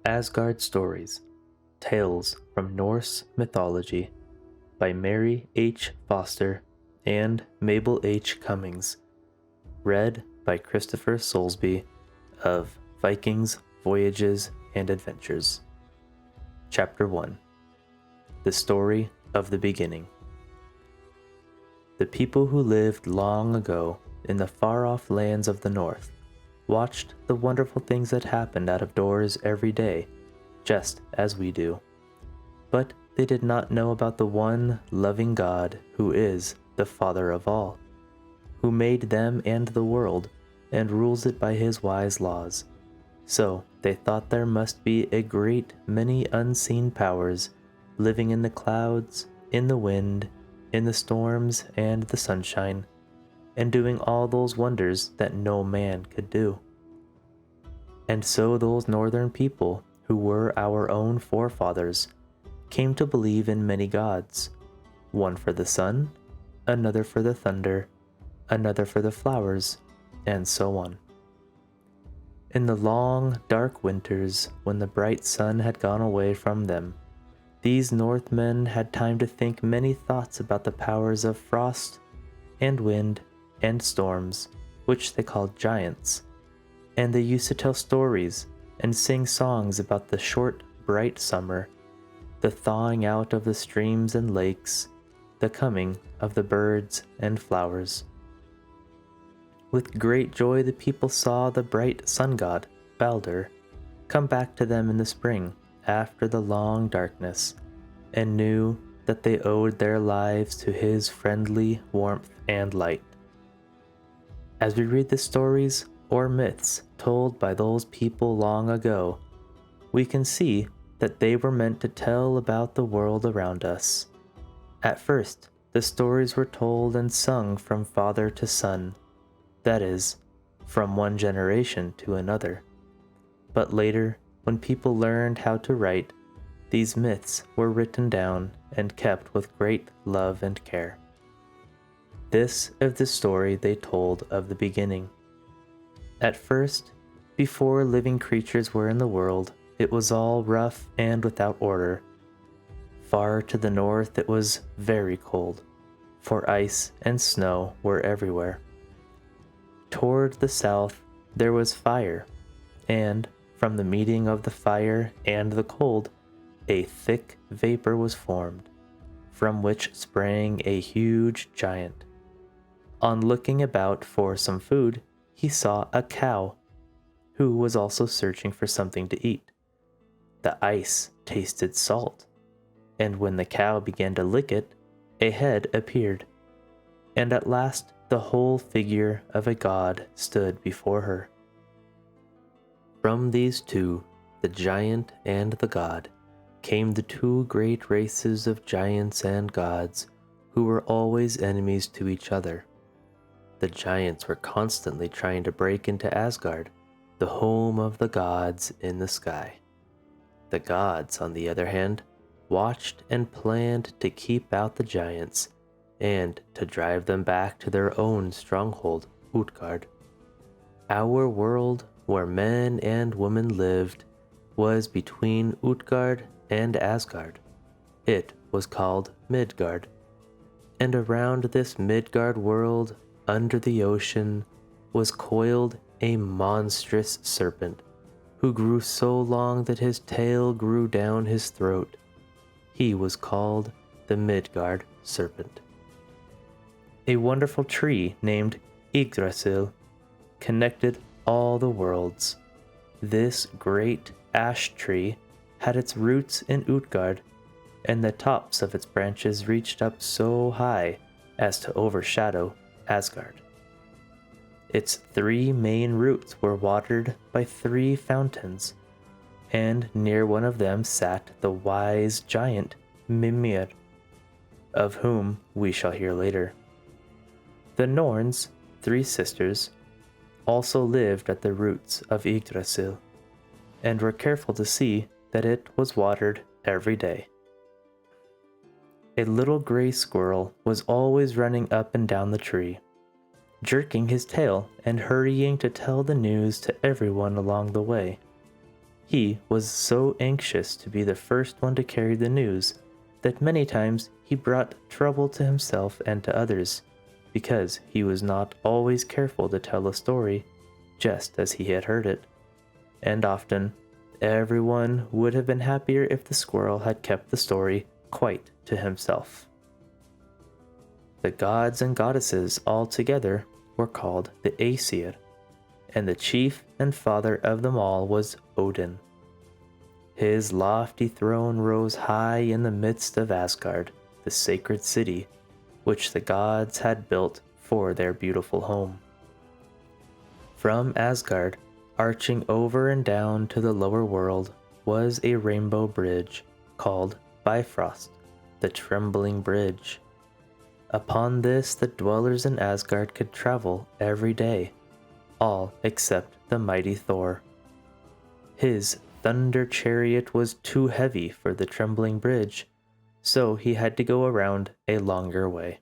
Asgard Stories, Tales from Norse Mythology by Mary H. Foster and Mabel H. Cummings. Read by Christopher Soulsby of Vikings, Voyages, and Adventures. Chapter 1. The Story of the Beginning. The people who lived long ago in the far-off lands of the north watched the wonderful things that happened out of doors every day, just as we do. But they did not know about the one loving God who is the Father of all, who made them and the world, and rules it by his wise laws. So they thought there must be a great many unseen powers living in the clouds, in the wind, in the storms and the sunshine, and doing all those wonders that no man could do. And so those northern people, who were our own forefathers, came to believe in many gods, one for the sun, another for the thunder, another for the flowers, and so on. In the long, dark winters, when the bright sun had gone away from them, these Northmen had time to think many thoughts about the powers of frost and wind and storms, which they called giants, and they used to tell stories and sing songs about the short, bright summer, the thawing out of the streams and lakes, the coming of the birds and flowers. With great joy the people saw the bright sun god, Baldur, come back to them in the spring after the long darkness, and knew that they owed their lives to his friendly warmth and light. As we read the stories or myths told by those people long ago, we can see that they were meant to tell about the world around us. At first, the stories were told and sung from father to son, that is, from one generation to another. But later, when people learned how to write, these myths were written down and kept with great love and care. This is the story they told of the beginning. At first, before living creatures were in the world, it was all rough and without order. Far to the north it was very cold, for ice and snow were everywhere. Toward the south there was fire, and from the meeting of the fire and the cold, a thick vapor was formed, from which sprang a huge giant. On looking about for some food, he saw a cow, who was also searching for something to eat. The ice tasted salt, and when the cow began to lick it, a head appeared, and at last the whole figure of a god stood before her. From these two, the giant and the god, came the two great races of giants and gods who were always enemies to each other. The giants were constantly trying to break into Asgard, the home of the gods in the sky. The gods, on the other hand, watched and planned to keep out the giants and to drive them back to their own stronghold, Utgard. Our world, where men and women lived, was between Utgard and Asgard. It was called Midgard. And around this Midgard world, under the ocean, was coiled a monstrous serpent, who grew so long that his tail grew down his throat. He was called the Midgard serpent. A wonderful tree named Yggdrasil connected all the worlds. This great ash tree had its roots in Utgard, and the tops of its branches reached up so high as to overshadow Asgard. Its three main roots were watered by three fountains, and near one of them sat the wise giant Mimir, of whom we shall hear later. The Norns, three sisters, also lived at the roots of Yggdrasil, and were careful to see that it was watered every day. A little gray squirrel was always running up and down the tree, jerking his tail and hurrying to tell the news to everyone along the way. He was so anxious to be the first one to carry the news that many times he brought trouble to himself and to others, because he was not always careful to tell a story just as he had heard it. And often, everyone would have been happier if the squirrel had kept the story quite to himself. The gods and goddesses all together were called the Æsir, and the chief and father of them all was Odin. His lofty throne rose high in the midst of Asgard, the sacred city, which the gods had built for their beautiful home. From Asgard, arching over and down to the lower world, was a rainbow bridge called Bifrost, the Trembling Bridge. Upon this the dwellers in Asgard could travel every day, all except the mighty Thor. His thunder chariot was too heavy for the Trembling Bridge, so he had to go around a longer way.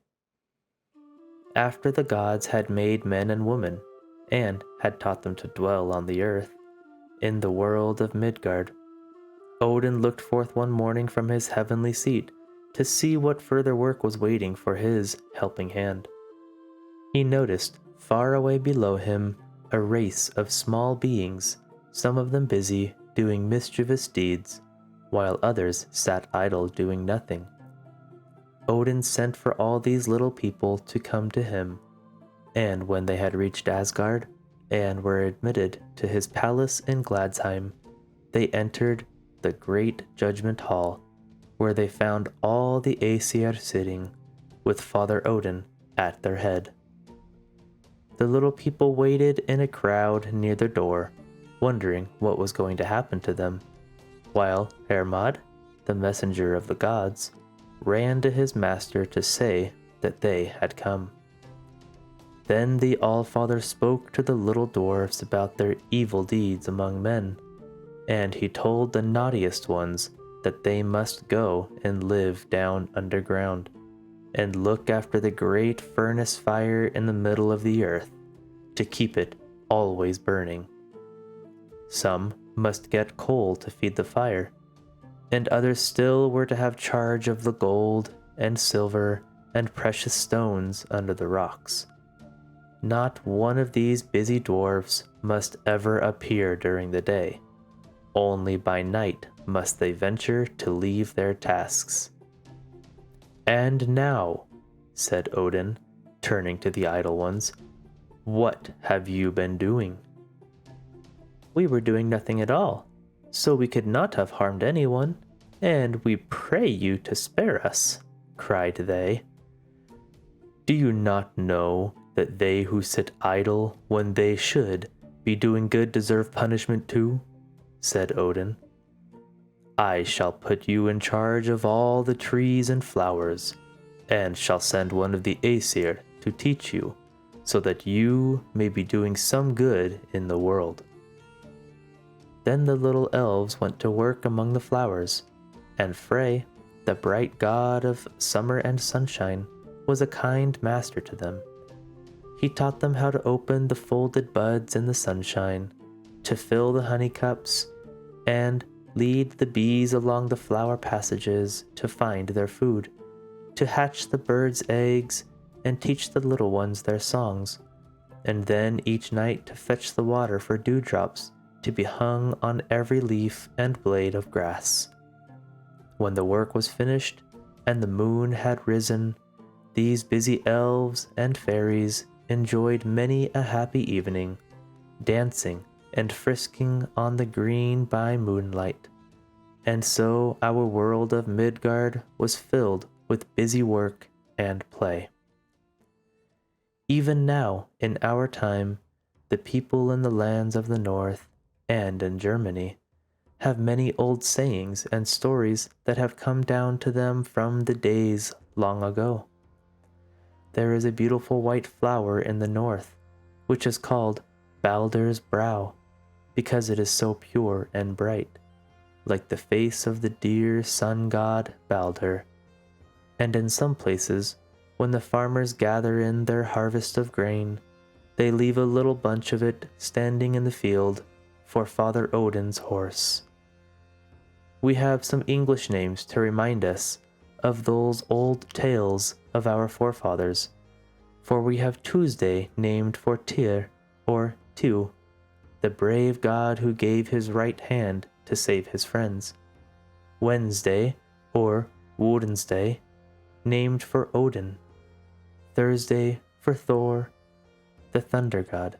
After the gods had made men and women, and had taught them to dwell on the earth, in the world of Midgard, Odin looked forth one morning from his heavenly seat to see what further work was waiting for his helping hand. He noticed, far away below him, a race of small beings, some of them busy doing mischievous deeds, while others sat idle doing nothing. Odin sent for all these little people to come to him, and when they had reached Asgard and were admitted to his palace in Gladsheim, they entered the great judgment hall, where they found all the Æsir sitting, with Father Odin at their head. The little people waited in a crowd near the door, wondering what was going to happen to them, while Hermod, the messenger of the gods, ran to his master to say that they had come. Then the Allfather spoke to the little dwarfs about their evil deeds among men, and he told the naughtiest ones that they must go and live down underground, and look after the great furnace fire in the middle of the earth, to keep it always burning. Some must get coal to feed the fire, and others still were to have charge of the gold and silver and precious stones under the rocks. Not one of these busy dwarfs must ever appear during the day. Only by night must they venture to leave their tasks. "And now," said Odin, turning to the idle ones, "what have you been doing?" "We were doing nothing at all, so we could not have harmed anyone, and we pray you to spare us," cried they. "Do you not know that they who sit idle when they should be doing good deserve punishment too?" said Odin. "I shall put you in charge of all the trees and flowers, and shall send one of the Æsir to teach you, so that you may be doing some good in the world." Then the little elves went to work among the flowers, and Frey, the bright god of summer and sunshine, was a kind master to them. He taught them how to open the folded buds in the sunshine, to fill the honey cups, and lead the bees along the flower passages to find their food, to hatch the birds' eggs and teach the little ones their songs, and then each night to fetch the water for dewdrops to be hung on every leaf and blade of grass. When the work was finished and the moon had risen, these busy elves and fairies enjoyed many a happy evening, dancing and frisking on the green by moonlight. And so our world of Midgard was filled with busy work and play. Even now, in our time, the people in the lands of the north and in Germany have many old sayings and stories that have come down to them from the days long ago. There is a beautiful white flower in the north, which is called Baldur's brow, because it is so pure and bright, like the face of the dear sun god Baldur. And in some places, when the farmers gather in their harvest of grain, they leave a little bunch of it standing in the field for Father Odin's horse. We have some English names to remind us of those old tales of our forefathers, for we have Tuesday named for Tyr, or Tiw, the brave god who gave his right hand to save his friends. Wednesday, or Woden's named for Odin. Thursday for Thor, the thunder god.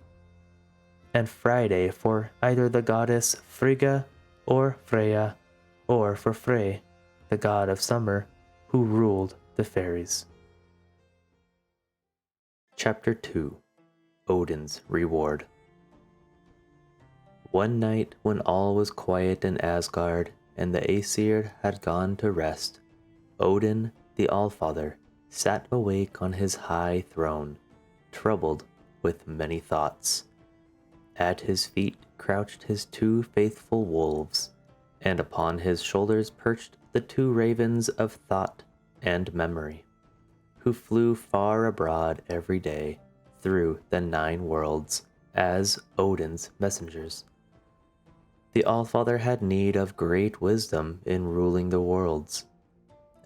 And Friday for either the goddess Frigga or Freyja, or for Frey, the god of summer, who ruled the fairies. Chapter 2. Odin's Reward. One night when all was quiet in Asgard and the Ægir had gone to rest, Odin, the Allfather, sat awake on his high throne, troubled with many thoughts. At his feet crouched his 2 faithful wolves, and upon his shoulders perched the 2 ravens of thought and memory, who flew far abroad every day through the 9 worlds as Odin's messengers. The Allfather had need of great wisdom in ruling the worlds.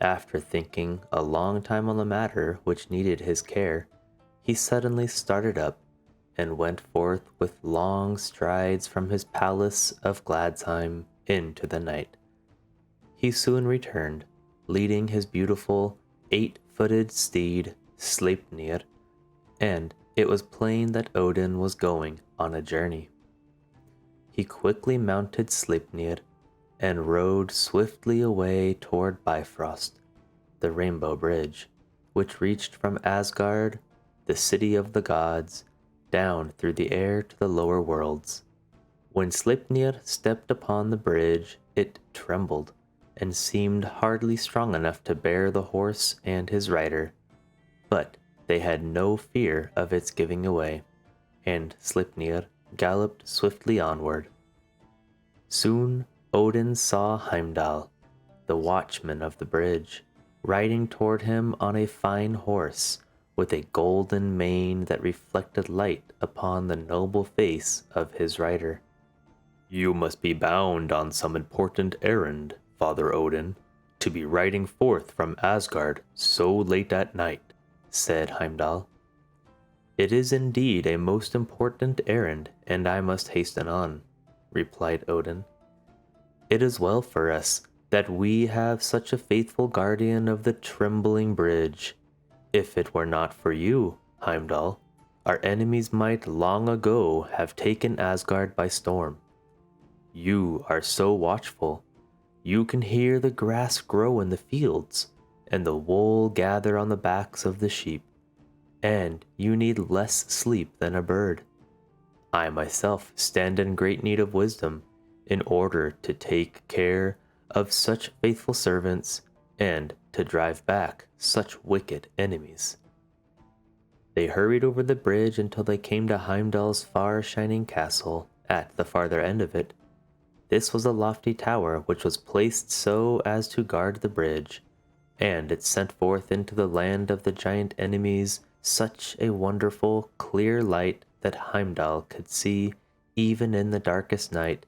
After thinking a long time on the matter which needed his care, he suddenly started up and went forth with long strides from his palace of Gladsheim into the night. He soon returned, leading his beautiful 8-footed steed Sleipnir, and it was plain that Odin was going on a journey. He quickly mounted Sleipnir and rode swiftly away toward Bifrost, the Rainbow Bridge, which reached from Asgard, the city of the gods, down through the air to the lower worlds. When Sleipnir stepped upon the bridge, it trembled and seemed hardly strong enough to bear the horse and his rider, but they had no fear of its giving away, and Sleipnir galloped swiftly onward. Soon Odin saw Heimdall, the watchman of the bridge, riding toward him on a fine horse, with a golden mane that reflected light upon the noble face of his rider. "You must be bound on some important errand, Father Odin, to be riding forth from Asgard so late at night," said Heimdall. "It is indeed a most important errand, and I must hasten on," replied Odin. "It is well for us that we have such a faithful guardian of the trembling bridge. If it were not for you, Heimdall, our enemies might long ago have taken Asgard by storm. You are so watchful. You can hear the grass grow in the fields and the wool gather on the backs of the sheep, and you need less sleep than a bird. I myself stand in great need of wisdom in order to take care of such faithful servants and to drive back such wicked enemies." They hurried over the bridge until they came to Heimdall's far-shining castle at the farther end of it. This was a lofty tower which was placed so as to guard the bridge, and it sent forth into the land of the giant enemies such a wonderful, clear light that Heimdall could see, even in the darkest night,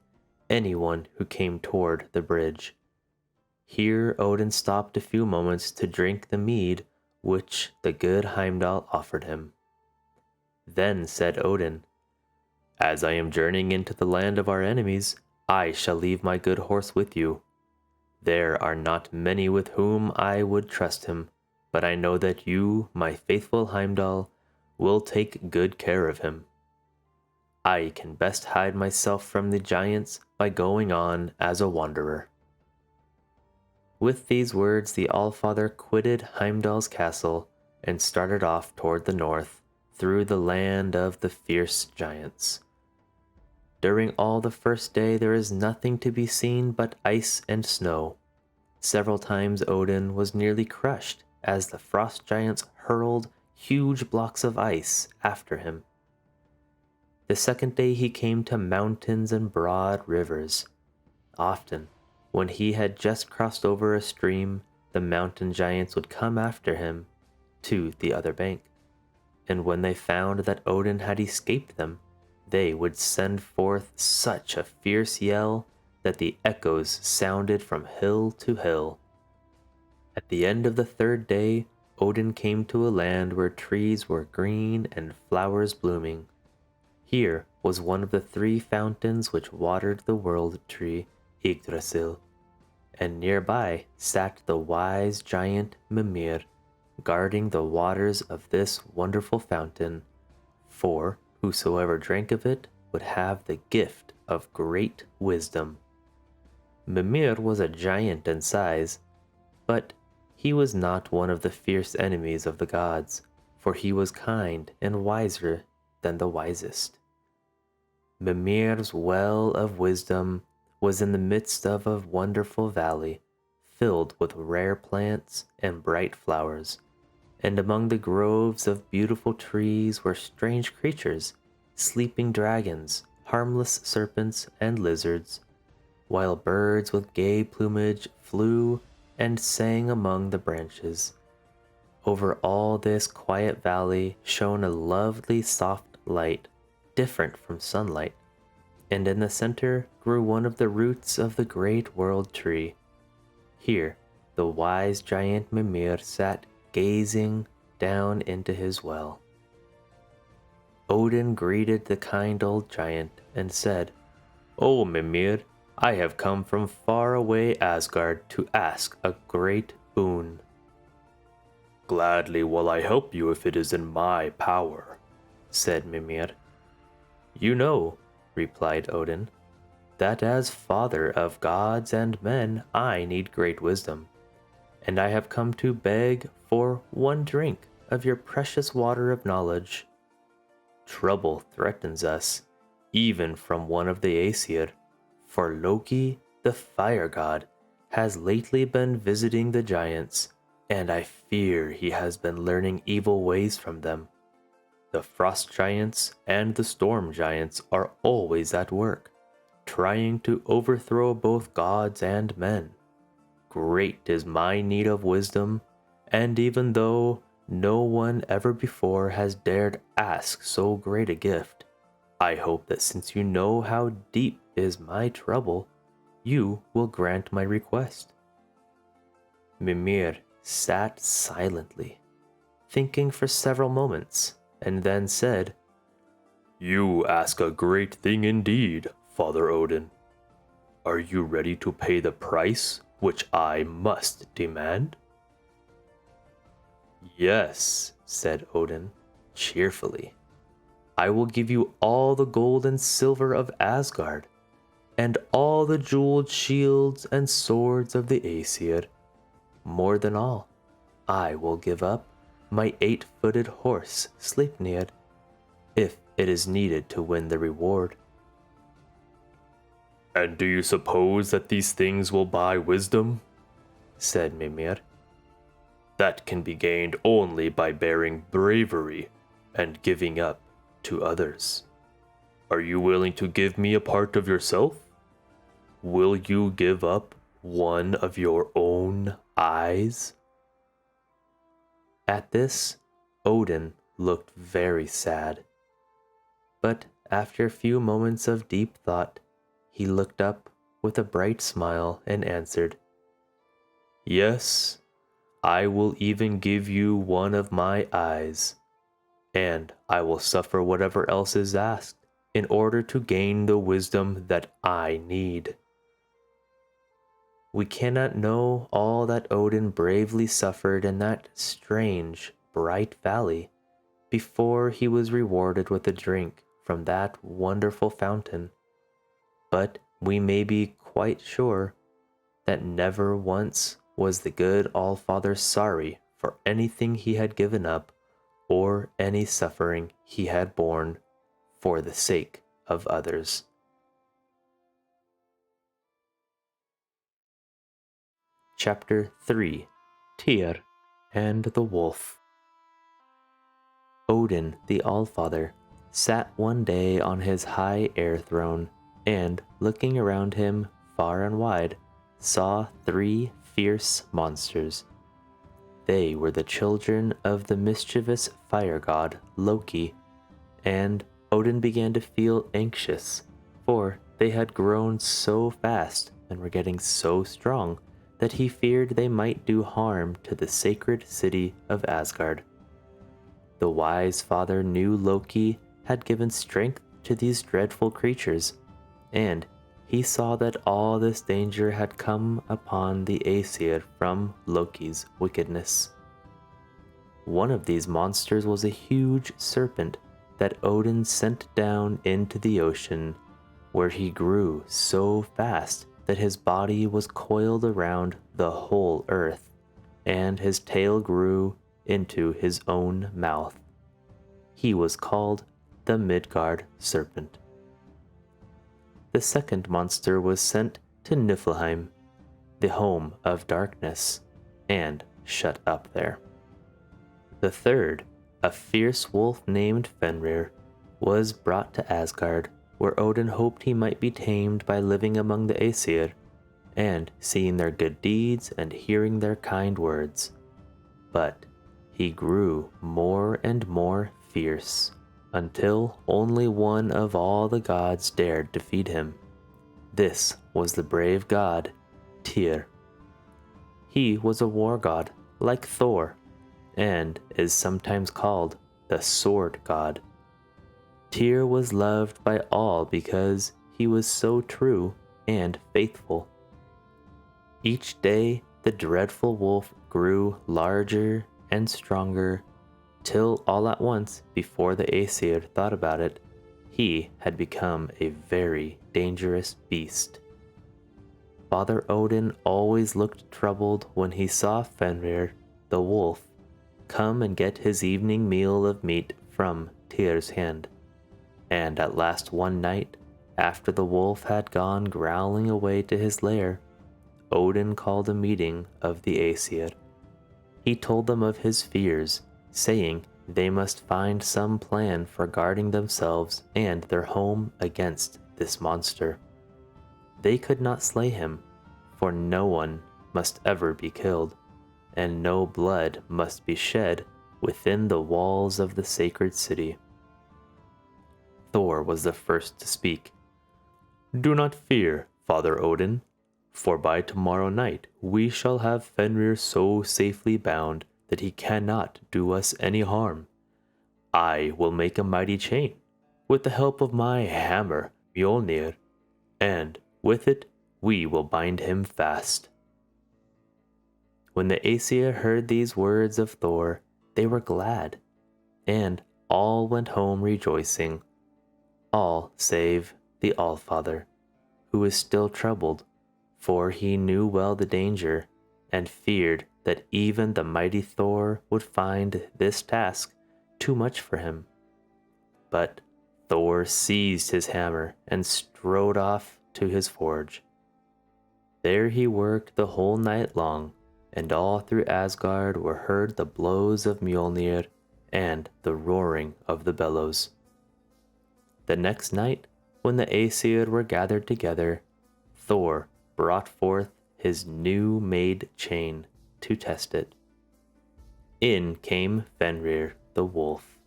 anyone who came toward the bridge. Here Odin stopped a few moments to drink the mead which the good Heimdall offered him. Then said Odin, "As I am journeying into the land of our enemies, I shall leave my good horse with you. There are not many with whom I would trust him, but I know that you, my faithful Heimdall, will take good care of him. I can best hide myself from the giants by going on as a wanderer." With these words, the Allfather quitted Heimdall's castle and started off toward the north, through the land of the fierce giants. During all the first day there is nothing to be seen but ice and snow. Several times Odin was nearly crushed as the frost giants hurled huge blocks of ice after him. The second day he came to mountains and broad rivers. Often, when he had just crossed over a stream, the mountain giants would come after him to the other bank, and when they found that Odin had escaped them, they would send forth such a fierce yell that the echoes sounded from hill to hill. At the end of the third day, Odin came to a land where trees were green and flowers blooming. Here was one of the 3 fountains which watered the world tree, Yggdrasil, and nearby sat the wise giant Mimir, guarding the waters of this wonderful fountain, for whosoever drank of it would have the gift of great wisdom. Mimir was a giant in size, but he was not one of the fierce enemies of the gods, for he was kind and wiser than the wisest. Mimir's well of wisdom was in the midst of a wonderful valley, filled with rare plants and bright flowers, and among the groves of beautiful trees were strange creatures, sleeping dragons, harmless serpents, and lizards, while birds with gay plumage flew and sang among the branches. Over all this quiet valley shone a lovely soft light, different from sunlight, and in the center grew one of the roots of the great world tree. Here the wise giant Mimir sat gazing down into his well. Odin greeted the kind old giant and said, "O Mimir, I have come from far away Asgard to ask a great boon." "Gladly will I help you if it is in my power," said Mimir. "You know," replied Odin, "that as father of gods and men I need great wisdom, and I have come to beg for one drink of your precious water of knowledge. Trouble threatens us, even from one of the Æsir, for Loki, the fire god, has lately been visiting the giants, and I fear he has been learning evil ways from them. The frost giants and the storm giants are always at work, trying to overthrow both gods and men. Great is my need of wisdom, and even though no one ever before has dared ask so great a gift, I hope that since you know how deep is my trouble, you will grant my request." Mimir sat silently, thinking for several moments, and then said, "You ask a great thing indeed, Father Odin. Are you ready to pay the price which I must demand?" "Yes," said Odin, cheerfully. "I will give you all the gold and silver of Asgard, and all the jeweled shields and swords of the Æsir. More than all, I will give up my 8-footed horse Sleipnir, if it is needed to win the reward." "And do you suppose that these things will buy wisdom?" said Mimir. "That can be gained only by bearing bravery and giving up to others. Are you willing to give me a part of yourself? Will you give up one of your own eyes?" At this, Odin looked very sad. But after a few moments of deep thought, he looked up with a bright smile and answered, "Yes, I will even give you one of my eyes, and I will suffer whatever else is asked in order to gain the wisdom that I need." We cannot know all that Odin bravely suffered in that strange, bright valley before he was rewarded with a drink from that wonderful fountain, but we may be quite sure that never once was the good All-Father sorry for anything he had given up or any suffering he had borne for the sake of others. Chapter 3: Tyr and the Wolf. Odin, the All-Father, sat one day on his high air throne, and, looking around him far and wide, saw 3 fierce monsters. They were the children of the mischievous fire god Loki, and Odin began to feel anxious, for they had grown so fast and were getting so strong that he feared they might do harm to the sacred city of Asgard. The wise father knew Loki had given strength to these dreadful creatures, and he saw that all this danger had come upon the Æsir from Loki's wickedness. One of these monsters was a huge serpent that Odin sent down into the ocean, where he grew so fast that his body was coiled around the whole earth, and his tail grew into his own mouth. He was called the Midgard serpent. The second monster was sent to Niflheim, the home of darkness, and shut up there. The third, a fierce wolf named Fenrir, was brought to Asgard, where Odin hoped he might be tamed by living among the Æsir, and seeing their good deeds and hearing their kind words. But he grew more and more fierce, until only one of all the gods dared defeat him. This was the brave god, Tyr. He was a war god, like Thor, and is sometimes called the sword god. Tyr was loved by all because he was so true and faithful. Each day, the dreadful wolf grew larger and stronger, till all at once, before the Æsir thought about it, he had become a very dangerous beast. Father Odin always looked troubled when he saw Fenrir, the wolf, come and get his evening meal of meat from Tyr's hand. And at last one night, after the wolf had gone growling away to his lair, Odin called a meeting of the Æsir. He told them of his fears, saying they must find some plan for guarding themselves and their home against this monster. They could not slay him, for no one must ever be killed, and no blood must be shed within the walls of the sacred city. Thor was the first to speak. "Do not fear, Father Odin, for by tomorrow night we shall have Fenrir so safely bound that he cannot do us any harm. I will make a mighty chain, with the help of my hammer, Mjolnir, and with it we will bind him fast." When the Æsir heard these words of Thor, they were glad, and all went home rejoicing, all save the Allfather, who was still troubled, for he knew well the danger, and feared that even the mighty Thor would find this task too much for him. But Thor seized his hammer and strode off to his forge. There he worked the whole night long, and all through Asgard were heard the blows of Mjolnir and the roaring of the bellows. The next night, when the Æsir were gathered together, Thor brought forth his new-made chain to test it. In came Fenrir the wolf,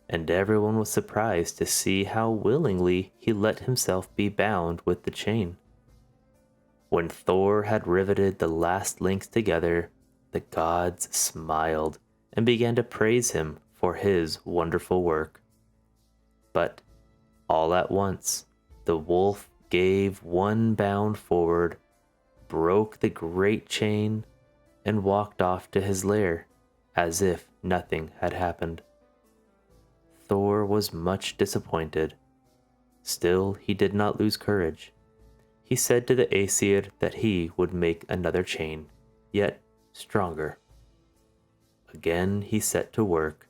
and everyone was surprised to see how willingly he let himself be bound with the chain. When Thor had riveted the last links together, the gods smiled and began to praise him for his wonderful work. But all at once, the wolf gave one bound forward, broke the great chain, and walked off to his lair as if nothing had happened. Thor was much disappointed. Still, he did not lose courage. He said to the Æsir that he would make another chain, yet stronger. Again he set to work,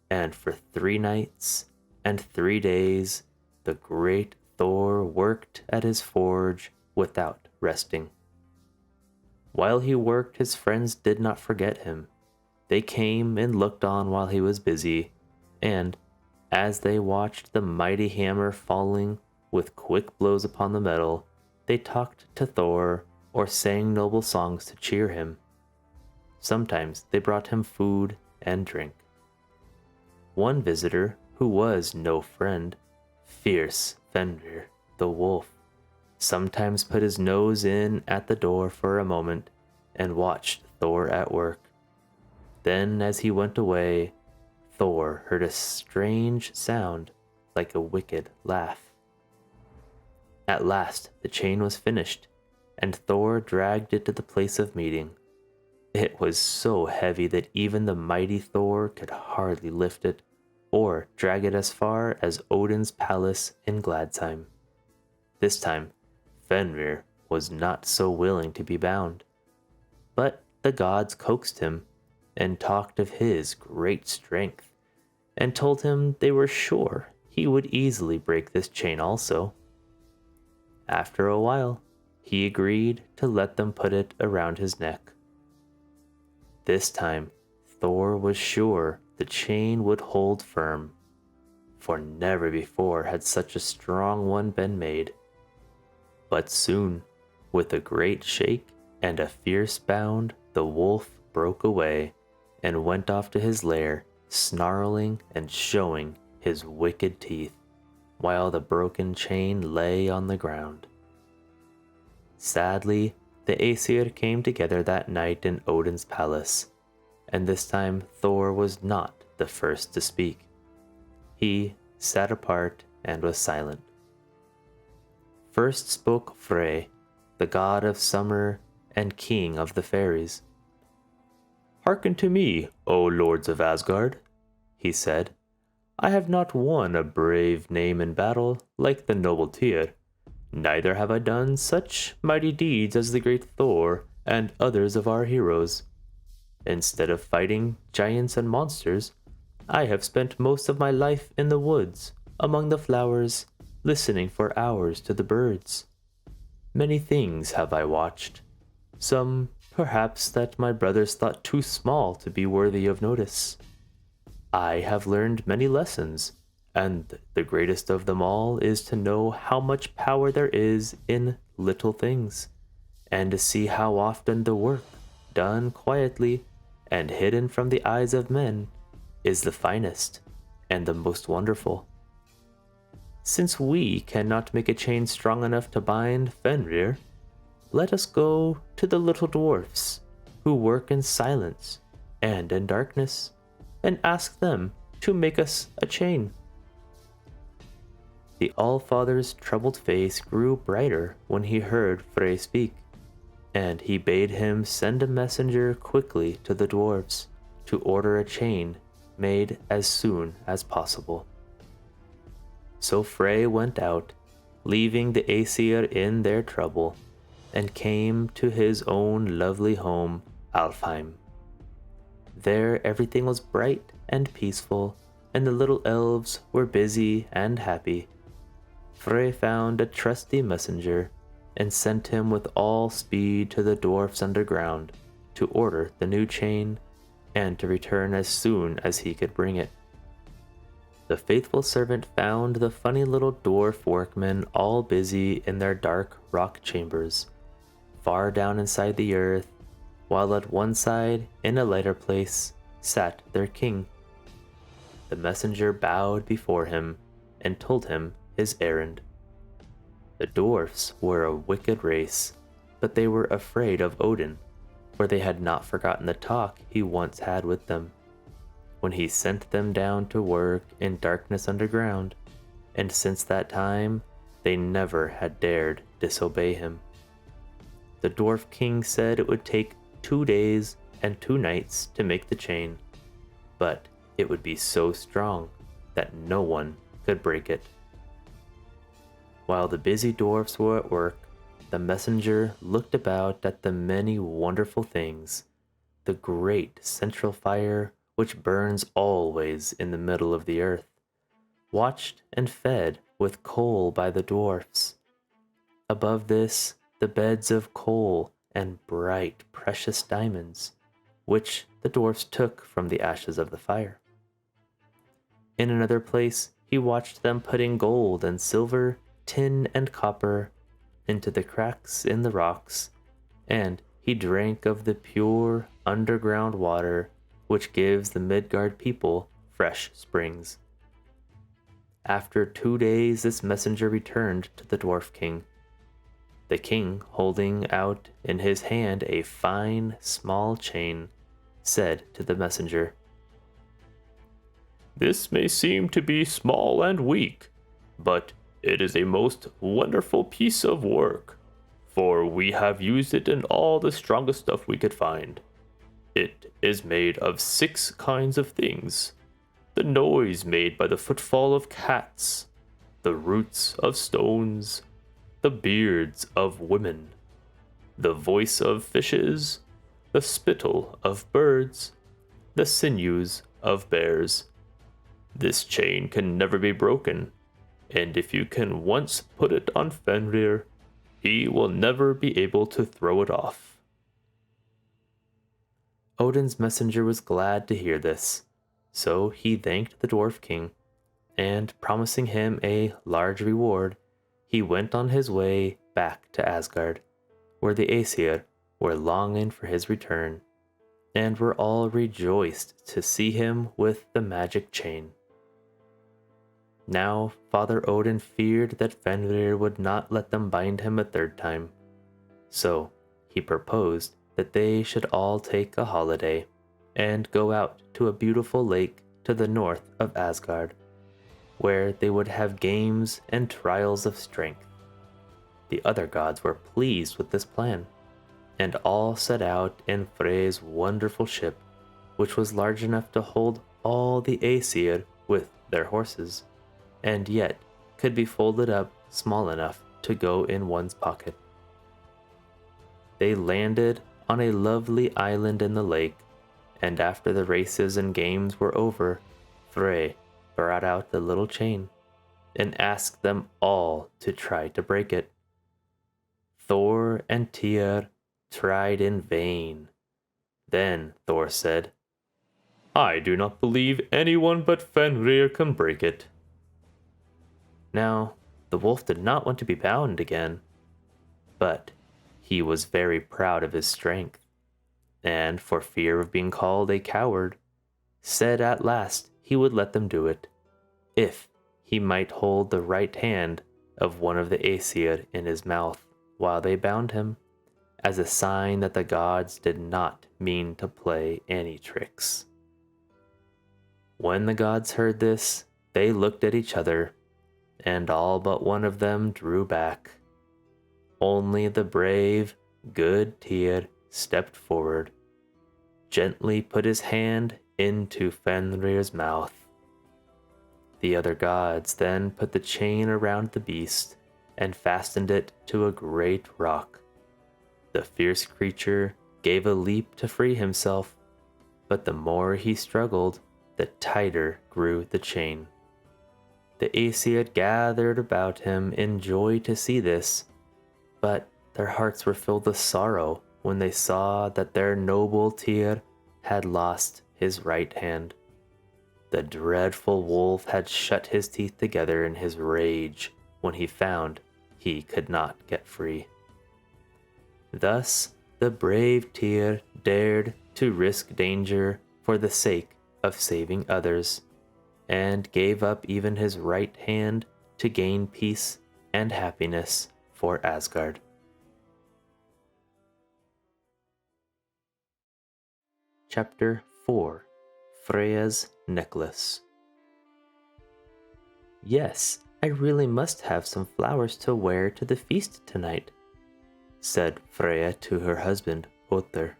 and for 3 nights and 3 days the great Thor worked at his forge without resting. While he worked, his friends did not forget him. They came and looked on while he was busy, and as they watched the mighty hammer falling with quick blows upon the metal, they talked to Thor or sang noble songs to cheer him. Sometimes they brought him food and drink. One visitor, who was no friend, Fierce Fenrir, the wolf, sometimes put his nose in at the door for a moment and watched Thor at work. Then, as he went away, Thor heard a strange sound like a wicked laugh. At last, the chain was finished, and Thor dragged it to the place of meeting. It was so heavy that even the mighty Thor could hardly lift it or drag it as far as Odin's palace in Gladsheim. This time, Fenrir was not so willing to be bound, but the gods coaxed him and talked of his great strength, and told him they were sure he would easily break this chain also. After a while, he agreed to let them put it around his neck. This time, Thor was sure the chain would hold firm, for never before had such a strong one been made. But soon, with a great shake and a fierce bound, the wolf broke away and went off to his lair, snarling and showing his wicked teeth, while the broken chain lay on the ground. Sadly, the Æsir came together that night in Odin's palace, and this time Thor was not the first to speak. He sat apart and was silent. First spoke Frey, the god of summer and king of the fairies. "Hearken to me, O lords of Asgard," he said. "I have not won a brave name in battle like the noble Tyr, neither have I done such mighty deeds as the great Thor and others of our heroes. Instead of fighting giants and monsters, I have spent most of my life in the woods, among the flowers, listening for hours to the birds. Many things have I watched, some perhaps that my brothers thought too small to be worthy of notice. I have learned many lessons, and the greatest of them all is to know how much power there is in little things, and to see how often the work, done quietly and hidden from the eyes of men, is the finest and the most wonderful. Since we cannot make a chain strong enough to bind Fenrir, let us go to the little dwarfs who work in silence and in darkness, and ask them to make us a chain." The Allfather's troubled face grew brighter when he heard Frey speak, and he bade him send a messenger quickly to the dwarfs to order a chain made as soon as possible. So Frey went out, leaving the Æsir in their trouble, and came to his own lovely home, Alfheim. There everything was bright and peaceful, and the little elves were busy and happy. Frey found a trusty messenger and sent him with all speed to the dwarfs underground to order the new chain and to return as soon as he could bring it. The faithful servant found the funny little dwarf workmen all busy in their dark rock chambers, far down inside the earth, while at one side, in a lighter place, sat their king. The messenger bowed before him and told him his errand. The dwarfs were a wicked race, but they were afraid of Odin, for they had not forgotten the talk he once had with them, when he sent them down to work in darkness underground, and since that time they never had dared disobey him. The dwarf king said it would take 2 days and 2 nights to make the chain, but it would be so strong that no one could break it. While the busy dwarfs were at work, the messenger looked about at the many wonderful things, the great central fire which burns always in the middle of the earth, watched and fed with coal by the dwarfs. Above this, the beds of coal and bright precious diamonds, which the dwarfs took from the ashes of the fire. In another place, he watched them putting gold and silver, tin and copper into the cracks in the rocks, and he drank of the pure underground water which gives the Midgard people fresh springs. After 2 days, this messenger returned to the Dwarf King. The king, holding out in his hand a fine, small chain, said to the messenger, "This may seem to be small and weak, but it is a most wonderful piece of work, for we have used it in all the strongest stuff we could find. It is made of 6 kinds of things: the noise made by the footfall of cats, the roots of stones, the beards of women, the voice of fishes, the spittle of birds, the sinews of bears. This chain can never be broken, and if you can once put it on Fenrir, he will never be able to throw it off." Odin's messenger was glad to hear this, so he thanked the Dwarf King, and promising him a large reward, he went on his way back to Asgard, where the Æsir were longing for his return, and were all rejoiced to see him with the magic chain. Now Father Odin feared that Fenrir would not let them bind him a 3rd time, so he proposed that they should all take a holiday and go out to a beautiful lake to the north of Asgard, where they would have games and trials of strength. The other gods were pleased with this plan, and all set out in Frey's wonderful ship, which was large enough to hold all the Æsir with their horses, and yet could be folded up small enough to go in one's pocket. They landed on a lovely island in the lake, and after the races and games were over, Frey brought out the little chain and asked them all to try to break it. Thor and Tyr tried in vain. Then Thor said, "I do not believe anyone but Fenrir can break it." Now, the wolf did not want to be bound again, but he was very proud of his strength, and for fear of being called a coward, said at last he would let them do it, if he might hold the right hand of one of the Æsir in his mouth while they bound him, as a sign that the gods did not mean to play any tricks. When the gods heard this, they looked at each other, and all but one of them drew back. Only the brave, good Tyr stepped forward, gently put his hand into Fenrir's mouth. The other gods then put the chain around the beast and fastened it to a great rock. The fierce creature gave a leap to free himself, but the more he struggled, the tighter grew the chain. The Æsir gathered about him in joy to see this, but their hearts were filled with sorrow when they saw that their noble Tyr had lost his right hand. The dreadful wolf had shut his teeth together in his rage when he found he could not get free. Thus, the brave Tyr dared to risk danger for the sake of saving others, and gave up even his right hand to gain peace and happiness for Asgard. Chapter 4: Freyja's Necklace. "Yes, I really must have some flowers to wear to the feast tonight," said Freyja to her husband, Other.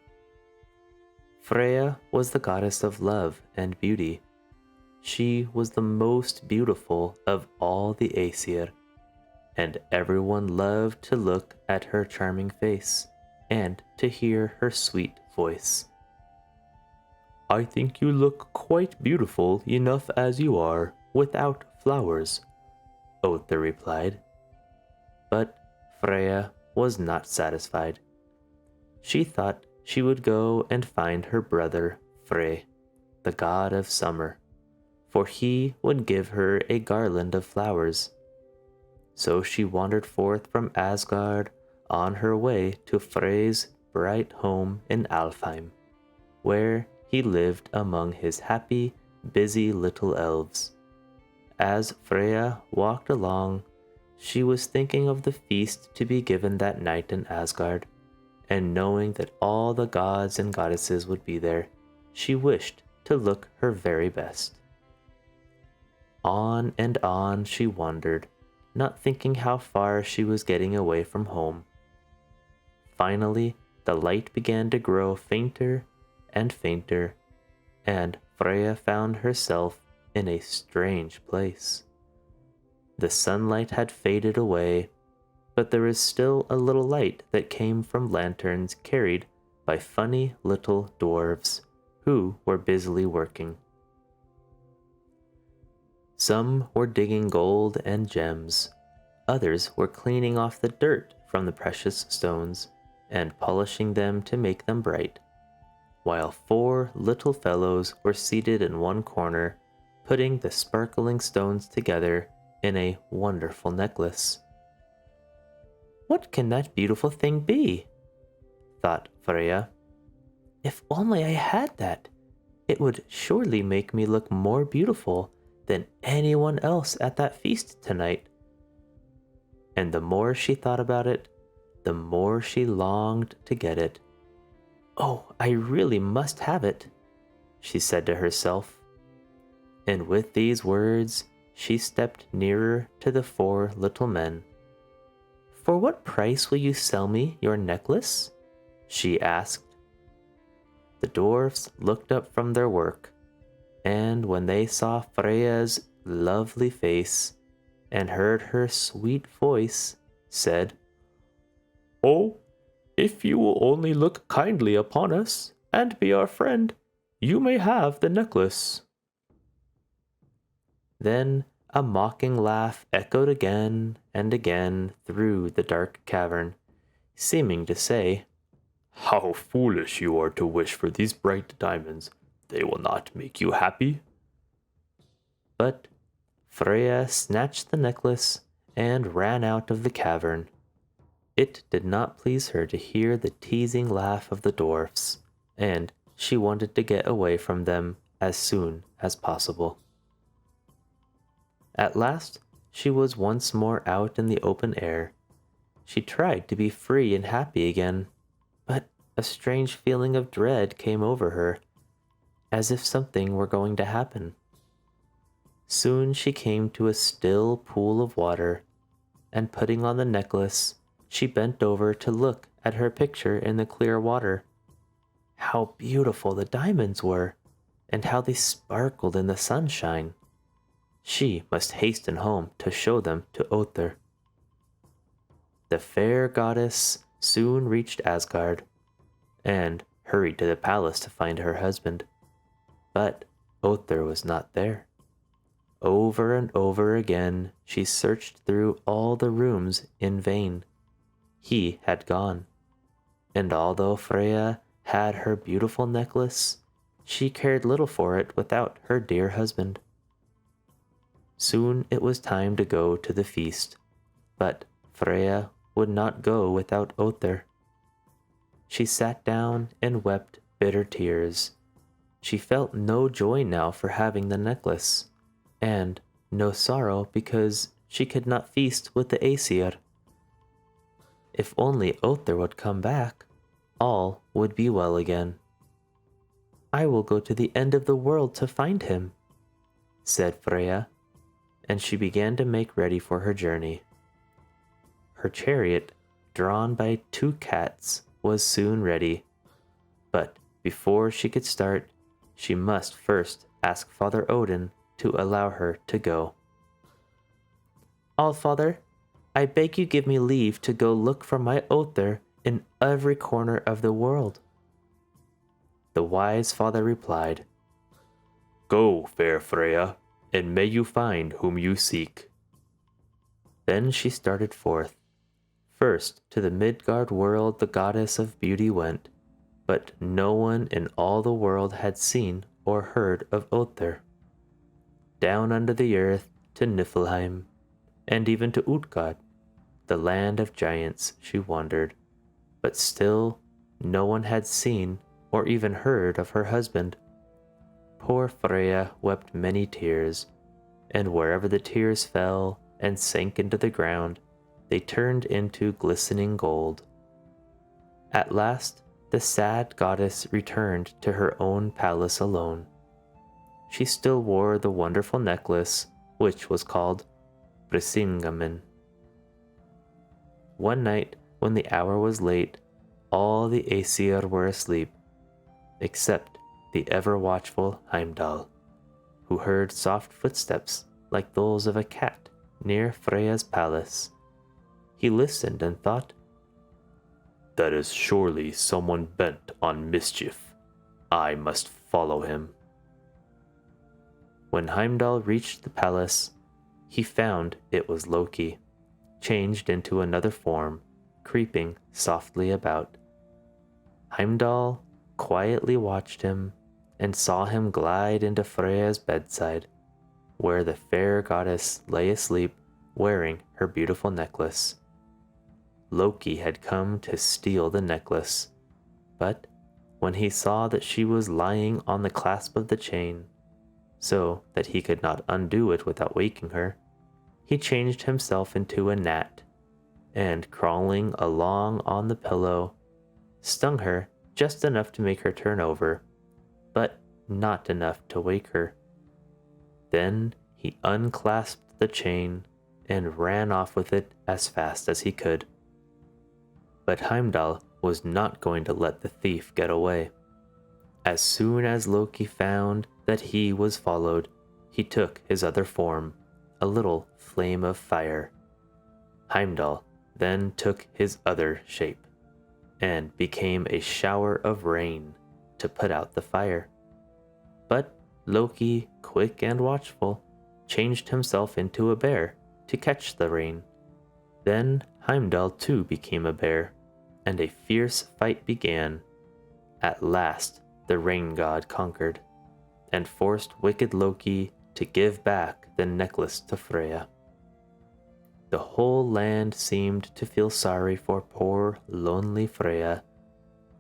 Freyja was the goddess of love and beauty. She was the most beautiful of all the Æsir, and everyone loved to look at her charming face and to hear her sweet voice. "I think you look quite beautiful enough as you are, without flowers," Other replied. But Freyja was not satisfied. She thought she would go and find her brother Frey, the god of summer, for he would give her a garland of flowers. So she wandered forth from Asgard on her way to Frey's bright home in Alfheim, where he lived among his happy, busy little elves. as Freyja walked along, she was thinking of the feast to be given that night in Asgard, and knowing that all the gods and goddesses would be there, she wished to look her very best. On and on she wandered, not thinking how far she was getting away from home. Finally, the light began to grow fainter and fainter, and Freyja found herself in a strange place. The sunlight had faded away, but there was still a little light that came from lanterns carried by funny little dwarves who were busily working. Some were digging gold and gems, others were cleaning off the dirt from the precious stones and polishing them to make them bright, while 4 little fellows were seated in one corner, putting the sparkling stones together in a wonderful necklace. "What can that beautiful thing be?" thought Freyja. "If only I had that, it would surely make me look more beautiful than anyone else at that feast tonight." And the more she thought about it, the more she longed to get it. "Oh, I really must have it," she said to herself. And with these words, she stepped nearer to the 4 little men. "For what price will you sell me your necklace?" she asked. The dwarfs looked up from their work, and when they saw Freyja's lovely face and heard her sweet voice, said, "Oh, if you will only look kindly upon us and be our friend, you may have the necklace." Then a mocking laugh echoed again and again through the dark cavern, seeming to say, "How foolish you are to wish for these bright diamonds. They will not make you happy." But Freyja snatched the necklace and ran out of the cavern. It did not please her to hear the teasing laugh of the dwarfs, and she wanted to get away from them as soon as possible. At last, she was once more out in the open air. She tried to be free and happy again, but a strange feeling of dread came over her, as if something were going to happen. Soon she came to a still pool of water, and putting on the necklace, she bent over to look at her picture in the clear water. How beautiful the diamonds were, and how they sparkled in the sunshine. She must hasten home to show them to Other. The fair goddess soon reached Asgard, and hurried to the palace to find her husband. But Other was not there. Over and over again she searched through all the rooms in vain. He had gone, and although Freyja had her beautiful necklace, she cared little for it without her dear husband. Soon it was time to go to the feast, but Freyja would not go without Other. She sat down and wept bitter tears. She felt no joy now for having the necklace, and no sorrow because she could not feast with the Æsir. If only Other would come back, all would be well again. "I will go to the end of the world to find him," said Freyja, and she began to make ready for her journey. Her chariot, drawn by 2 cats, was soon ready, but before she could start, she must first ask Father Odin to allow her to go. "Allfather, I beg you give me leave to go look for my Other in every corner of the world." The wise father replied, "Go, fair Freyja, and may you find whom you seek." Then she started forth. First to the Midgard world the goddess of beauty went, but no one in all the world had seen or heard of Other. Down under the earth to Niflheim, and even to Utgard, the land of giants, she wandered, but still no one had seen or even heard of her husband. Poor Freyja wept many tears, and wherever the tears fell and sank into the ground, they turned into glistening gold. At last, the sad goddess returned to her own palace alone. She still wore the wonderful necklace, which was called Brisingamen. One night, when the hour was late, all the Æsir were asleep, except the ever-watchful Heimdall, who heard soft footsteps like those of a cat near Freyja's palace. He listened and thought, "That is surely someone bent on mischief. I must follow him." When Heimdall reached the palace, he found it was Loki, changed into another form, creeping softly about. Heimdall quietly watched him and saw him glide into Freyja's bedside, where the fair goddess lay asleep wearing her beautiful necklace. Loki had come to steal the necklace, but when he saw that she was lying on the clasp of the chain, so that he could not undo it without waking her, he changed himself into a gnat, and crawling along on the pillow, stung her just enough to make her turn over, but not enough to wake her. Then he unclasped the chain and ran off with it as fast as he could. But Heimdall was not going to let the thief get away. As soon as Loki found that he was followed, he took his other form, a little flame of fire. Heimdall then took his other shape, and became a shower of rain to put out the fire. But Loki, quick and watchful, changed himself into a bear to catch the rain. Then Heimdall too became a bear, and a fierce fight began. At last the rain god conquered, and forced wicked Loki to give back the necklace to Freyja. The whole land seemed to feel sorry for poor, lonely Freyja.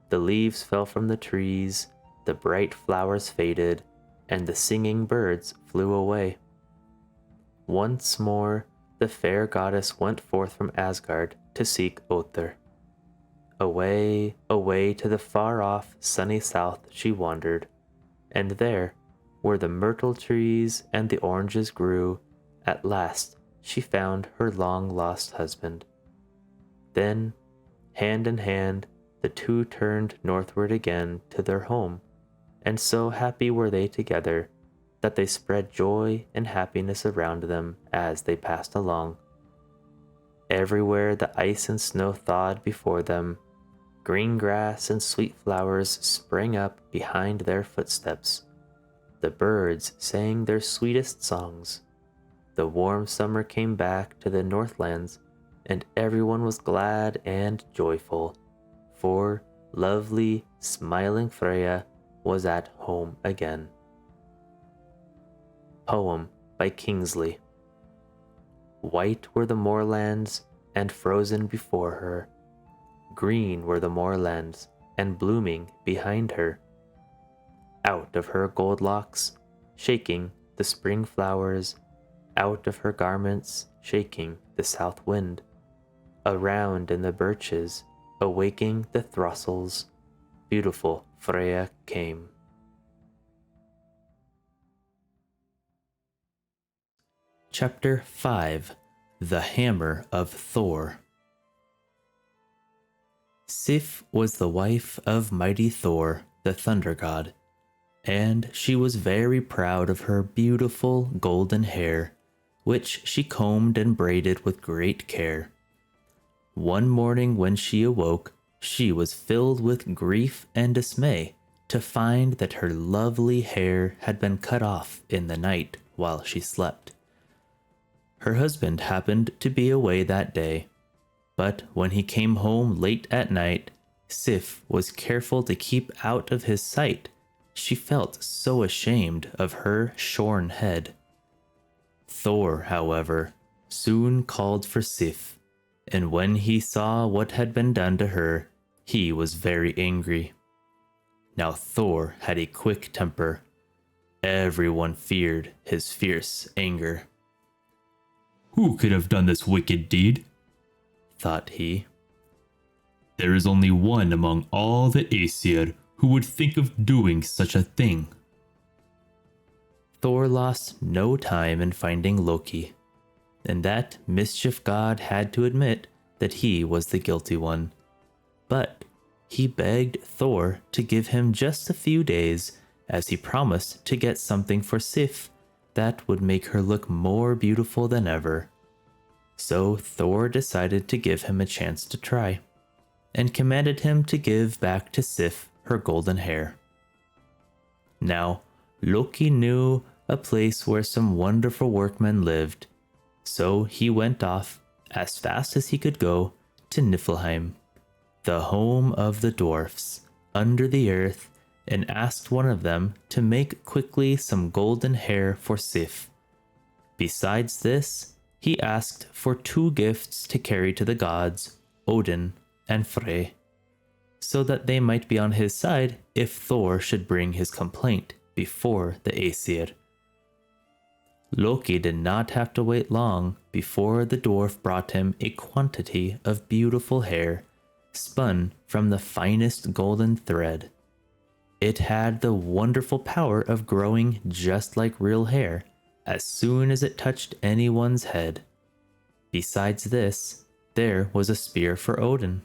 The leaves fell from the trees, the bright flowers faded, and the singing birds flew away. Once more, the fair goddess went forth from Asgard to seek Other. Away, away to the far-off sunny south she wandered, and there, where the myrtle trees and the oranges grew, at last she found her long-lost husband. Then, hand in hand, the two turned northward again to their home, and so happy were they together that they spread joy and happiness around them as they passed along. Everywhere the ice and snow thawed before them, green grass and sweet flowers sprang up behind their footsteps. The birds sang their sweetest songs. The warm summer came back to the Northlands, and everyone was glad and joyful, for lovely, smiling Freyja was at home again. Poem by Kingsley. White were the moorlands, and frozen before her. Green were the moorlands, and blooming behind her. Out of her gold locks, shaking the spring flowers, out of her garments, shaking the south wind. Around in the birches, awaking the throstles, beautiful Freyja came. Chapter 5. The Hammer of Thor. Sif was the wife of mighty Thor, the thunder god, and she was very proud of her beautiful golden hair, which she combed and braided with great care. One morning when she awoke, she was filled with grief and dismay to find that her lovely hair had been cut off in the night while she slept. Her husband happened to be away that day, but when he came home late at night, Sif was careful to keep out of his sight. She felt so ashamed of her shorn head. Thor, however, soon called for Sif, and when he saw what had been done to her, he was very angry. Now Thor had a quick temper. Everyone feared his fierce anger. Who could have done this wicked deed? Thought he. There is only one among all the Æsir who would think of doing such a thing. Thor lost no time in finding Loki, and that mischief god had to admit that he was the guilty one. But he begged Thor to give him just a few days, as he promised to get something for Sif that would make her look more beautiful than ever. So Thor decided to give him a chance to try, and commanded him to give back to Sif her golden hair. Now, Loki knew a place where some wonderful workmen lived, so he went off as fast as he could go to Niflheim, the home of the dwarfs, under the earth, and asked one of them to make quickly some golden hair for Sif. Besides this, he asked for 2 gifts to carry to the gods, Odin and Frey, so that they might be on his side if Thor should bring his complaint before the Æsir. Loki did not have to wait long before the dwarf brought him a quantity of beautiful hair, spun from the finest golden thread. It had the wonderful power of growing just like real hair as soon as it touched anyone's head. Besides this, there was a spear for Odin,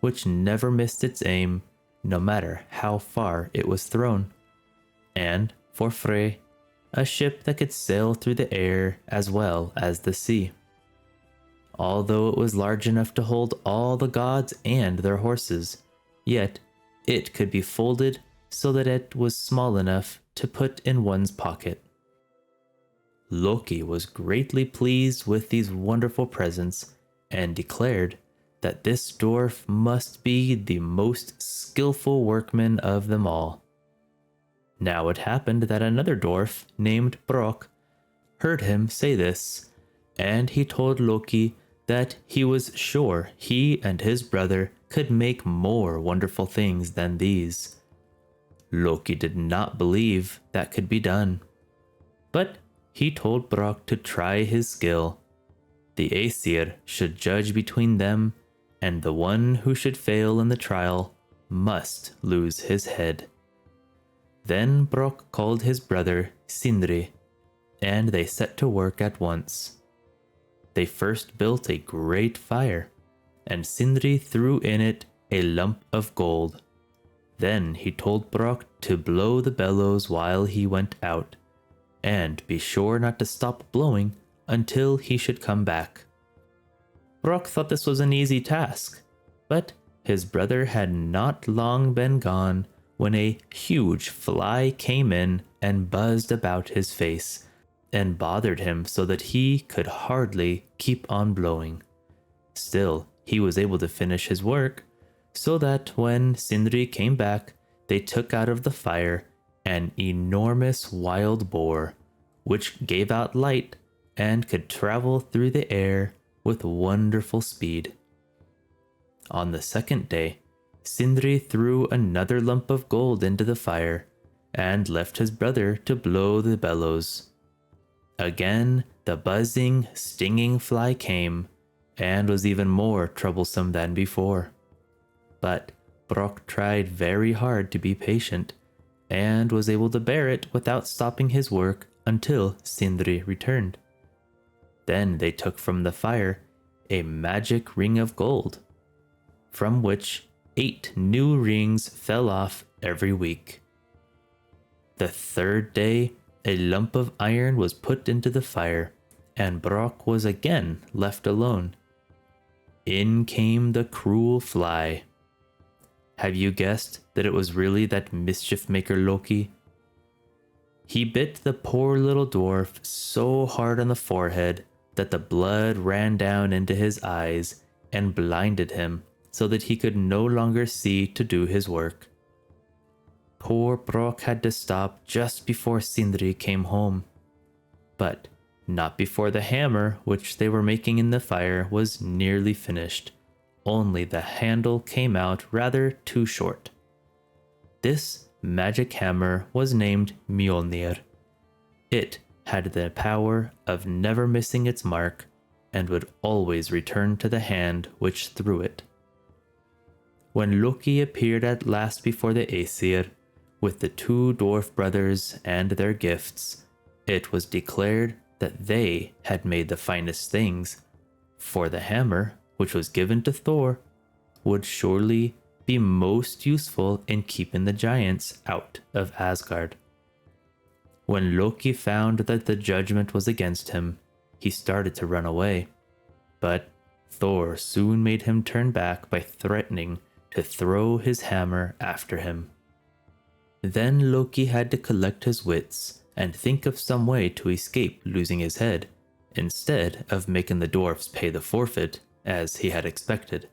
which never missed its aim, no matter how far it was thrown. And for Frey, a ship that could sail through the air as well as the sea. Although it was large enough to hold all the gods and their horses, yet it could be folded so that it was small enough to put in one's pocket. Loki was greatly pleased with these wonderful presents and declared that this dwarf must be the most skillful workman of them all. Now it happened that another dwarf named Brok heard him say this, and he told Loki that he was sure he and his brother could make more wonderful things than these. Loki did not believe that could be done, but he told Brok to try his skill. The Æsir should judge between them, and the one who should fail in the trial must lose his head. Then Brok called his brother Sindri, and they set to work at once. They first built a great fire, and Sindri threw in it a lump of gold. Then he told Brok to blow the bellows while he went out, and be sure not to stop blowing until he should come back. Brok thought this was an easy task, but his brother had not long been gone when a huge fly came in and buzzed about his face and bothered him so that he could hardly keep on blowing. Still, he was able to finish his work, so that when Sindri came back, they took out of the fire an enormous wild boar, which gave out light and could travel through the air with wonderful speed. On the second day, Sindri threw another lump of gold into the fire and left his brother to blow the bellows. Again, the buzzing, stinging fly came and was even more troublesome than before. But Brok tried very hard to be patient and was able to bear it without stopping his work until Sindri returned. Then they took from the fire a magic ring of gold, from which 8 new rings fell off every week. The third day, a lump of iron was put into the fire, and Brok was again left alone. In came the cruel fly. Have you guessed that it was really that mischief maker Loki? He bit the poor little dwarf so hard on the forehead that the blood ran down into his eyes and blinded him so that he could no longer see to do his work. Poor Brok had to stop just before Sindri came home, but not before the hammer which they were making in the fire was nearly finished. Only the handle came out rather too short. This magic hammer was named Mjolnir. It had the power of never missing its mark and would always return to the hand which threw it. When Loki appeared at last before the Æsir, with the two dwarf brothers and their gifts, it was declared that they had made the finest things, for the hammer, which was given to Thor, would surely be most useful in keeping the giants out of Asgard. When Loki found that the judgment was against him, he started to run away, but Thor soon made him turn back by threatening to throw his hammer after him. Then Loki had to collect his wits and think of some way to escape losing his head, instead of making the dwarfs pay the forfeit, as he had expected.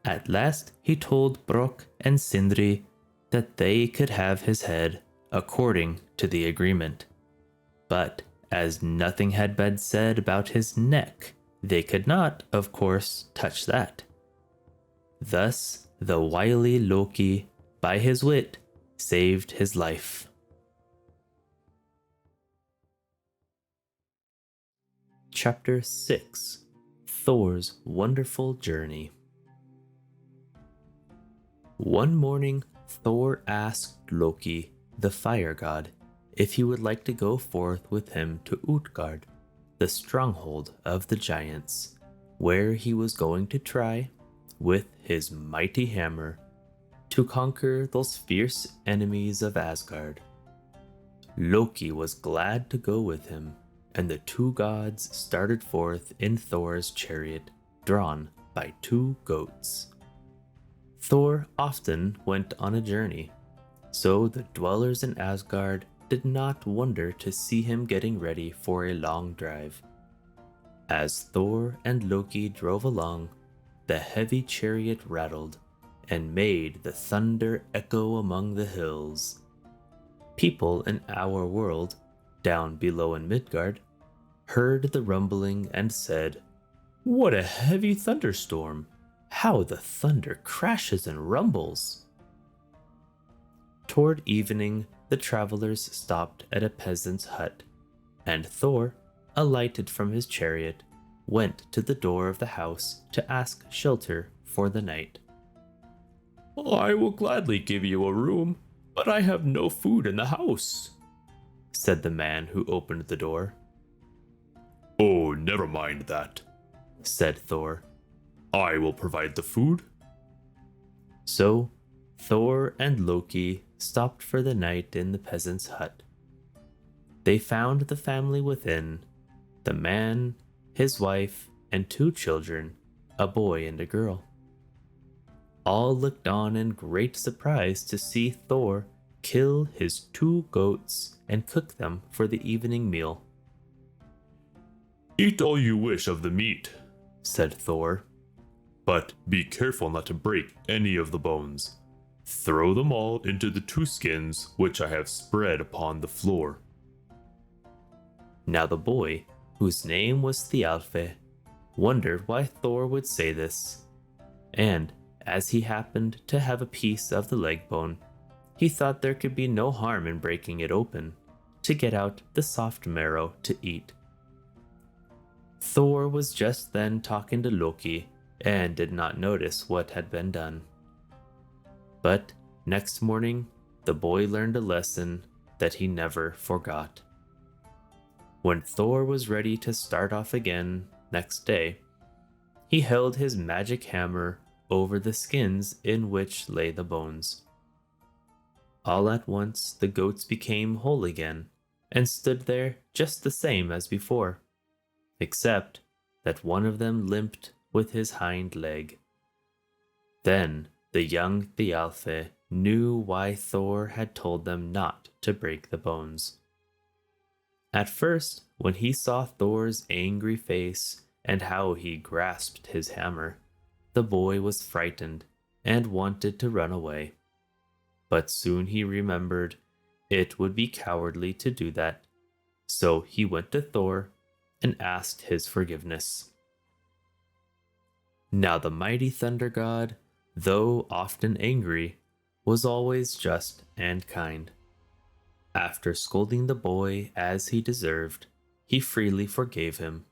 At last he told Brok and Sindri that they could have his head according to the agreement. But as nothing had been said about his neck, they could not, of course, touch that. Thus the wily Loki, by his wit, saved his life. Chapter 6: Thor's Wonderful Journey. One morning, Thor asked Loki, the fire god, if he would like to go forth with him to Utgard, the stronghold of the giants, where he was going to try, with his mighty hammer, to conquer those fierce enemies of Asgard. Loki was glad to go with him, and the two gods started forth in Thor's chariot, drawn by two goats. Thor often went on a journey, so the dwellers in Asgard did not wonder to see him getting ready for a long drive. As Thor and Loki drove along, the heavy chariot rattled and made the thunder echo among the hills. People in our world, down below in Midgard, heard the rumbling and said, "What a heavy thunderstorm! How the thunder crashes and rumbles!" Toward evening, the travelers stopped at a peasant's hut, and Thor, alighted from his chariot, went to the door of the house to ask shelter for the night. "I will gladly give you a room, but I have no food in the house," said the man who opened the door. "Oh, never mind that," said Thor. "I will provide the food." So Thor and Loki stopped for the night in the peasant's hut. They found the family within, the man, his wife, and two children, a boy and a girl. All looked on in great surprise to see Thor kill his two goats and cook them for the evening meal. "Eat all you wish of the meat," said Thor, "but be careful not to break any of the bones. Throw them all into the two skins which I have spread upon the floor." Now the boy, whose name was Thialfe, wondered why Thor would say this, and as he happened to have a piece of the leg bone, he thought there could be no harm in breaking it open, to get out the soft marrow to eat. Thor was just then talking to Loki, and did not notice what had been done. But next morning, the boy learned a lesson that he never forgot. When Thor was ready to start off again next day, he held his magic hammer over the skins in which lay the bones. All at once the goats became whole again, and stood there just the same as before, except that one of them limped with his hind leg. Then the young Thialfe knew why Thor had told them not to break the bones. At first, when he saw Thor's angry face and how he grasped his hammer, the boy was frightened and wanted to run away. But soon he remembered it would be cowardly to do that, so he went to Thor and asked his forgiveness. Now the mighty thunder god, though often angry, was always just and kind. After scolding the boy as he deserved, he freely forgave him,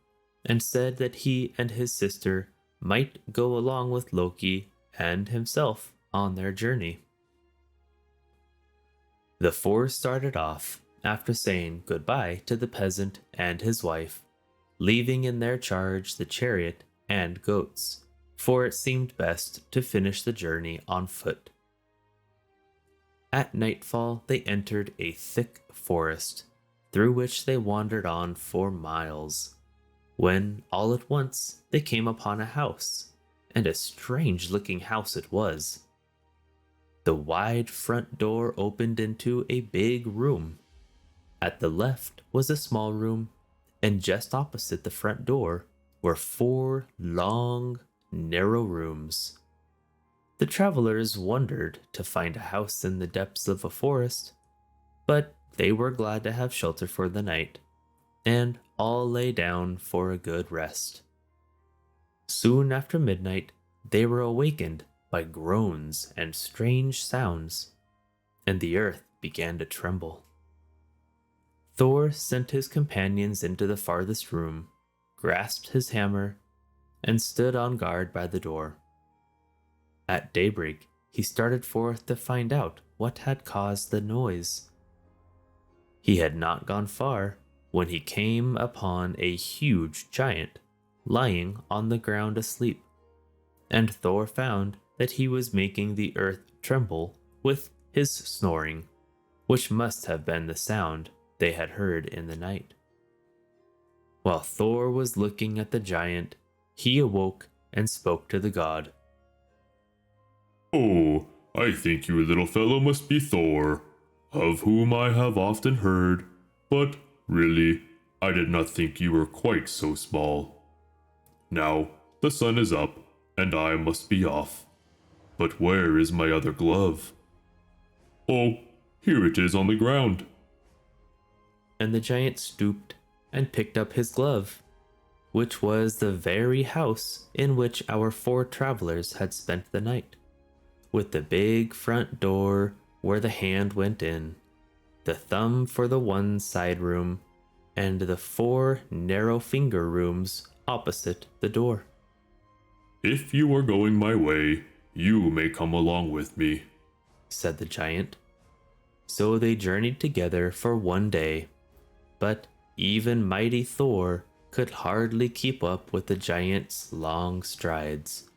and said that he and his sister might go along with Loki and himself on their journey. The four started off after saying goodbye to the peasant and his wife, leaving in their charge the chariot and goats, for it seemed best to finish the journey on foot. At nightfall, they entered a thick forest, through which they wandered on for miles, when all at once they came upon a house, and a strange-looking house it was. The wide front door opened into a big room. At the left was a small room, and just opposite the front door were 4 long, narrow rooms. The travelers wondered to find a house in the depths of a forest, but they were glad to have shelter for the night, and all lay down for a good rest. Soon after midnight, they were awakened by groans and strange sounds, and the earth began to tremble. Thor sent his companions into the farthest room, grasped his hammer, and stood on guard by the door. At daybreak, he started forth to find out what had caused the noise. He had not gone far when he came upon a huge giant lying on the ground asleep, and Thor found that he was making the earth tremble with his snoring, which must have been the sound they had heard in the night. While Thor was looking at the giant, he awoke and spoke to the god. "Oh, I think your little fellow must be Thor, of whom I have often heard, but really, I did not think you were quite so small. Now, the sun is up, and I must be off. But where is my other glove? Oh, here it is on the ground." And the giant stooped and picked up his glove, which was the very house in which our 4 travelers had spent the night, with the big front door where the hand went in, the thumb for the one side room, and the 4 narrow finger rooms opposite the door. "If you are going my way, you may come along with me," said the giant. So they journeyed together for one day, but even mighty Thor could hardly keep up with the giant's long strides.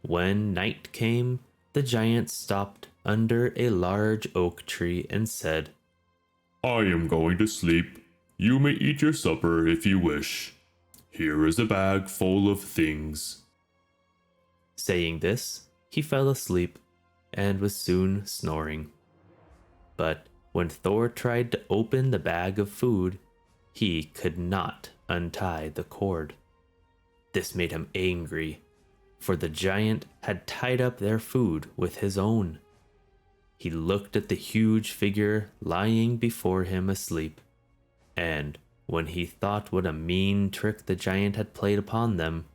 When night came, the giant stopped under a large oak tree and said, "I am going to sleep. You may eat your supper if you wish. Here is a bag full of things." Saying this, he fell asleep and was soon snoring. But when Thor tried to open the bag of food, he could not untie the cord. This made him angry, for the giant had tied up their food with his own. He looked at the huge figure lying before him asleep, and when he thought what a mean trick the giant had played upon them,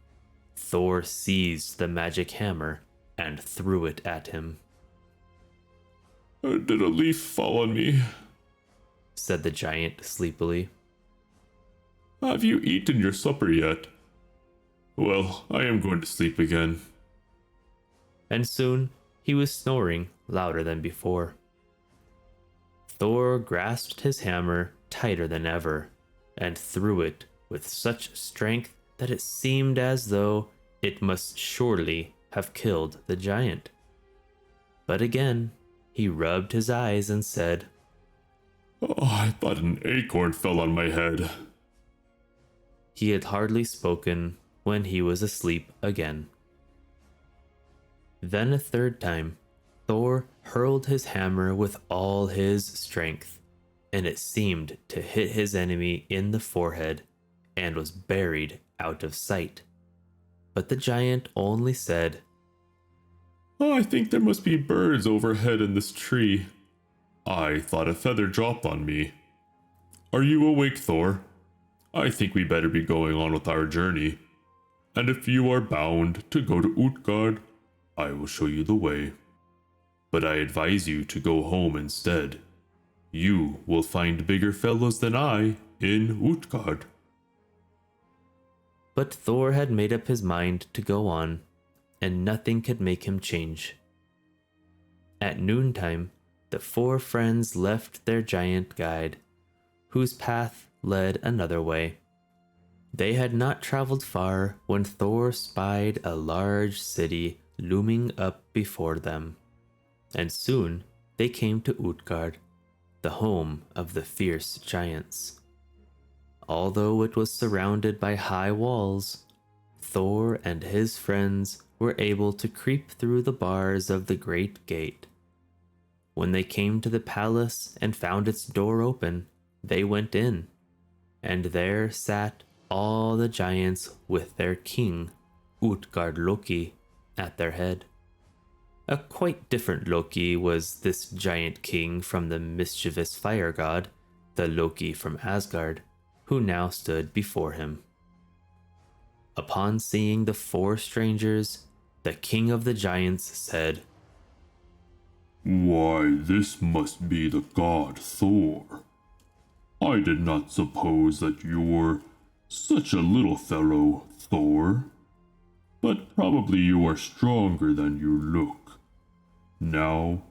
Thor seized the magic hammer and threw it at him. "Did a leaf fall on me?" said the giant sleepily. "Have you eaten your supper yet? Well, I am going to sleep again." And soon he was snoring louder than before. Thor grasped his hammer tighter than ever and threw it with such strength that it seemed as though it must surely have killed the giant. But again he rubbed his eyes and said, "Oh, I thought an acorn fell on my head." He had hardly spoken when he was asleep again. Then a third time, Thor hurled his hammer with all his strength, and it seemed to hit his enemy in the forehead and was buried out of sight. But the giant only said, "I think there must be birds overhead in this tree. I thought a feather dropped on me. Are you awake, Thor? I think we better be going on with our journey. And if you are bound to go to Utgard, I will show you the way." but I advise you to go home instead. You will find bigger fellows than I in Utgard. But Thor had made up his mind to go on, and nothing could make him change. At noontime, the four friends left their giant guide, whose path led another way. They had not traveled far when Thor spied a large city looming up before them, and soon they came to Utgard, the home of the fierce giants. Although it was surrounded by high walls, Thor and his friends were able to creep through the bars of the great gate. When they came to the palace and found its door open, they went in, and there sat all the giants with their king, Utgard Loki, at their head. A quite different Loki was this giant king from the mischievous fire god, the Loki from Asgard, who now stood before him. Upon seeing the four strangers, the king of the giants said, "Why, this must be the god Thor. I did not suppose that you were such a little fellow, Thor. But probably you are stronger than you look. Now,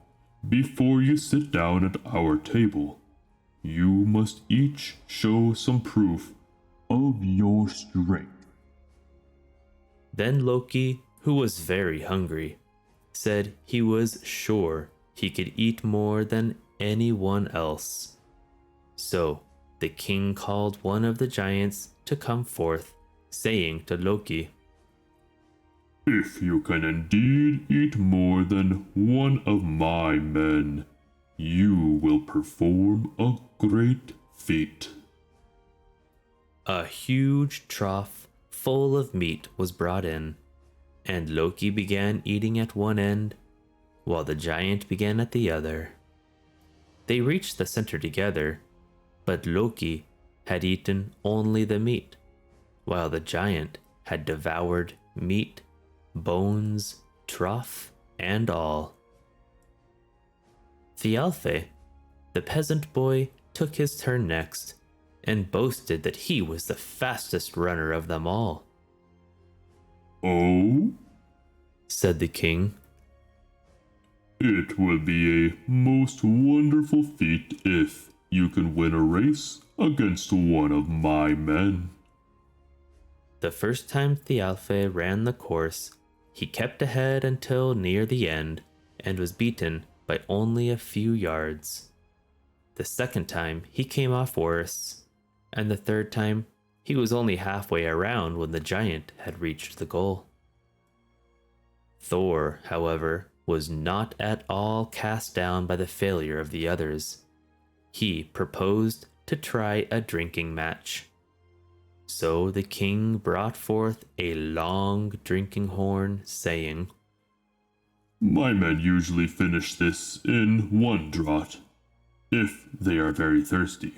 before you sit down at our table, you must each show some proof of your strength." Then Loki, who was very hungry, said he was sure he could eat more than anyone else. So the king called one of the giants to come forth, saying to Loki, "If you can indeed eat more than one of my men, you will perform a great feat." A huge trough full of meat was brought in, and Loki began eating at one end, while the giant began at the other. They reached the center together, but Loki had eaten only the meat, while the giant had devoured meat, bones, trough, and all. Thialfe, the peasant boy, took his turn next, and boasted that he was the fastest runner of them all. "Oh?" Said the king. "It will be a most wonderful feat if you can win a race against one of my men." The first time Thialfe ran the course, he kept ahead until near the end, and was beaten by only a few yards. The second time he came off worse, and the third time he was only halfway around when the giant had reached the goal. Thor, however, was not at all cast down by the failure of the others. He proposed to try a drinking match. So the king brought forth a long drinking horn, saying, "My men usually finish this in one draught, if they are very thirsty.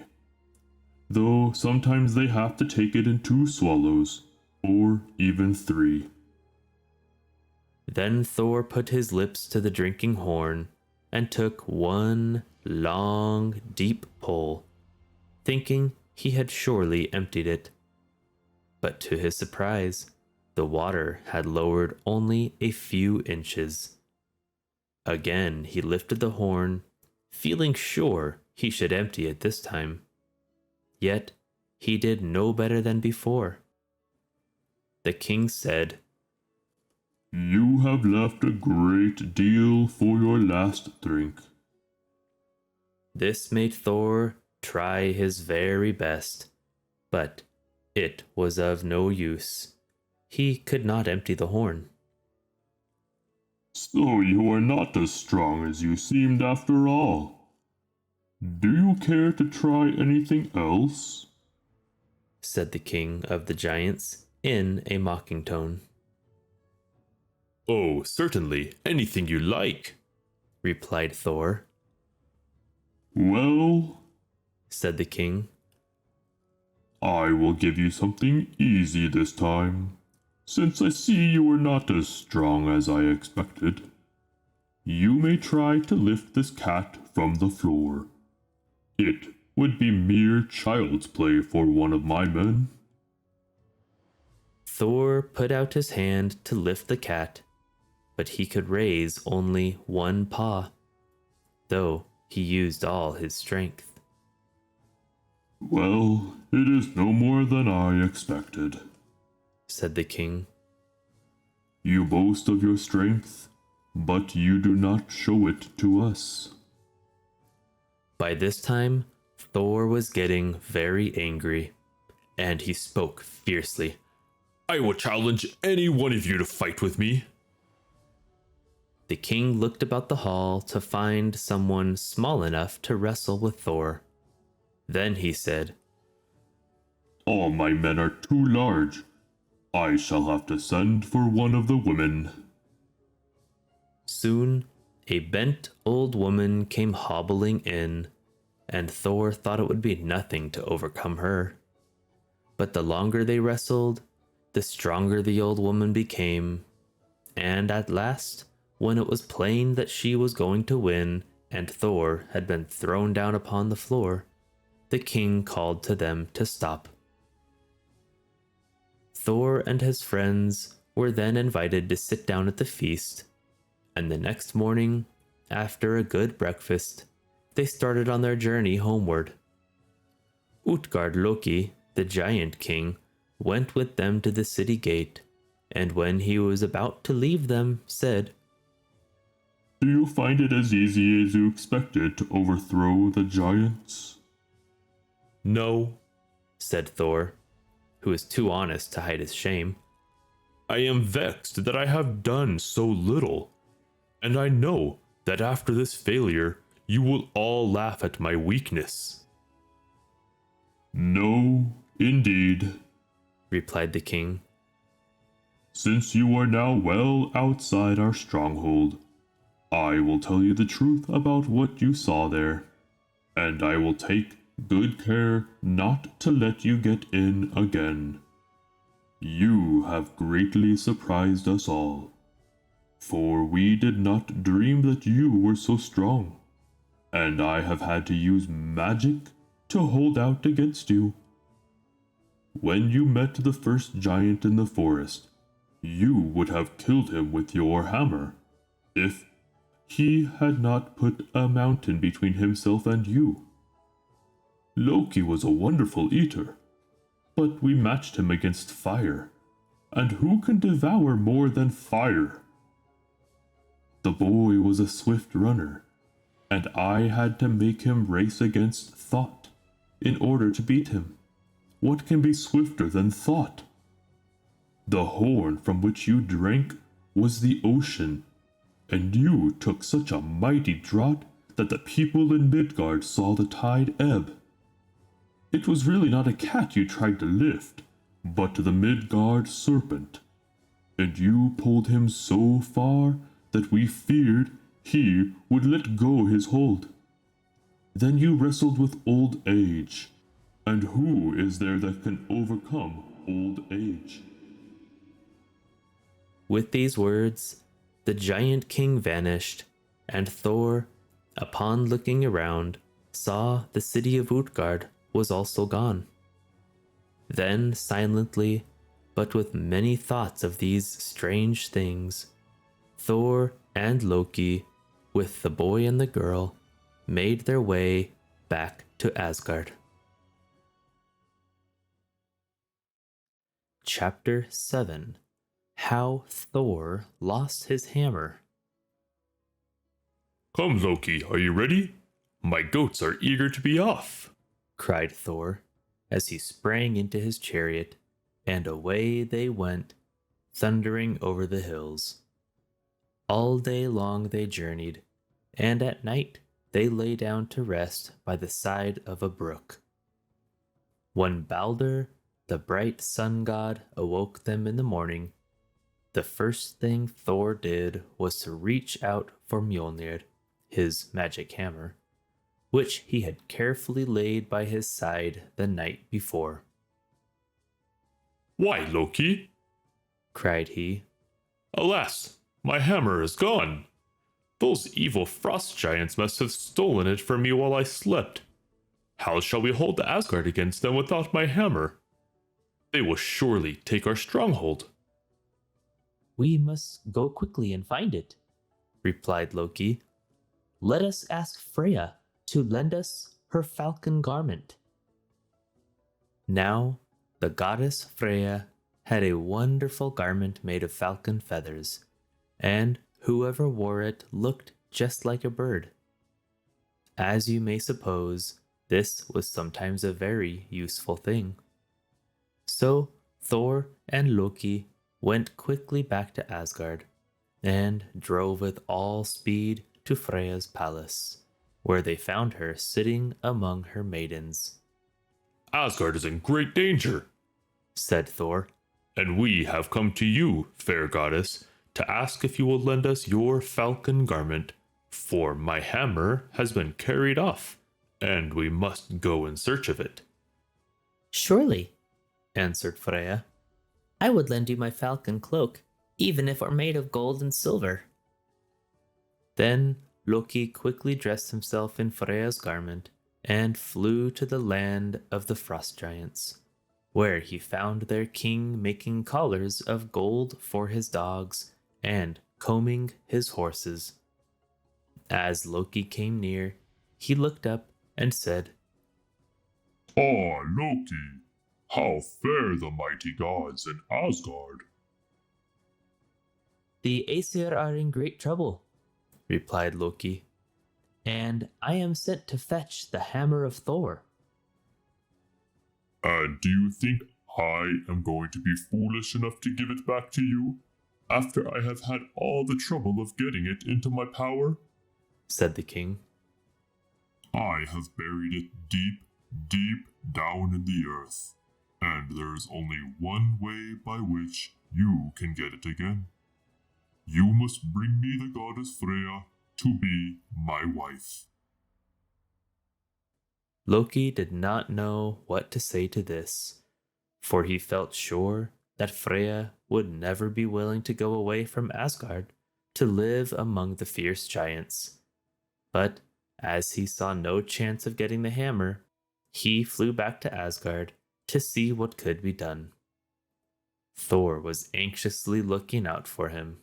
Though sometimes they have to take it in 2 swallows, or even 3. Then Thor put his lips to the drinking horn and took one long, deep pull, thinking he had surely emptied it. But to his surprise, the water had lowered only a few inches. Again he lifted the horn, feeling sure he should empty it this time. Yet he did no better than before. The king said, "You have left a great deal for your last drink." This made Thor try his very best, but it was of no use. He could not empty the horn. "So you are not as strong as you seemed after all. Do you care to try anything else?" Said the king of the giants in a mocking tone. "Oh, certainly, anything you like," Replied Thor. "Well," Said the king. "I will give you something easy this time, since I see you are not as strong as I expected. you may try to lift this cat from the floor. It would be mere child's play for one of my men." Thor put out his hand to lift the cat, but he could raise only one paw, though he used all his strength. "Well, it is no more than I expected," said the king. "You boast of your strength, but you do not show it to us." By this time, Thor was getting very angry, and he spoke fiercely. "I will challenge any one of you to fight with me." The king looked about the hall to find someone small enough to wrestle with Thor. Then he said, "All my men are too large. I shall have to send for one of the women." Soon, a bent old woman came hobbling in, and Thor thought it would be nothing to overcome her. But the longer they wrestled, the stronger the old woman became, and at last, when it was plain that she was going to win and Thor had been thrown down upon the floor, the king called to them to stop. Thor and his friends were then invited to sit down at the feast, and the next morning, after a good breakfast, they started on their journey homeward. Utgard Loki, the giant king, went with them to the city gate, and when he was about to leave them, said, "Do you find it as easy as you expected to overthrow the giants?" "No," said Thor, who was too honest to hide his shame. "I am vexed that I have done so little, and I know that after this failure you will all laugh at my weakness." "No, indeed," replied the king. "Since you are now well outside our stronghold, I will tell you the truth about what you saw there, and I will take good care not to let you get in again. You have greatly surprised us all, for we did not dream that you were so strong, and I have had to use magic to hold out against you. When you met the first giant in the forest, you would have killed him with your hammer, if he had not put a mountain between himself and you. Loki was a wonderful eater, but we matched him against fire, and who can devour more than fire? The boy was a swift runner, and I had to make him race against thought in order to beat him. What can be swifter than thought? The horn from which you drank was the ocean, and you took such a mighty draught that the people in Midgard saw the tide ebb. It was really not a cat you tried to lift, but the Midgard serpent, and you pulled him so far that we feared he would let go his hold. Then you wrestled with old age, and who is there that can overcome old age?" With these words, the giant king vanished, and Thor, upon looking around, saw the city of Utgard was also gone. Then silently, but with many thoughts of these strange things, Thor and Loki, with the boy and the girl, made their way back to Asgard. Chapter 7: How Thor Lost His Hammer. "Come, Loki, are you ready? My goats are eager to be off," cried Thor, as he sprang into his chariot, and away they went, thundering over the hills. All day long they journeyed, and at night they lay down to rest by the side of a brook. When Baldur, the bright sun god, awoke them in the morning, the first thing Thor did was to reach out for Mjolnir, his magic hammer, which he had carefully laid by his side the night before. "Why, Loki?" Cried he. "Alas, my hammer is gone. Those evil frost giants must have stolen it from me while I slept. How shall we hold Asgard against them without my hammer? They will surely take our stronghold. We must go quickly and find it, replied Loki. Let us ask Freyja to lend us her falcon garment. Now, the goddess Freyja had a wonderful garment made of falcon feathers, and whoever wore it looked just like a bird. As you may suppose, this was sometimes a very useful thing. So Thor and Loki went quickly back to Asgard and drove with all speed to Freyja's palace, where they found her sitting among her maidens. Asgard is in great danger, Said Thor. and we have come to you, fair goddess, to ask if you will lend us your falcon garment, for my hammer has been carried off, and we must go in search of it. Surely, answered Freyja. I would lend you my falcon cloak, even if it were made of gold and silver. Then Loki quickly dressed himself in Freyja's garment and flew to the land of the frost giants, where he found their king making collars of gold for his dogs and combing his horses. As Loki came near, he looked up and said, Ah, Loki, how fare the mighty gods in Asgard? The Aesir are in great trouble, replied Loki, and I am sent to fetch the hammer of Thor. And do you think I am going to be foolish enough to give it back to you, after I have had all the trouble of getting it into my power? Said the king. I have buried it deep, deep down in the earth, and there is only one way by which you can get it again. You must bring me the goddess Freyja to be my wife. Loki did not know what to say to this, for he felt sure that Freyja would never be willing to go away from Asgard to live among the fierce giants. But as he saw no chance of getting the hammer, he flew back to Asgard to see what could be done. Thor was anxiously looking out for him.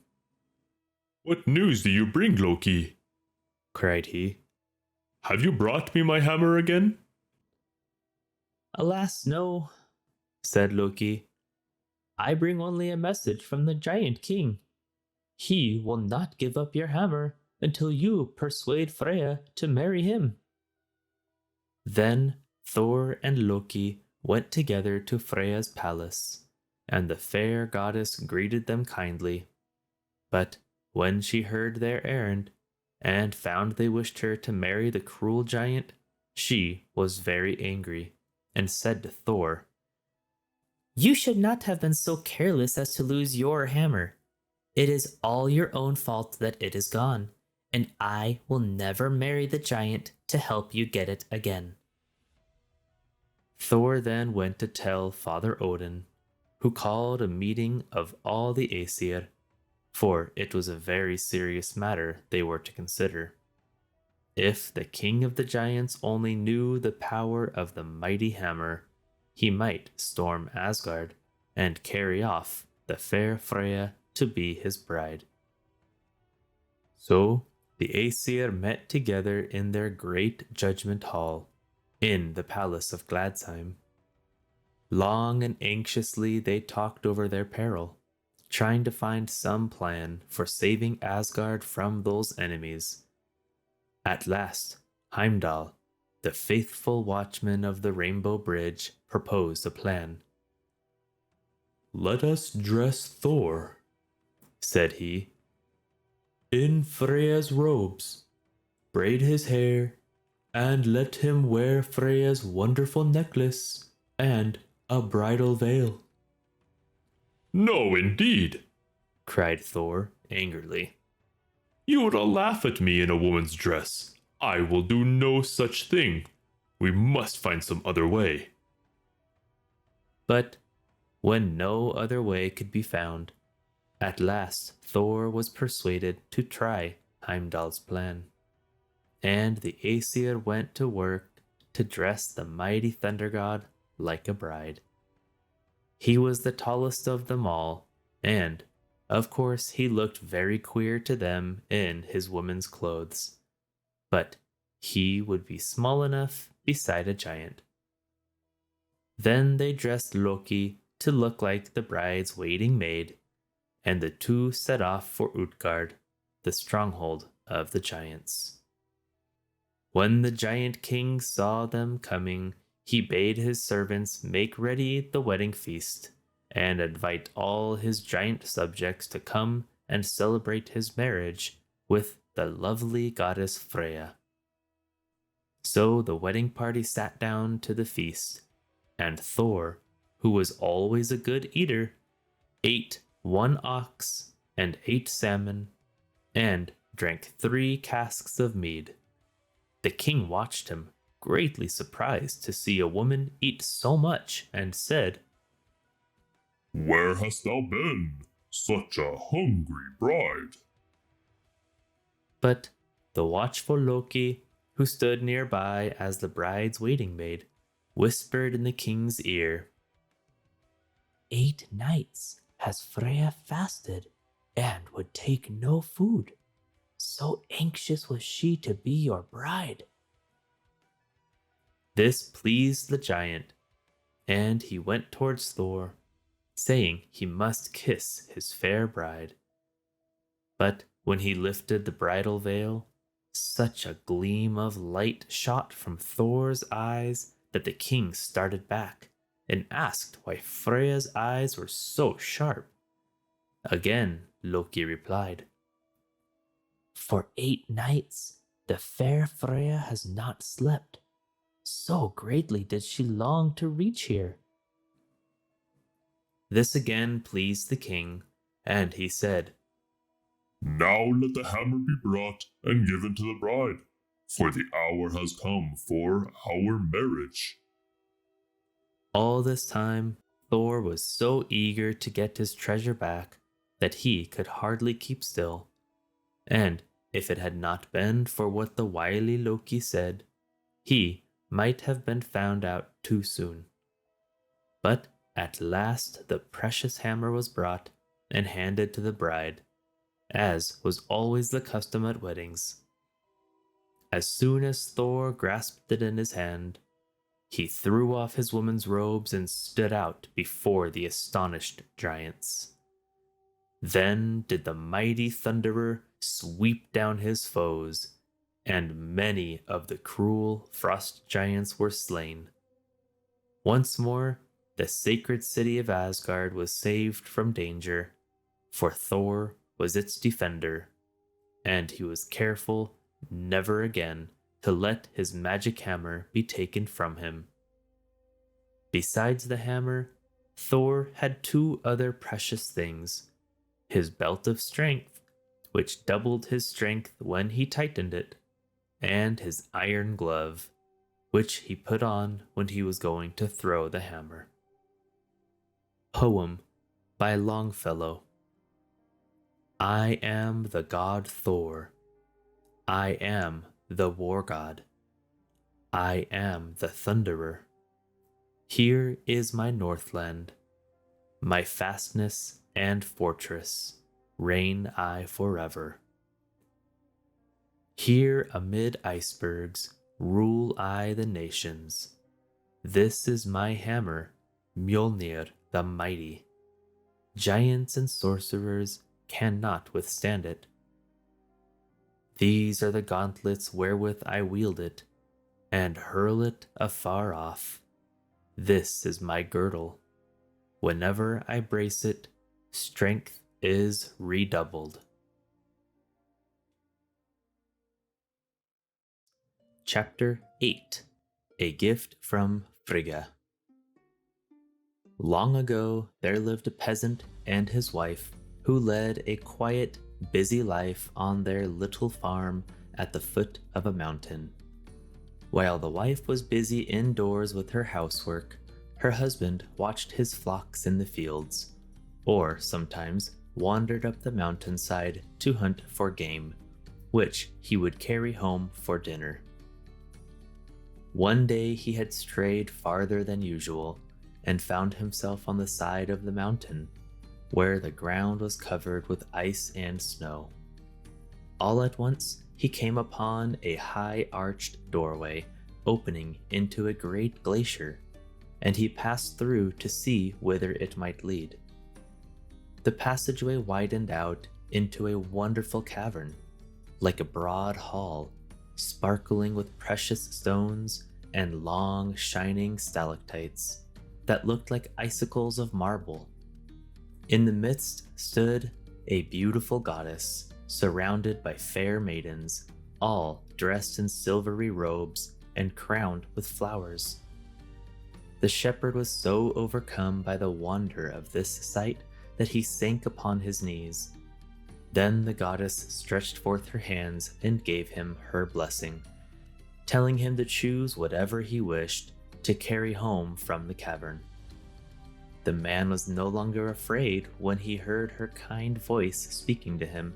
What news do you bring, Loki? Cried he. Have you brought me my hammer again? Alas, no, said Loki. I bring only a message from the giant king. He will not give up your hammer until you persuade Freyja to marry him. Then Thor and Loki went together to Freyja's palace, and the fair goddess greeted them kindly. But when she heard their errand, and found they wished her to marry the cruel giant, she was very angry, and said to Thor, You should not have been so careless as to lose your hammer. It is all your own fault that it is gone, and I will never marry the giant to help you get it again. Thor then went to tell Father Odin, who called a meeting of all the Aesir, for it was a very serious matter they were to consider. If the king of the giants only knew the power of the mighty hammer, he might storm Asgard and carry off the fair Freyja to be his bride. So the Aesir met together in their great judgment hall, in the palace of Gladsheim. Long and anxiously they talked over their peril, trying to find some plan for saving Asgard from those enemies. At last, Heimdall, the faithful watchman of the Rainbow Bridge, proposed a plan. Let us dress Thor, Said he, in Freyja's robes, braid his hair, and let him wear Freyja's wonderful necklace and a bridal veil. No, indeed, cried Thor angrily. You would laugh at me in a woman's dress. I will do no such thing. We must find some other way. But when no other way could be found, at last Thor was persuaded to try Heimdall's plan, and the Aesir went to work to dress the mighty thunder god like a bride. He was the tallest of them all, and, of course, he looked very queer to them in his woman's clothes. But he would be small enough beside a giant. Then they dressed Loki to look like the bride's waiting maid, and the two set off for Utgard, the stronghold of the giants. When the giant king saw them coming, he bade his servants make ready the wedding feast and invite all his giant subjects to come and celebrate his marriage with the lovely goddess Freyja. So the wedding party sat down to the feast, and Thor, who was always a good eater, ate 1 ox and 8 salmon, and drank 3 casks of mead. The king watched him, greatly surprised to see a woman eat so much, and said, "Where hast thou been, such a hungry bride?" But the watchful Loki, who stood nearby as the bride's waiting maid, whispered in the king's ear, 8 nights has Freyja fasted and would take no food. So anxious was she to be your bride. This pleased the giant, and he went towards Thor, saying he must kiss his fair bride. But when he lifted the bridal veil, such a gleam of light shot from Thor's eyes that the king started back and asked why Freyja's eyes were so sharp. Again, Loki replied, For 8 nights the fair Freyja has not slept. So greatly did she long to reach here. This again pleased the king, and he said, "Now let the hammer be brought and given to the bride, for the hour has come for our marriage." All this time, Thor was so eager to get his treasure back that he could hardly keep still. And if it had not been for what the wily Loki said, he might have been found out too soon. But at last the precious hammer was brought and handed to the bride, as was always the custom at weddings. As soon as Thor grasped it in his hand, he threw off his woman's robes and stood out before the astonished giants. Then did the mighty Thunderer sweep down his foes, and many of the cruel frost giants were slain. Once more, the sacred city of Asgard was saved from danger, for Thor was its defender, and he was careful never again to let his magic hammer be taken from him. Besides the hammer, Thor had 2 other precious things: his belt of strength, which doubled his strength when he tightened it, and his iron glove, which he put on when he was going to throw the hammer. Poem by Longfellow. I am the god Thor. I am the war god. I am the thunderer. Here is my Northland, my fastness and fortress, reign I forever. Here amid icebergs rule I the nations. This is my hammer, Mjolnir the mighty. Giants and sorcerers cannot withstand it. These are the gauntlets wherewith I wield it, and hurl it afar off. This is my girdle. Whenever I brace it, strength is redoubled. Chapter 8. A Gift from Frigga. Long ago, there lived a peasant and his wife who led a quiet, busy life on their little farm at the foot of a mountain. While the wife was busy indoors with her housework, her husband watched his flocks in the fields, or sometimes wandered up the mountainside to hunt for game, which he would carry home for dinner. One day he had strayed farther than usual and found himself on the side of the mountain, where the ground was covered with ice and snow. All at once he came upon a high-arched doorway opening into a great glacier, and he passed through to see whither it might lead. The passageway widened out into a wonderful cavern, like a broad hall, sparkling with precious stones and long, shining stalactites that looked like icicles of marble. In the midst stood a beautiful goddess, surrounded by fair maidens, all dressed in silvery robes and crowned with flowers. The shepherd was so overcome by the wonder of this sight that he sank upon his knees. Then the goddess stretched forth her hands and gave him her blessing, telling him to choose whatever he wished to carry home from the cavern. The man was no longer afraid when he heard her kind voice speaking to him,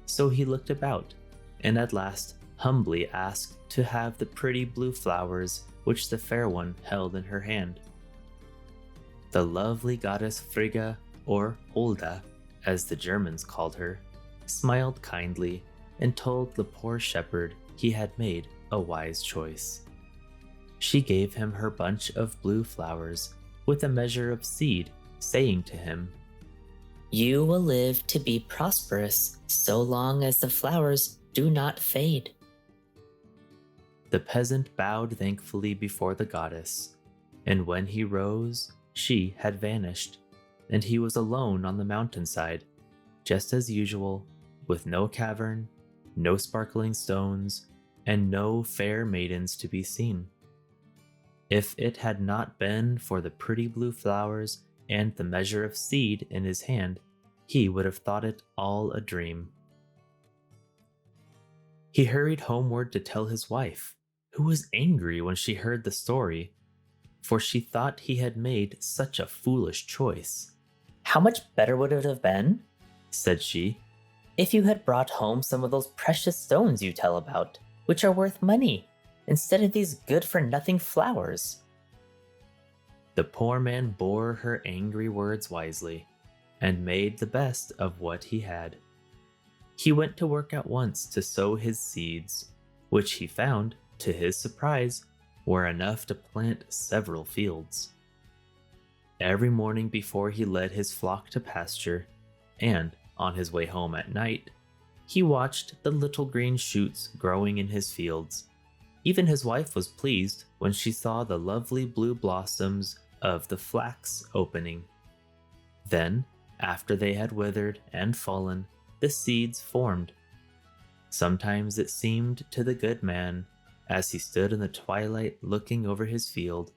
so he looked about, and at last humbly asked to have the pretty blue flowers which the fair one held in her hand. The lovely goddess Frigga, or Olda, as the Germans called her, smiled kindly and told the poor shepherd he had made a wise choice. She gave him her bunch of blue flowers with a measure of seed, saying to him, You will live to be prosperous so long as the flowers do not fade. The peasant bowed thankfully before the goddess, and when he rose, she had vanished, and he was alone on the mountainside, just as usual, with no cavern, no sparkling stones, and no fair maidens to be seen. If it had not been for the pretty blue flowers and the measure of seed in his hand, he would have thought it all a dream. He hurried homeward to tell his wife, who was angry when she heard the story, for she thought he had made such a foolish choice. How much better would it have been, said she, if you had brought home some of those precious stones you tell about, which are worth money, instead of these good-for-nothing flowers. The poor man bore her angry words wisely, and made the best of what he had. He went to work at once to sow his seeds, which he found, to his surprise, were enough to plant several fields. Every morning before he led his flock to pasture, and on his way home at night, he watched the little green shoots growing in his fields. Even his wife was pleased when she saw the lovely blue blossoms of the flax opening. Then, after they had withered and fallen, the seeds formed. Sometimes it seemed to the good man, as he stood in the twilight looking over his field,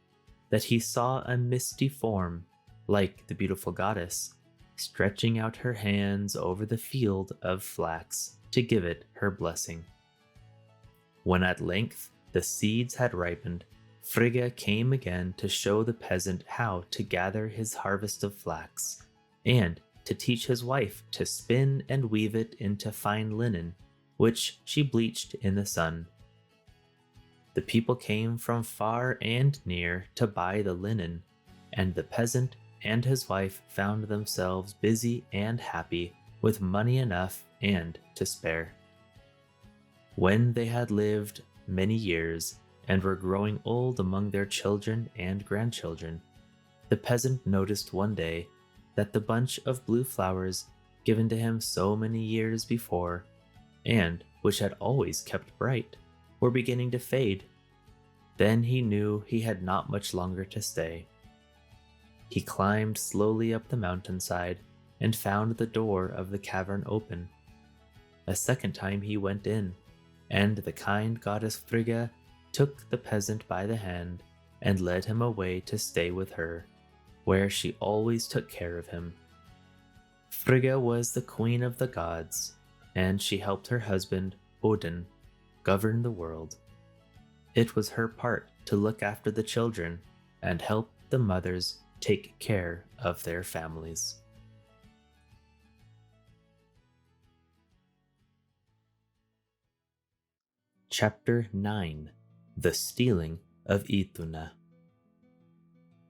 that he saw a misty form, like the beautiful goddess, stretching out her hands over the field of flax to give it her blessing. When at length the seeds had ripened, Frigga came again to show the peasant how to gather his harvest of flax, and to teach his wife to spin and weave it into fine linen, which she bleached in the sun. The people came from far and near to buy the linen, and the peasant and his wife found themselves busy and happy, with money enough and to spare. When they had lived many years and were growing old among their children and grandchildren, the peasant noticed one day that the bunch of blue flowers given to him so many years before, and which had always kept bright, were beginning to fade. Then he knew he had not much longer to stay. He climbed slowly up the mountainside and found the door of the cavern open. A second time he went in, and the kind goddess Frigga took the peasant by the hand and led him away to stay with her, where she always took care of him. Frigga was the queen of the gods, and she helped her husband, Odin, govern the world. It was her part to look after the children and help the mothers take care of their families. Chapter 9: The Stealing of Iduna.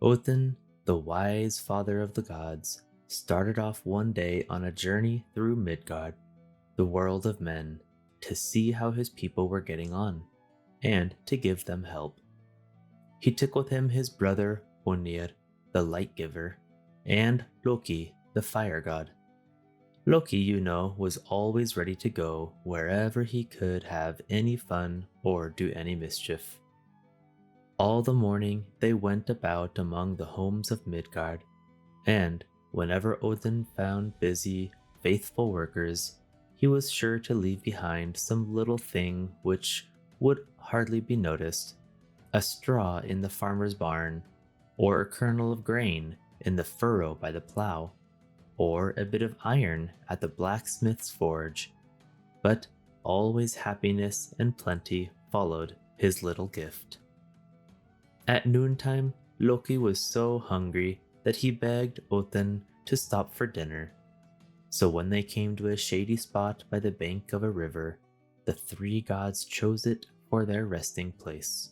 Odin, the wise father of the gods, started off one day on a journey through Midgard, the world of men, to see how his people were getting on, and to give them help. He took with him his brother Honir, the light giver, and Loki, the fire god. Loki, you know, was always ready to go wherever he could have any fun or do any mischief. All the morning they went about among the homes of Midgard, and whenever Odin found busy, faithful workers, he was sure to leave behind some little thing which would hardly be noticed, a straw in the farmer's barn, or a kernel of grain in the furrow by the plow, or a bit of iron at the blacksmith's forge. But always happiness and plenty followed his little gift. At noontime, Loki was so hungry that he begged Odin to stop for dinner. So when they came to a shady spot by the bank of a river, the three gods chose it for their resting place.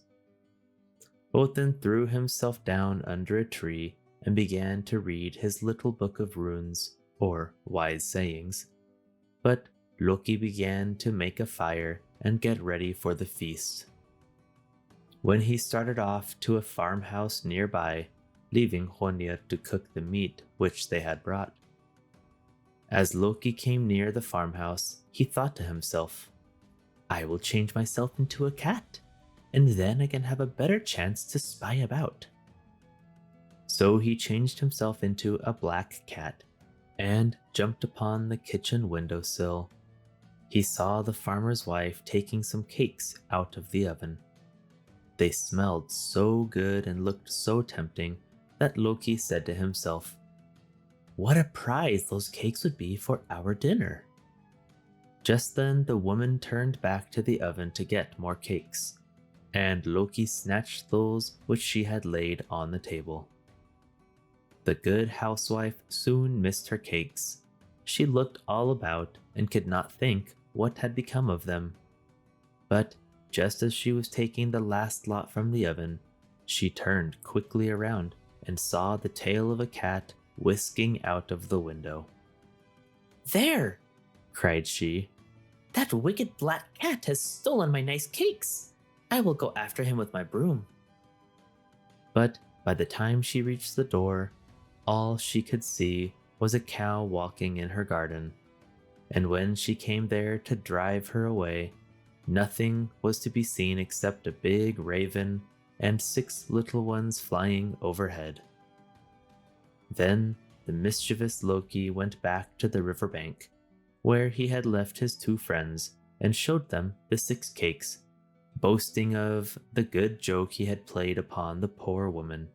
Odin threw himself down under a tree and began to read his little book of runes, or wise sayings. But Loki began to make a fire and get ready for the feast. When he started off to a farmhouse nearby, leaving Honir to cook the meat which they had brought. As Loki came near the farmhouse, he thought to himself, "I will change myself into a cat, and then I can have a better chance to spy about." So he changed himself into a black cat and jumped upon the kitchen windowsill. He saw the farmer's wife taking some cakes out of the oven. They smelled so good and looked so tempting that Loki said to himself, "What a prize those cakes would be for our dinner." Just then the woman turned back to the oven to get more cakes, and Loki snatched those which she had laid on the table. The good housewife soon missed her cakes. She looked all about and could not think what had become of them. But just as she was taking the last lot from the oven, she turned quickly around and saw the tail of a cat whisking out of the window. "There!" cried she. "That wicked black cat has stolen my nice cakes. I will go after him with my broom." But by the time she reached the door, all she could see was a cow walking in her garden, and when she came there to drive her away, nothing was to be seen except a big raven and 6 little ones flying overhead. Then the mischievous Loki went back to the river bank, where he had left his 2 friends, and showed them the 6 cakes, boasting of the good joke he had played upon the poor woman.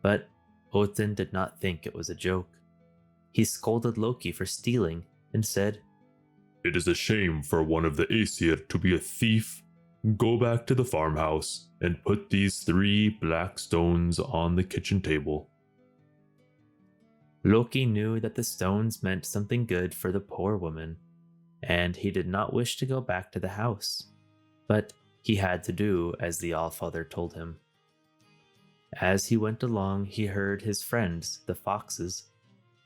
But Odin did not think it was a joke. He scolded Loki for stealing and said, "It is a shame for one of the Æsir to be a thief. Go back to the farmhouse and put these 3 black stones on the kitchen table." Loki knew that the stones meant something good for the poor woman, and he did not wish to go back to the house, but he had to do as the Allfather told him. As he went along, he heard his friends, the foxes,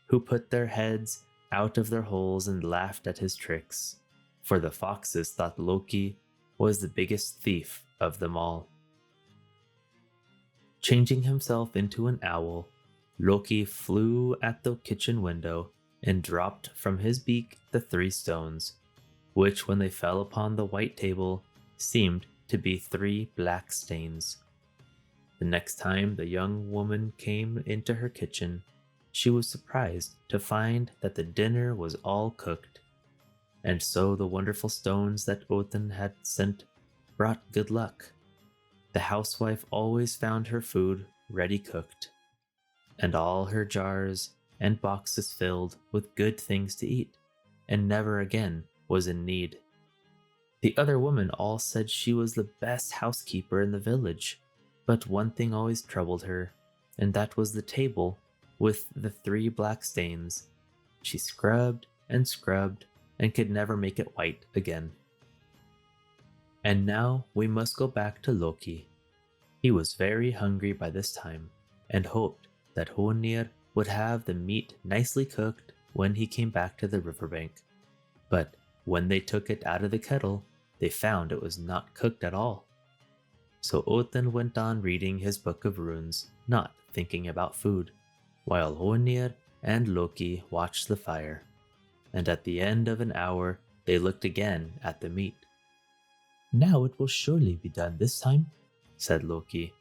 who put their heads out of their holes and laughed at his tricks, for the foxes thought Loki was the biggest thief of them all. Changing himself into an owl, Loki flew at the kitchen window and dropped from his beak the 3 stones, which when they fell upon the white table seemed to be 3 black stains. The next time the young woman came into her kitchen, she was surprised to find that the dinner was all cooked, and so the wonderful stones that Odin had sent brought good luck. The housewife always found her food ready cooked, and all her jars and boxes filled with good things to eat, and never again was in need. The other women all said she was the best housekeeper in the village, but one thing always troubled her, and that was the table with the 3 black stains. She scrubbed and scrubbed and could never make it white again. And now we must go back to Loki. He was very hungry by this time and hoped that Hoenir would have the meat nicely cooked when he came back to the riverbank. But when they took it out of the kettle, they found it was not cooked at all. So Odin went on reading his book of runes, not thinking about food, while Hoenir and Loki watched the fire. And at the end of an hour, they looked again at the meat. "Now it will surely be done this time," said Loki.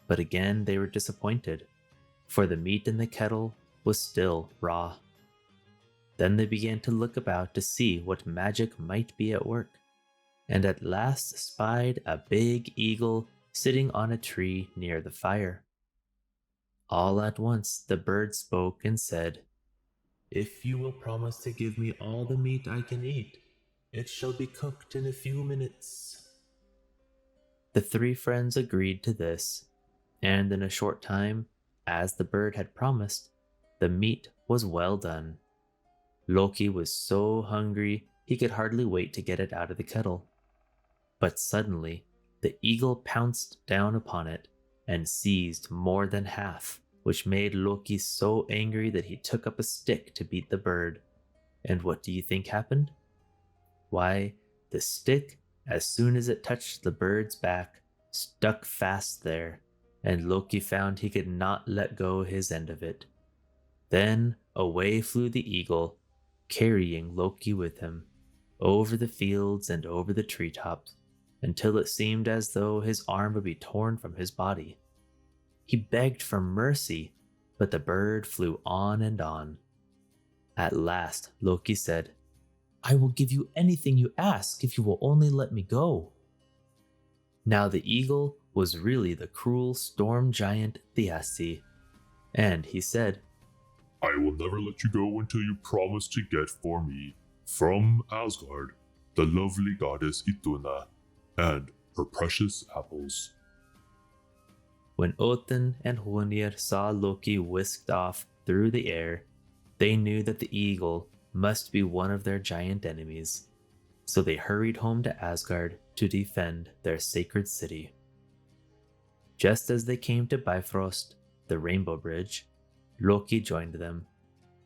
But again they were disappointed, for the meat in the kettle was still raw. Then they began to look about to see what magic might be at work, and at last spied a big eagle sitting on a tree near the fire. All at once the bird spoke and said, "If you will promise to give me all the meat I can eat, it shall be cooked in a few minutes." The three friends agreed to this, and in a short time, as the bird had promised, the meat was well done. Loki was so hungry he could hardly wait to get it out of the kettle. But suddenly, the eagle pounced down upon it and seized more than half, which made Loki so angry that he took up a stick to beat the bird. And what do you think happened? Why, the stick, as soon as it touched the bird's back, stuck fast there, and Loki found he could not let go his end of it. Then away flew the eagle, carrying Loki with him, over the fields and over the treetops, until it seemed as though his arm would be torn from his body. He begged for mercy, but the bird flew on and on. At last Loki said, "I will give you anything you ask if you will only let me go." Now the eagle was really the cruel storm giant Thiassi, and he said, I will never let you go until you promise to get for me, from Asgard, the lovely goddess Iduna, and her precious apples. When Odin and Hoenir saw Loki whisked off through the air, they knew that the eagle must be one of their giant enemies. So they hurried home to Asgard to defend their sacred city. Just as they came to Bifrost, the Rainbow Bridge, Loki joined them,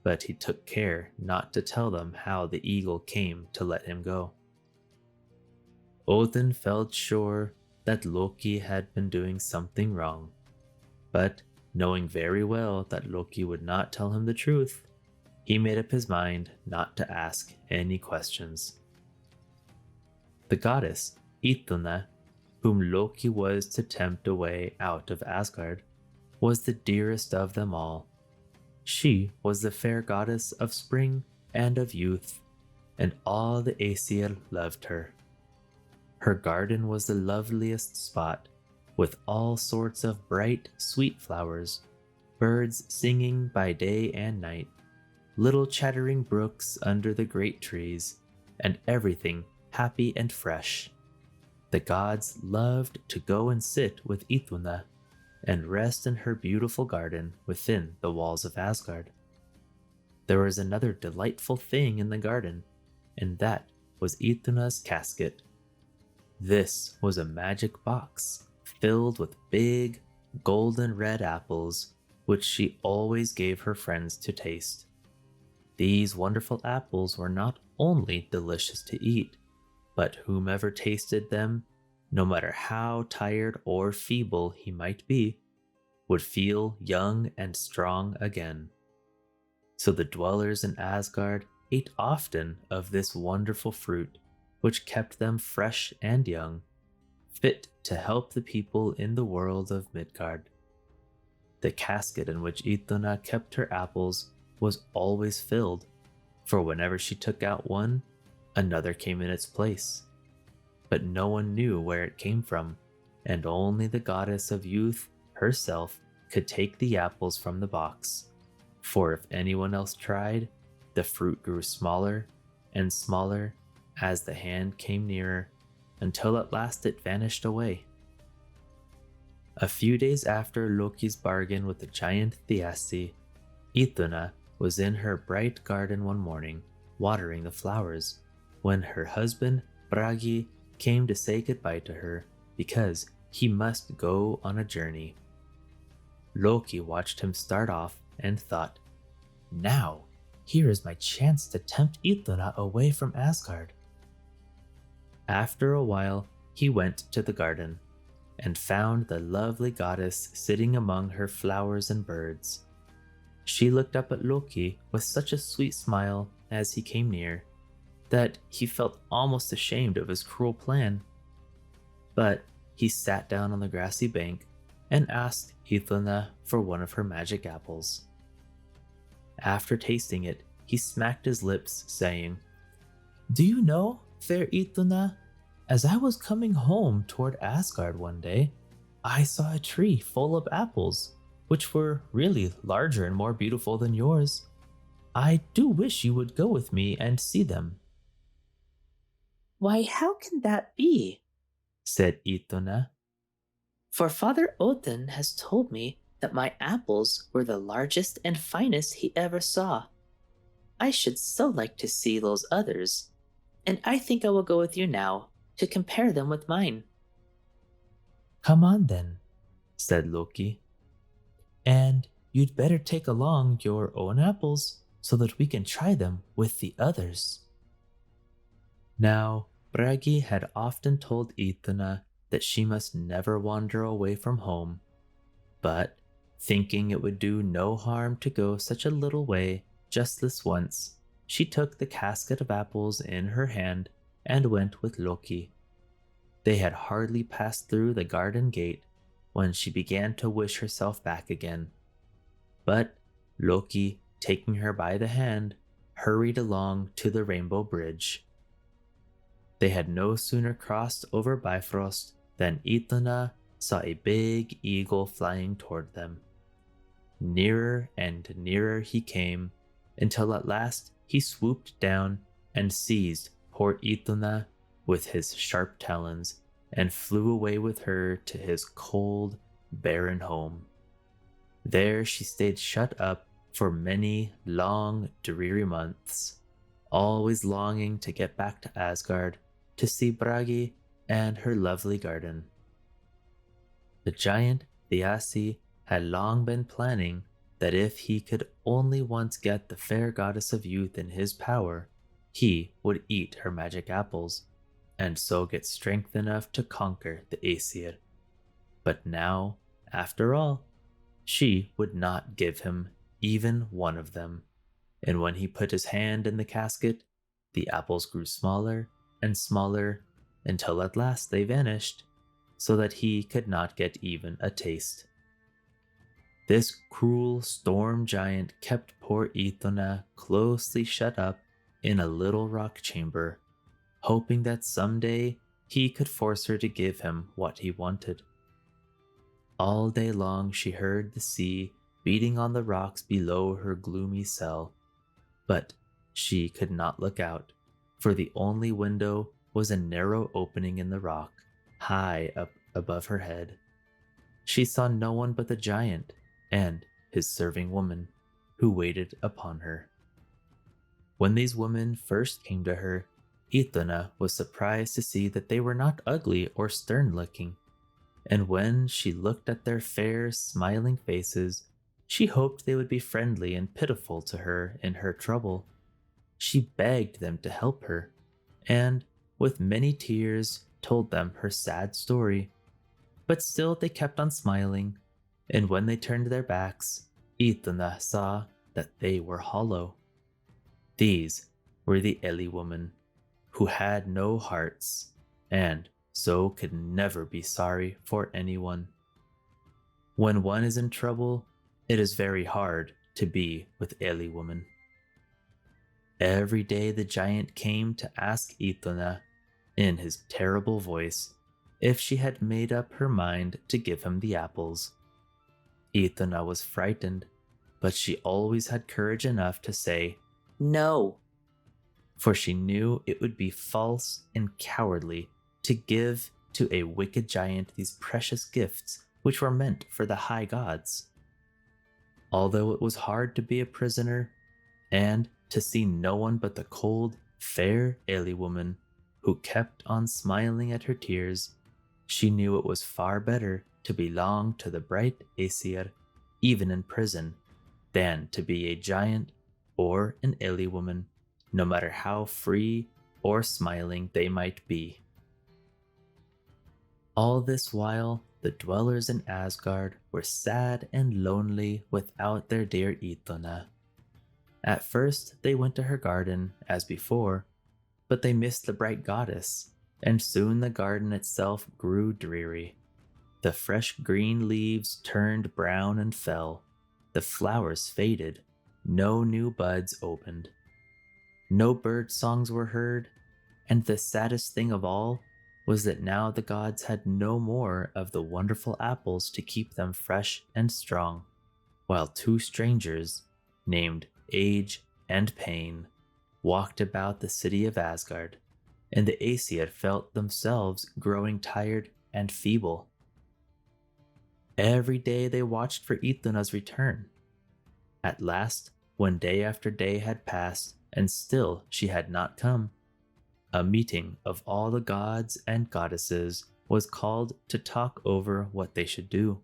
but he took care not to tell them how the eagle came to let him go. Odin felt sure that Loki had been doing something wrong, but knowing very well that Loki would not tell him the truth, he made up his mind not to ask any questions. The goddess, Iduna, whom Loki was to tempt away out of Asgard, was the dearest of them all. She was the fair goddess of spring and of youth, and all the Æsir loved her. Her garden was the loveliest spot, with all sorts of bright, sweet flowers, birds singing by day and night, little chattering brooks under the great trees, and everything happy and fresh. The gods loved to go and sit with Iduna and rest in her beautiful garden within the walls of Asgard. There was another delightful thing in the garden, and that was Iduna's casket. This was a magic box filled with big, golden red apples, which she always gave her friends to taste. These wonderful apples were not only delicious to eat, but whomever tasted them, no matter how tired or feeble he might be, would feel young and strong again. So the dwellers in Asgard ate often of this wonderful fruit, which kept them fresh and young, fit to help the people in the world of Midgard. The casket in which Iduna kept her apples was always filled, for whenever she took out one, another came in its place. But no one knew where it came from, and only the goddess of youth herself could take the apples from the box, for if anyone else tried, the fruit grew smaller and smaller as the hand came nearer, until at last it vanished away. A few days after Loki's bargain with the giant Thiassi, Iduna was in her bright garden one morning, watering the flowers, when her husband Bragi came to say goodbye to her because he must go on a journey. Loki watched him start off and thought, "Now, here is my chance to tempt Iduna away from Asgard." After a while, he went to the garden and found the lovely goddess sitting among her flowers and birds. She looked up at Loki with such a sweet smile as he came near that he felt almost ashamed of his cruel plan. But he sat down on the grassy bank and asked Iduna for one of her magic apples. After tasting it, he smacked his lips, saying, "Do you know, fair Iduna, as I was coming home toward Asgard one day, I saw a tree full of apples, which were really larger and more beautiful than yours. I do wish you would go with me and see them." Why, how can that be? said Iduna. For Father Odin has told me that my apples were the largest and finest he ever saw. I should so like to see those others, and I think I will go with you now to compare them with mine. "Come on then," said Loki. "And you'd better take along your own apples so that we can try them with the others." Now, Bragi had often told Iduna that she must never wander away from home, but thinking it would do no harm to go such a little way just this once, she took the casket of apples in her hand and went with Loki. They had hardly passed through the garden gate when she began to wish herself back again. But Loki, taking her by the hand, hurried along to the Rainbow Bridge. They had no sooner crossed over Bifrost than Iduna saw a big eagle flying toward them. Nearer and nearer he came, until at last he swooped down and seized poor Iduna with his sharp talons and flew away with her to his cold, barren home. There she stayed shut up for many long, dreary months, always longing to get back to Asgard to see Bragi and her lovely garden. The giant Thiassi had long been planning that if he could only once get the fair goddess of youth in his power, he would eat her magic apples, and so get strength enough to conquer the Æsir. But now, after all, she would not give him even one of them, and when he put his hand in the casket, the apples grew smaller and smaller until at last they vanished, so that he could not get even a taste. This cruel storm giant kept poor Iduna closely shut up in a little rock chamber, hoping that someday he could force her to give him what he wanted. All day long she heard the sea beating on the rocks below her gloomy cell, but she could not look out, for the only window was a narrow opening in the rock, high up above her head. She saw no one but the giant and his serving woman, who waited upon her. When these women first came to her, Iduna was surprised to see that they were not ugly or stern-looking, and when she looked at their fair, smiling faces, she hoped they would be friendly and pitiful to her in her trouble. She begged them to help her, and, with many tears, told them her sad story. But still they kept on smiling, and when they turned their backs, Iduna saw that they were hollow. These were the Eli women, who had no hearts, and so could never be sorry for anyone. When one is in trouble, it is very hard to be with Eli woman. Every day the giant came to ask Iduna, in his terrible voice, if she had made up her mind to give him the apples. Iduna was frightened, but she always had courage enough to say No. For she knew it would be false and cowardly to give to a wicked giant these precious gifts which were meant for the high gods. Although it was hard to be a prisoner and to see no one but the cold, fair Eli woman, who kept on smiling at her tears, she knew it was far better to belong to the bright Æsir, even in prison, than to be a giant or an illy woman, no matter how free or smiling they might be. All this while, the dwellers in Asgard were sad and lonely without their dear Iduna. At first, they went to her garden, as before, but they missed the bright goddess, and soon the garden itself grew dreary. The fresh green leaves turned brown and fell, the flowers faded, no new buds opened. No bird songs were heard, and the saddest thing of all was that now the gods had no more of the wonderful apples to keep them fresh and strong, while two strangers, named Age and Pain, walked about the city of Asgard, and the Æsir felt themselves growing tired and feeble. Every day they watched for Iduna's return. At last, when day after day had passed, and still she had not come, a meeting of all the gods and goddesses was called to talk over what they should do,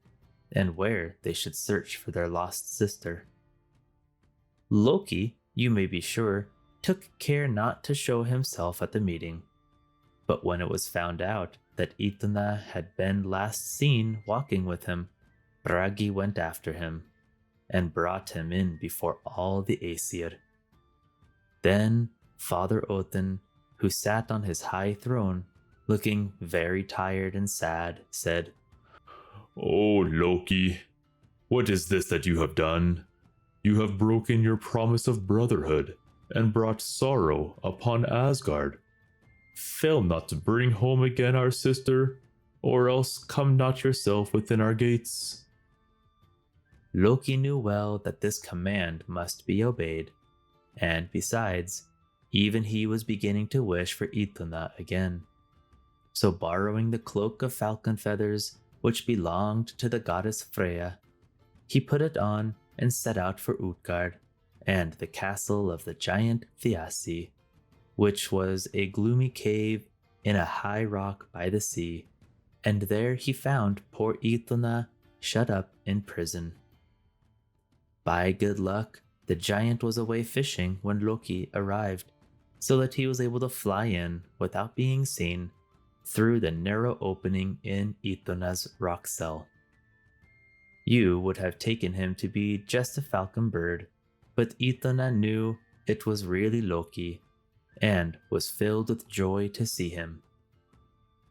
and where they should search for their lost sister. Loki, you may be sure, took care not to show himself at the meeting, but when it was found out that Iduna had been last seen walking with him, Bragi went after him, and brought him in before all the Æsir. Then Father Odin, who sat on his high throne, looking very tired and sad, said, "Oh, Loki, what is this that you have done? You have broken your promise of brotherhood and brought sorrow upon Asgard. Fail not to bring home again our sister, or else come not yourself within our gates." Loki knew well that this command must be obeyed, and besides, even he was beginning to wish for Iduna again. So borrowing the cloak of falcon feathers, which belonged to the goddess Freyja, he put it on and set out for Utgard and the castle of the giant Thiassi, which was a gloomy cave in a high rock by the sea, and there he found poor Iduna shut up in prison. By good luck, the giant was away fishing when Loki arrived, so that he was able to fly in without being seen through the narrow opening in Iduna's rock cell. You would have taken him to be just a falcon bird, but Iduna knew it was really Loki, and was filled with joy to see him.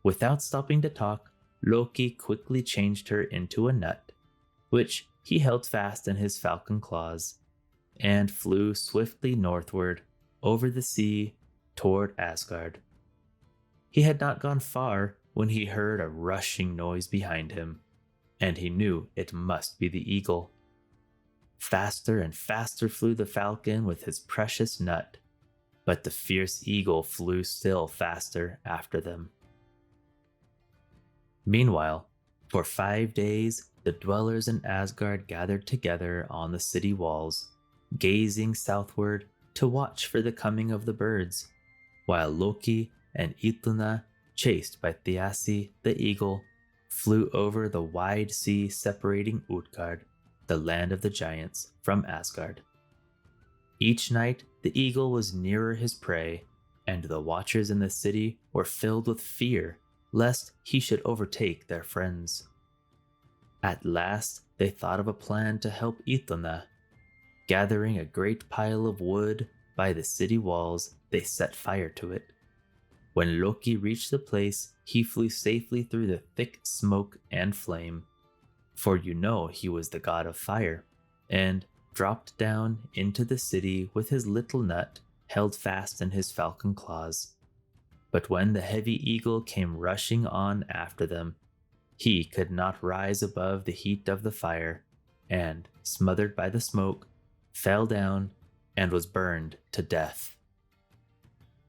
Without stopping to talk, Loki quickly changed her into a nut, which he held fast in his falcon claws, and flew swiftly northward over the sea toward Asgard. He had not gone far when he heard a rushing noise behind him, and he knew it must be the eagle. Faster and faster flew the falcon with his precious nut, but the fierce eagle flew still faster after them. Meanwhile, for 5 days, the dwellers in Asgard gathered together on the city walls, gazing southward to watch for the coming of the birds, while Loki and Iduna, chased by Thiassi the eagle, flew over the wide sea separating Utgard, the land of the giants, from Asgard. Each night the eagle was nearer his prey, and the watchers in the city were filled with fear lest he should overtake their friends. At last they thought of a plan to help Iduna. Gathering a great pile of wood by the city walls, they set fire to it. When Loki reached the place, he flew safely through the thick smoke and flame, for you know he was the god of fire, and dropped down into the city with his little nut held fast in his falcon claws. But when the heavy eagle came rushing on after them, he could not rise above the heat of the fire, and, smothered by the smoke, fell down and was burned to death.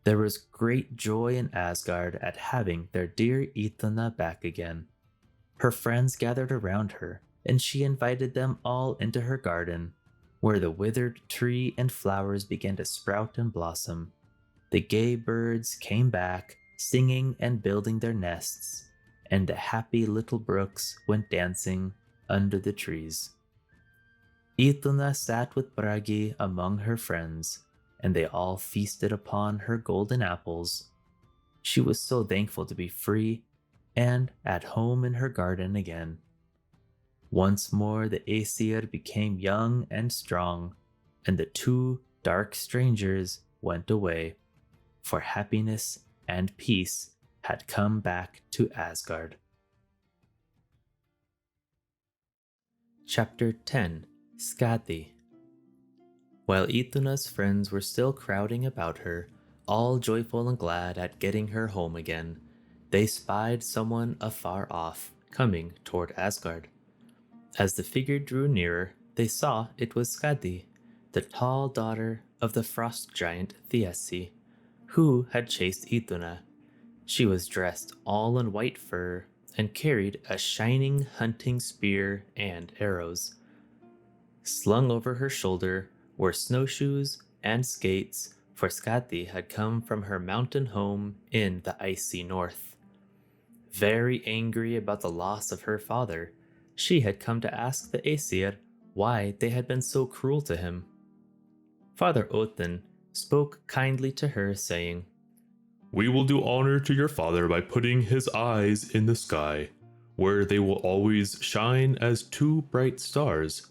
There was great joy in Asgard at having their dear Iduna back again. Her friends gathered around her, and she invited them all into her garden, where the withered tree and flowers began to sprout and blossom. The gay birds came back, singing and building their nests, and the happy little brooks went dancing under the trees. Iduna sat with Bragi among her friends, and they all feasted upon her golden apples. She was so thankful to be free and at home in her garden again. Once more the Æsir became young and strong, and the two dark strangers went away, for happiness and peace had come back to Asgard. Chapter 10, Skadi. While Iduna's friends were still crowding about her, all joyful and glad at getting her home again, they spied someone afar off, coming toward Asgard. As the figure drew nearer, they saw it was Skadi, the tall daughter of the frost giant Thiassi, who had chased Iduna. She was dressed all in white fur and carried a shining hunting spear and arrows. Slung over her shoulder were snowshoes and skates, for Skadi had come from her mountain home in the icy north. Very angry about the loss of her father, she had come to ask the Æsir why they had been so cruel to him. Father Odin spoke kindly to her, saying, "We will do honor to your father by putting his eyes in the sky, where they will always shine as two bright stars.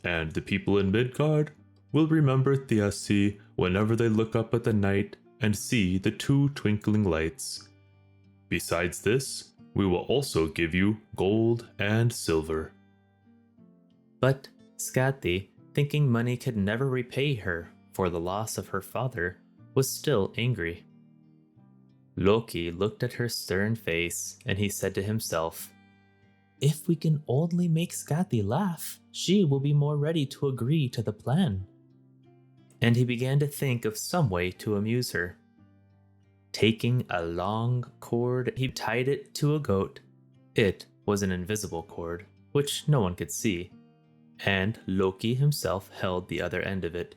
And the people in Midgard will remember Thiassi whenever they look up at the night and see the two twinkling lights. Besides this, we will also give you gold and silver." But Skadi, thinking money could never repay her for the loss of her father, was still angry. Loki looked at her stern face, and he said to himself, "If we can only make Skadi laugh, she will be more ready to agree to the plan." And he began to think of some way to amuse her. Taking a long cord, he tied it to a goat. It was an invisible cord, which no one could see, and Loki himself held the other end of it.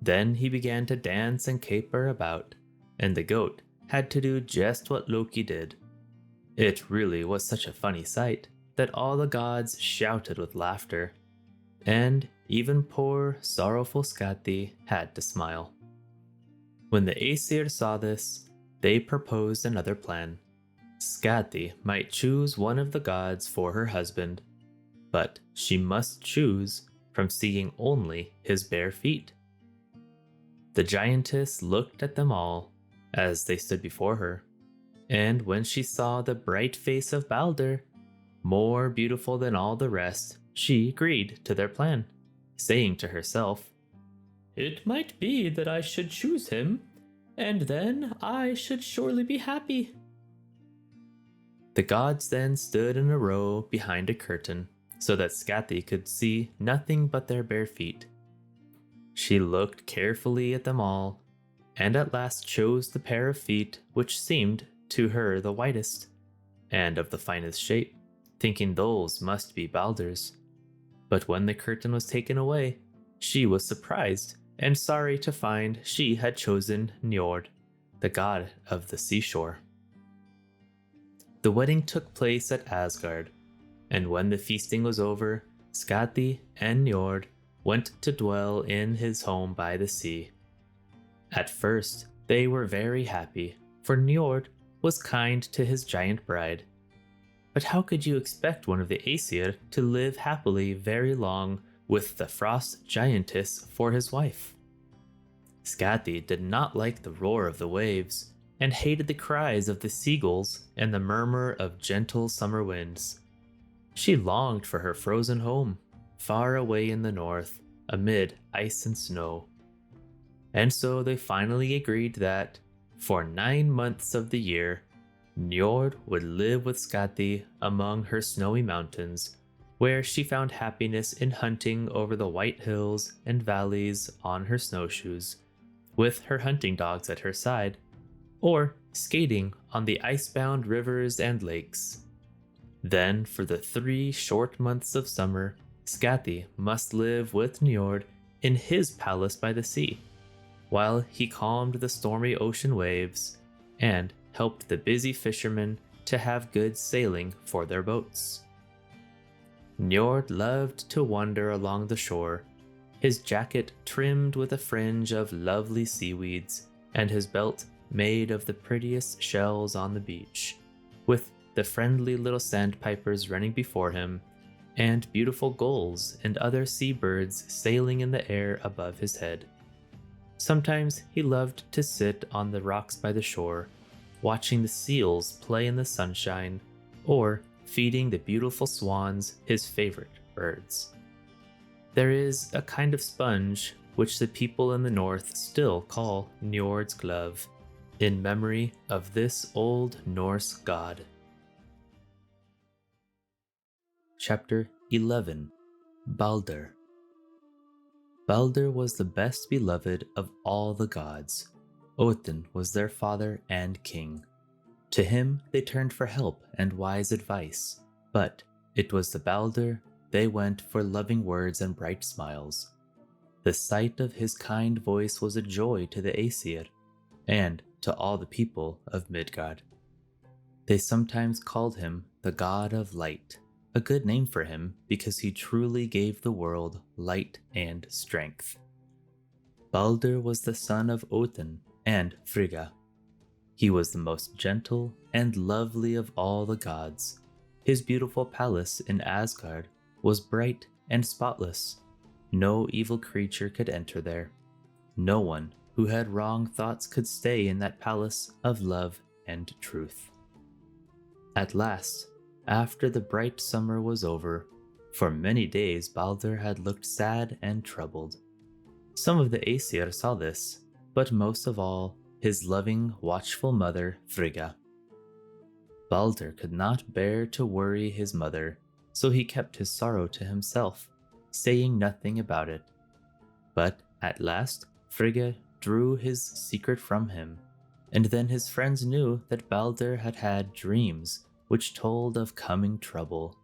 Then he began to dance and caper about, and the goat had to do just what Loki did. It really was such a funny sight that all the gods shouted with laughter, and even poor, sorrowful Skadi had to smile. When the Æsir saw this, they proposed another plan. Skadi might choose one of the gods for her husband, but she must choose from seeing only his bare feet. The giantess looked at them all as they stood before her, and when she saw the bright face of Baldur, more beautiful than all the rest, she agreed to their plan, saying to herself, "It might be that I should choose him, and then I should surely be happy." The gods then stood in a row behind a curtain, so that Skadi could see nothing but their bare feet. She looked carefully at them all, and at last chose the pair of feet which seemed to her the whitest, and of the finest shape, thinking those must be Baldur's. But when the curtain was taken away, she was surprised and sorry to find she had chosen Njord, the god of the seashore. The wedding took place at Asgard, and when the feasting was over, Skadi and Njord went to dwell in his home by the sea. At first, they were very happy, for Njord was kind to his giant bride. But how could you expect one of the Æsir to live happily very long with the frost giantess for his wife? Skadi did not like the roar of the waves, and hated the cries of the seagulls and the murmur of gentle summer winds. She longed for her frozen home, far away in the north, amid ice and snow. And so they finally agreed that, for 9 months of the year, Njord would live with Skadi among her snowy mountains, where she found happiness in hunting over the white hills and valleys on her snowshoes, with her hunting dogs at her side, or skating on the ice-bound rivers and lakes. Then, for the 3 short months of summer, Skadi must live with Njord in his palace by the sea, while he calmed the stormy ocean waves and helped the busy fishermen to have good sailing for their boats. Njord loved to wander along the shore, his jacket trimmed with a fringe of lovely seaweeds, and his belt made of the prettiest shells on the beach, with the friendly little sandpipers running before him, and beautiful gulls and other seabirds sailing in the air above his head. Sometimes he loved to sit on the rocks by the shore, watching the seals play in the sunshine, or feeding the beautiful swans, his favorite birds. There is a kind of sponge which the people in the north still call Njord's glove, in memory of this old Norse god. Chapter 11. Baldur. Baldur was the best beloved of all the gods. Odin was their father and king. To him they turned for help and wise advice, but it was to Baldur they went for loving words and bright smiles. The sight of his kind voice was a joy to the Æsir, and to all the people of Midgard. They sometimes called him the God of Light, a good name for him because he truly gave the world light and strength. Baldur was the son of Odin and Frigga. He was the most gentle and lovely of all the gods. His beautiful palace in Asgard was bright and spotless. No evil creature could enter there. No one who had wrong thoughts could stay in that palace of love and truth. At last, after the bright summer was over, for many days Baldur had looked sad and troubled. Some of the Æsir saw this, but most of all, his loving, watchful mother, Frigga. Baldur could not bear to worry his mother, so he kept his sorrow to himself, saying nothing about it. But at last, Frigga drew his secret from him, and then his friends knew that Baldur had had dreams which told of coming trouble,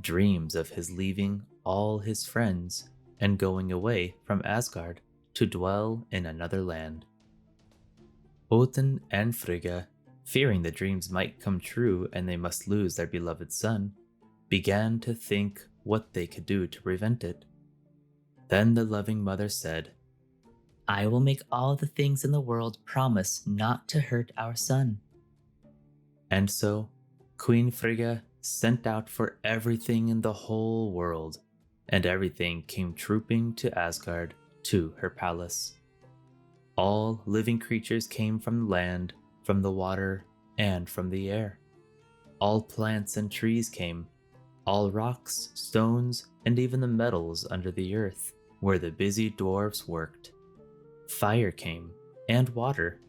dreams of his leaving all his friends and going away from Asgard to dwell in another land. Odin and Frigga, fearing the dreams might come true and they must lose their beloved son, began to think what they could do to prevent it. Then the loving mother said, I will make all the things in the world promise not to hurt our son. And so Queen Frigga sent out for everything in the whole world, and everything came trooping to Asgard, to her palace. All living creatures came from the land, from the water, and from the air. All plants and trees came, all rocks, stones, and even the metals under the earth, where the busy dwarves worked. Fire came, and water,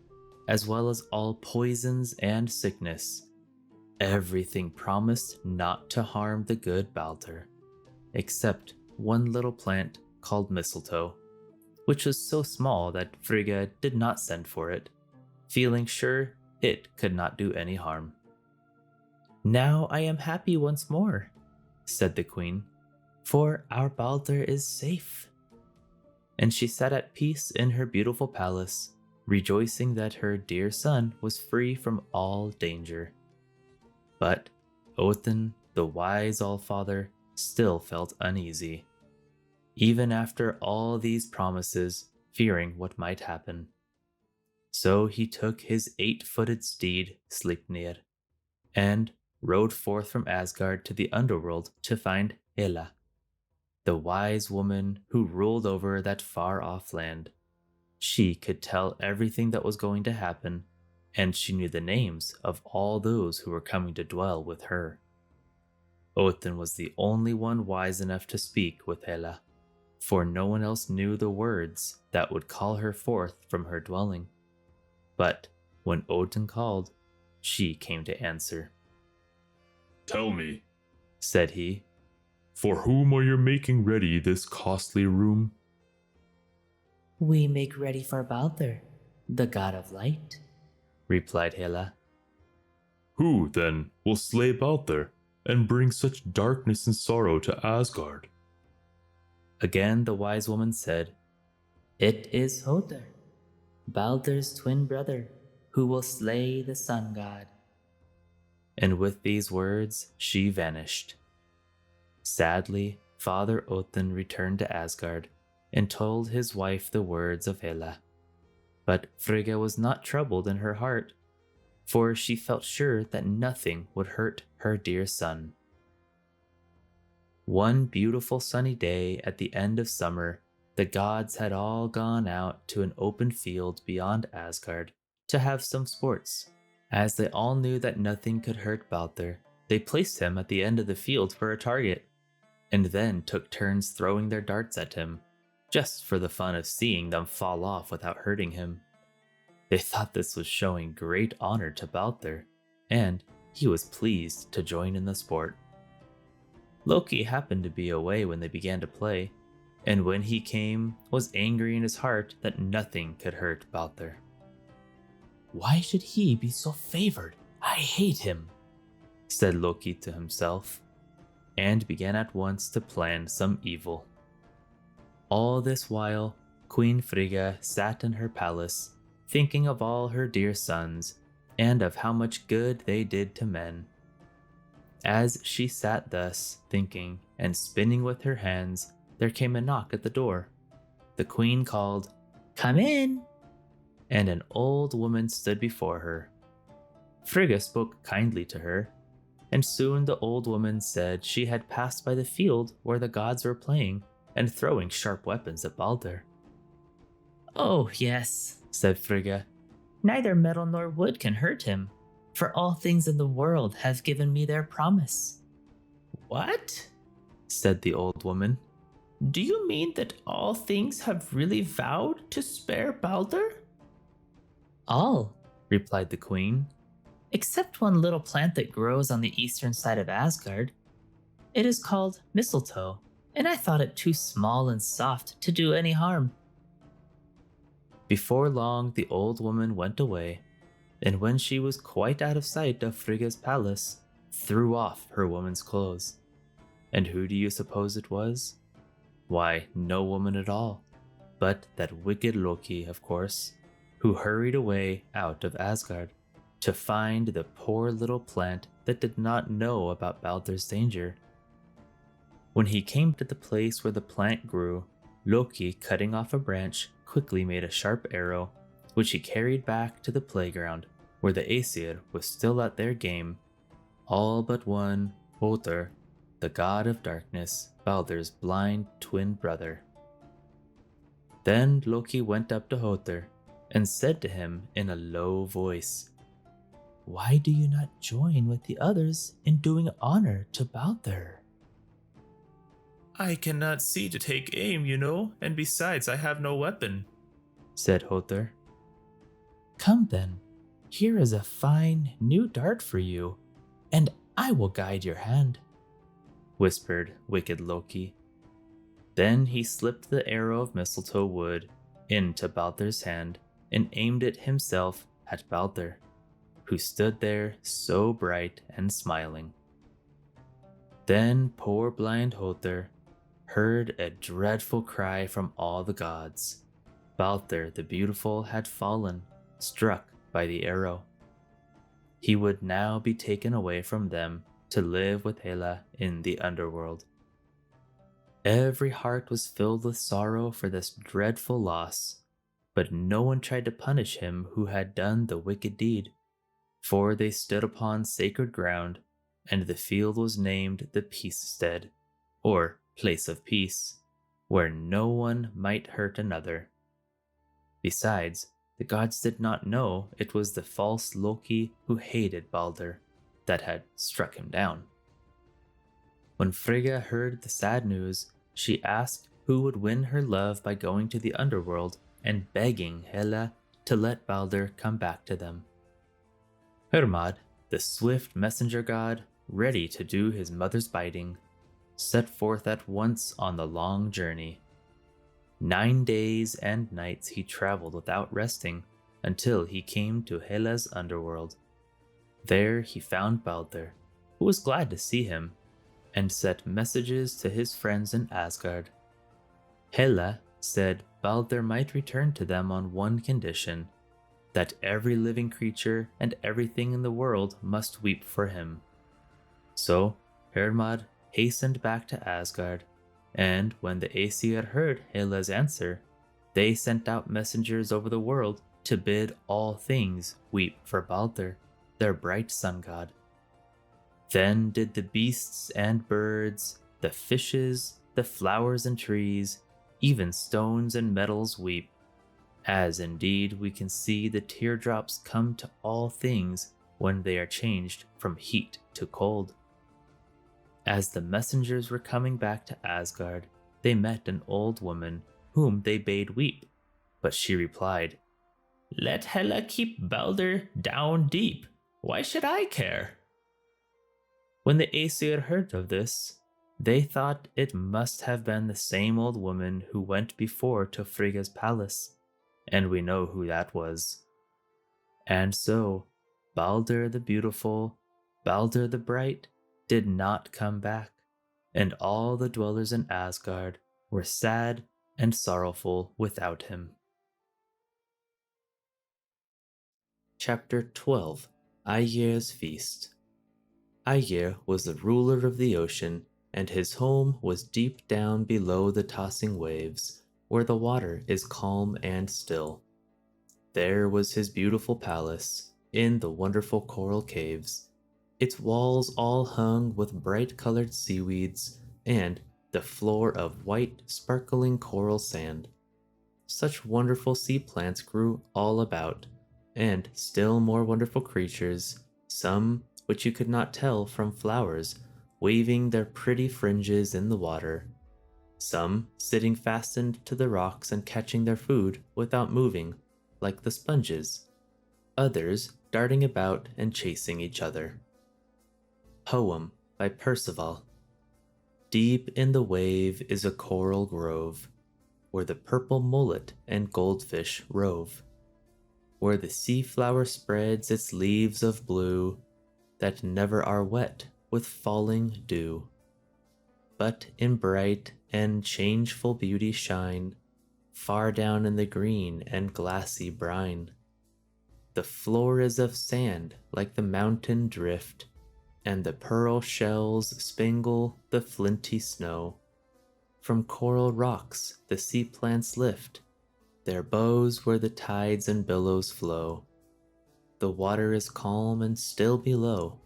as well as all poisons and sickness. Everything promised not to harm the good Baldur, except one little plant called mistletoe, which was so small that Frigga did not send for it, feeling sure it could not do any harm. Now I am happy once more, said the queen, for our Baldur is safe. And she sat at peace in her beautiful palace, rejoicing that her dear son was free from all danger. But Odin, the wise Allfather, still felt uneasy, even after all these promises, fearing what might happen. So he took his 8-footed steed, Sleipnir, and rode forth from Asgard to the underworld to find Hela, the wise woman who ruled over that far-off land. She could tell everything that was going to happen, and she knew the names of all those who were coming to dwell with her. Odin was the only one wise enough to speak with Hela, for no one else knew the words that would call her forth from her dwelling. But when Odin called, she came to answer. Tell me, Said he, for whom are you making ready this costly room? We make ready for Baldur, the god of light, Replied Hela. Who, then, will slay Baldur and bring such darkness and sorrow to Asgard? Again the wise woman said, It is Hoder, Baldur's twin brother, who will slay the sun god." And with these words, she vanished. Sadly, Father Odin returned to Asgard and told his wife the words of Hela. But Frigga was not troubled in her heart, for she felt sure that nothing would hurt her dear son. One beautiful sunny day at the end of summer, the gods had all gone out to an open field beyond Asgard to have some sports. As they all knew that nothing could hurt Baldur, they placed him at the end of the field for a target, and then took turns throwing their darts at him, just for the fun of seeing them fall off without hurting him. They thought this was showing great honor to Baldur, and he was pleased to join in the sport. Loki happened to be away when they began to play, and when he came, was angry in his heart that nothing could hurt Baldur. "Why should he be so favored? I hate him," said Loki to himself, and began at once to plan some evil. All this while, Queen Frigga sat in her palace, thinking of all her dear sons, and of how much good they did to men. As she sat thus, thinking and spinning with her hands, there came a knock at the door. The queen called, "Come in." and an old woman stood before her. Frigga spoke kindly to her, and soon the old woman said she had passed by the field where the gods were playing and throwing sharp weapons at Baldur. "Oh, yes," Said Frigga, "neither metal nor wood can hurt him, for all things in the world have given me their promise." "What?" said the old woman. "Do you mean that all things have really vowed to spare Baldur?" "All," replied the queen. "except one little plant that grows on the eastern side of Asgard. It is called mistletoe, and I thought it too small and soft to do any harm." Before long, the old woman went away, and when she was quite out of sight of Frigga's palace, threw off her woman's clothes. And who do you suppose it was? Why, no woman at all, but that wicked Loki, of course, who hurried away out of Asgard to find the poor little plant that did not know about Baldur's danger. When he came to the place where the plant grew, Loki, cutting off a branch, quickly made a sharp arrow, which he carried back to the playground, where the Æsir was still at their game, all but one, Hotur, the god of darkness, Baldur's blind twin brother. Then Loki went up to Hotur and said to him in a low voice, "Why do you not join with the others in doing honor to Baldur?" "I cannot see to take aim, you know, and besides I have no weapon," said Hotur. "Come then, here is a fine new dart for you, and I will guide your hand," whispered wicked Loki. Then he slipped the arrow of mistletoe wood into Baldur's hand and aimed it himself at Baldur, who stood there so bright and smiling. Then poor blind Hotur heard a dreadful cry from all the gods. Baldur the Beautiful had fallen, struck by the arrow. He would now be taken away from them to live with Hela in the underworld. Every heart was filled with sorrow for this dreadful loss, but no one tried to punish him who had done the wicked deed, for they stood upon sacred ground, and the field was named the Peacestead, or Place of Peace, where no one might hurt another. Besides, the gods did not know it was the false Loki who hated Baldur that had struck him down. When Frigga heard the sad news, she asked who would win her love by going to the underworld and begging Hela to let Baldur come back to them. Hermod, the swift messenger god, ready to do his mother's bidding, set forth at once on the long journey. 9 days and nights he traveled without resting until he came to Hela's underworld. There he found Baldur, who was glad to see him, and sent messages to his friends in Asgard. Hela said Baldur might return to them on one condition, that every living creature and everything in the world must weep for him. So Hermod hastened back to Asgard, and when the Aesir heard Hela's answer, they sent out messengers over the world to bid all things weep for Baldur, their bright sun god. Then did the beasts and birds, the fishes, the flowers and trees, even stones and metals weep, as indeed we can see the teardrops come to all things when they are changed from heat to cold. As the messengers were coming back to Asgard, they met an old woman whom they bade weep, but she replied, "Let Hela keep Baldur down deep. Why should I care?" When the Aesir heard of this, they thought it must have been the same old woman who went before to Frigga's palace, and we know who that was. And so, Baldur the Beautiful, Baldur the Bright, did not come back, and all the dwellers in Asgard were sad and sorrowful without him. Chapter 12. Ægir's Feast. Ægir was the ruler of the ocean, and his home was deep down below the tossing waves, where the water is calm and still. There was his beautiful palace, in the wonderful coral caves, its walls all hung with bright-colored seaweeds, and the floor of white, sparkling coral sand. Such wonderful sea plants grew all about, and still more wonderful creatures, some which you could not tell from flowers, waving their pretty fringes in the water, some sitting fastened to the rocks and catching their food without moving, like the sponges, others darting about and chasing each other. Poem by Percival. Deep in the wave is a coral grove, where the purple mullet and goldfish rove, where the sea flower spreads its leaves of blue that never are wet with falling dew, but in bright and changeful beauty shine far down in the green and glassy brine. The floor is of sand like the mountain drift, and the pearl shells spangle the flinty snow. From coral rocks the sea plants lift their boughs where the tides and billows flow. The water is calm and still below,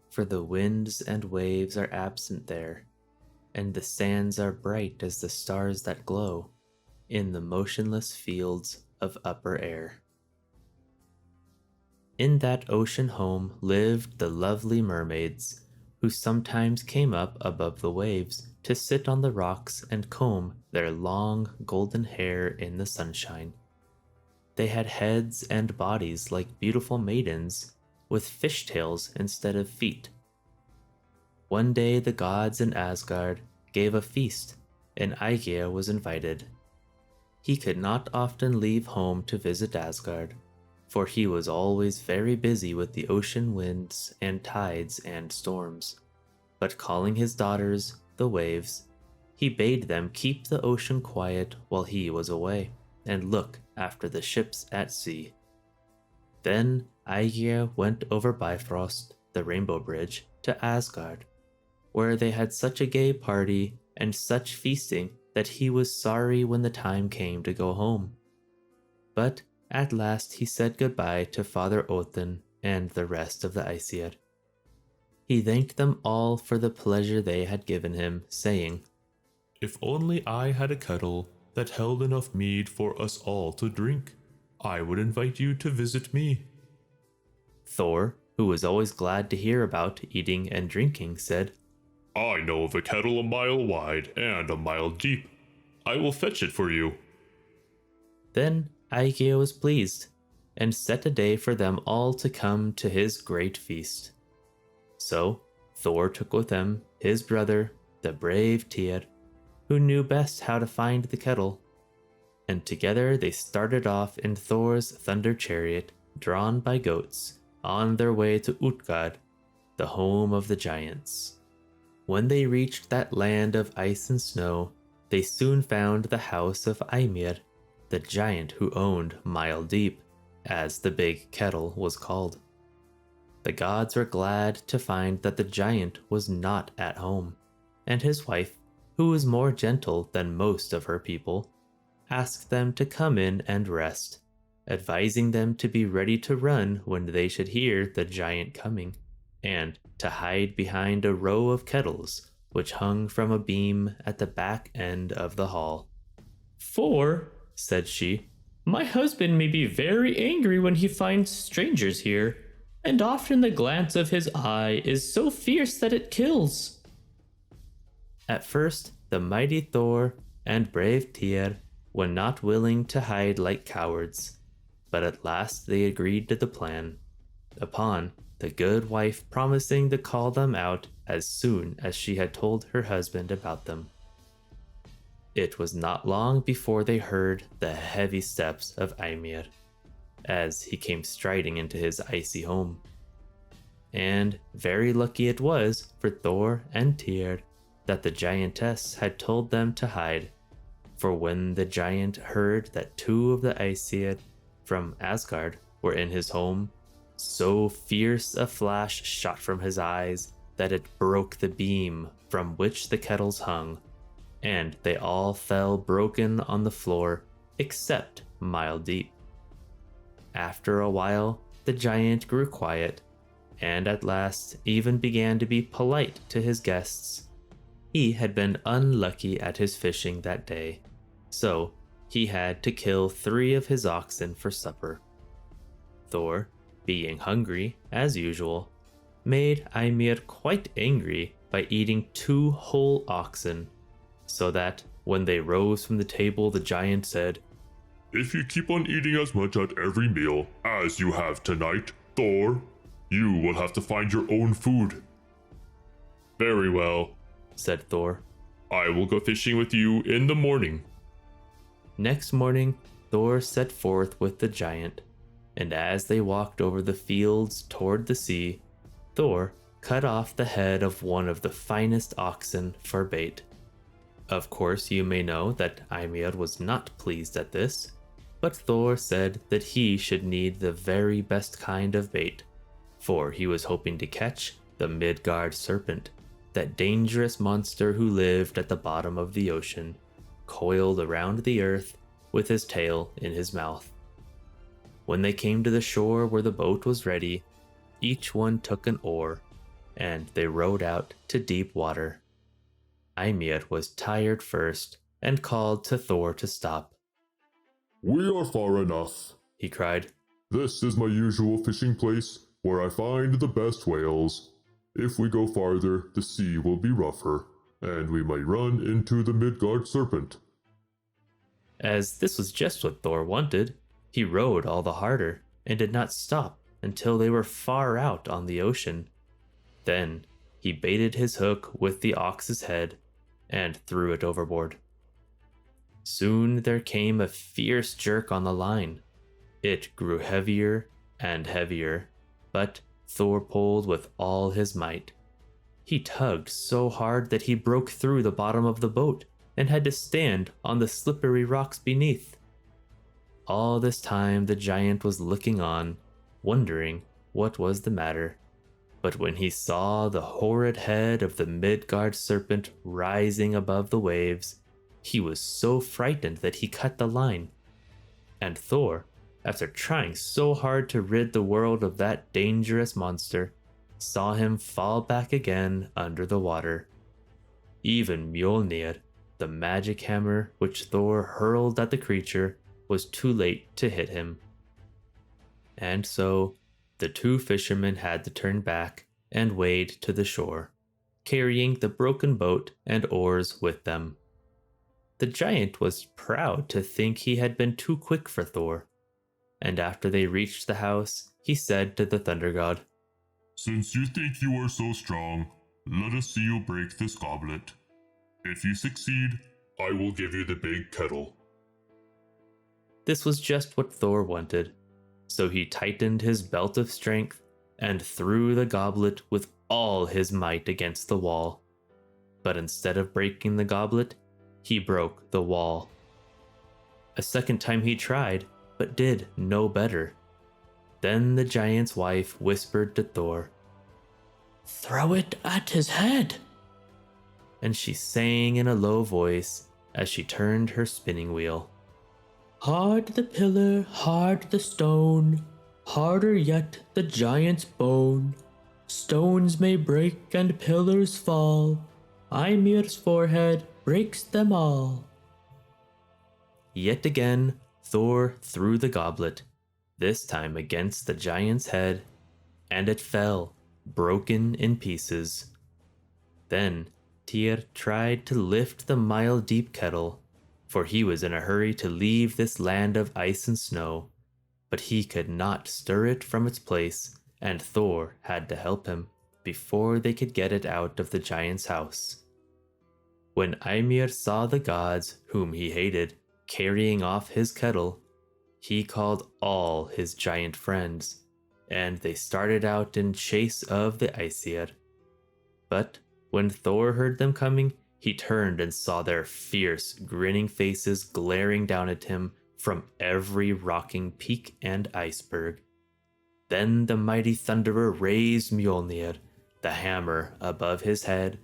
for the winds and waves are absent there, and the sands are bright as the stars that glow in the motionless fields of upper air. In that ocean home lived the lovely mermaids, who sometimes came up above the waves to sit on the rocks and comb their long golden hair in the sunshine. They had heads and bodies like beautiful maidens, with fishtails instead of feet. One day the gods in Asgard gave a feast, and Ægir was invited. He could not often leave home to visit Asgard, for he was always very busy with the ocean winds and tides and storms. But calling his daughters, the waves, he bade them keep the ocean quiet while he was away, and look after the ships at sea. Then Ægir went over Bifrost, the Rainbow Bridge, to Asgard, where they had such a gay party and such feasting that he was sorry when the time came to go home. But at last he said goodbye to Father Odin and the rest of the Æsir. He thanked them all for the pleasure they had given him, saying, If only I had a kettle that held enough mead for us all to drink, I would invite you to visit me. Thor, who was always glad to hear about eating and drinking, said, I know of a kettle a mile wide and a mile deep. I will fetch it for you. Then Ægir was pleased, and set a day for them all to come to his great feast. So Thor took with him his brother, the brave Tyr, who knew best how to find the kettle, and together they started off in Thor's thunder chariot, drawn by goats, on their way to Utgard, the home of the giants. When they reached that land of ice and snow, they soon found the house of Ymir, the giant who owned Mile Deep, as the big kettle was called. The gods were glad to find that the giant was not at home, and his wife, who was more gentle than most of her people, asked them to come in and rest, advising them to be ready to run when they should hear the giant coming, and to hide behind a row of kettles which hung from a beam at the back end of the hall. "For," said she, "my husband may be very angry when he finds strangers here, and often the glance of his eye is so fierce that it kills." At first, the mighty Thor and brave Tyr were not willing to hide like cowards, but at last they agreed to the plan, upon the good wife promising to call them out as soon as she had told her husband about them. It was not long before they heard the heavy steps of Ymir, as he came striding into his icy home. And very lucky it was for Thor and Tyr that the giantess had told them to hide, for when the giant heard that two of the Æsir from Asgard were in his home, so fierce a flash shot from his eyes that it broke the beam from which the kettles hung, and they all fell broken on the floor except Mile Deep. After a while, the giant grew quiet, and at last even began to be polite to his guests. He had been unlucky at his fishing that day, so he had to kill 3 of his oxen for supper. Thor, being hungry as usual, made Ymir quite angry by eating 2 whole oxen, so that when they rose from the table, the giant said, If you keep on eating as much at every meal as you have tonight, Thor, you will have to find your own food. Very well, said Thor. I will go fishing with you in the morning. Next morning, Thor set forth with the giant, and as they walked over the fields toward the sea, Thor cut off the head of one of the finest oxen for bait. Of course, you may know that Ymir was not pleased at this, but Thor said that he should need the very best kind of bait, for he was hoping to catch the Midgard serpent, that dangerous monster who lived at the bottom of the ocean, coiled around the earth with his tail in his mouth. When they came to the shore where the boat was ready, each one took an oar, and they rowed out to deep water. Ymir was tired first and called to Thor to stop. We are far enough, he cried. This is my usual fishing place where I find the best whales. If we go farther, the sea will be rougher, and we might run into the Midgard serpent. As this was just what Thor wanted, he rowed all the harder and did not stop until they were far out on the ocean. Then he baited his hook with the ox's head and threw it overboard. Soon there came a fierce jerk on the line. It grew heavier and heavier, but Thor pulled with all his might. He tugged so hard that he broke through the bottom of the boat and had to stand on the slippery rocks beneath. All this time the giant was looking on, wondering what was the matter. But when he saw the horrid head of the Midgard serpent rising above the waves, he was so frightened that he cut the line. And Thor, after trying so hard to rid the world of that dangerous monster, saw him fall back again under the water. Even Mjolnir, the magic hammer which Thor hurled at the creature, was too late to hit him. And so the 2 fishermen had to turn back and wade to the shore, carrying the broken boat and oars with them. The giant was proud to think he had been too quick for Thor, and after they reached the house, he said to the Thunder God, Since you think you are so strong, let us see you break this goblet. If you succeed, I will give you the big kettle. This was just what Thor wanted, so he tightened his belt of strength and threw the goblet with all his might against the wall. But instead of breaking the goblet, he broke the wall. A second time he tried, but did no better, Then the giant's wife whispered to Thor, "Throw it at his head!" and she sang in a low voice as she turned her spinning wheel. "Hard the pillar, hard the stone, harder yet the giant's bone. Stones may break and pillars fall, Ymir's forehead breaks them all." Yet again, Thor threw the goblet, this time against the giant's head, and it fell, broken in pieces. Then Tyr tried to lift the mile-deep kettle, for he was in a hurry to leave this land of ice and snow, but he could not stir it from its place, and Thor had to help him before they could get it out of the giant's house. When Ymir saw the gods, whom he hated, carrying off his kettle, he called all his giant friends, and they started out in chase of the Æsir. But when Thor heard them coming, he turned and saw their fierce, grinning faces glaring down at him from every rocking peak and iceberg. Then the mighty thunderer raised Mjolnir, the hammer, above his head,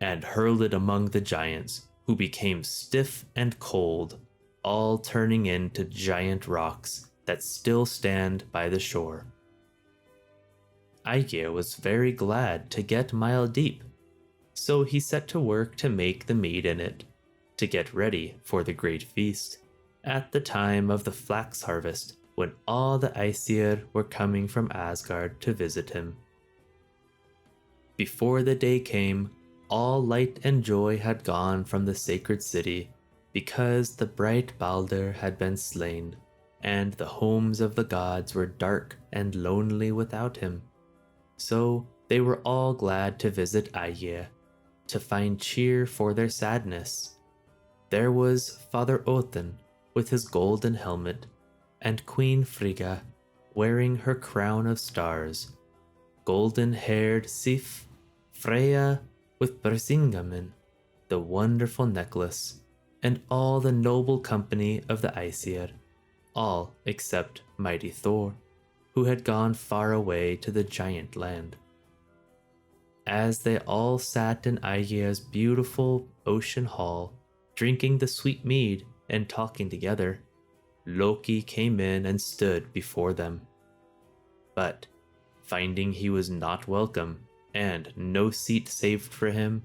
and hurled it among the giants, who became stiff and cold, all turning into giant rocks that still stand by the shore. Ægir was very glad to get Mile Deep, so he set to work to make the mead in it, to get ready for the great feast, at the time of the flax harvest, when all the Æsir were coming from Asgard to visit him. Before the day came, all light and joy had gone from the sacred city, because the bright Baldur had been slain, and the homes of the gods were dark and lonely without him. So they were all glad to visit Ægir, to find cheer for their sadness. There was Father Odin with his golden helmet, and Queen Frigga wearing her crown of stars, golden-haired Sif, Freyja with Brisingamen, the wonderful necklace, and all the noble company of the Æsir, all except mighty Thor, who had gone far away to the giant land. As they all sat in Ægir's beautiful ocean hall, drinking the sweet mead and talking together, Loki came in and stood before them. But, finding he was not welcome and no seat saved for him,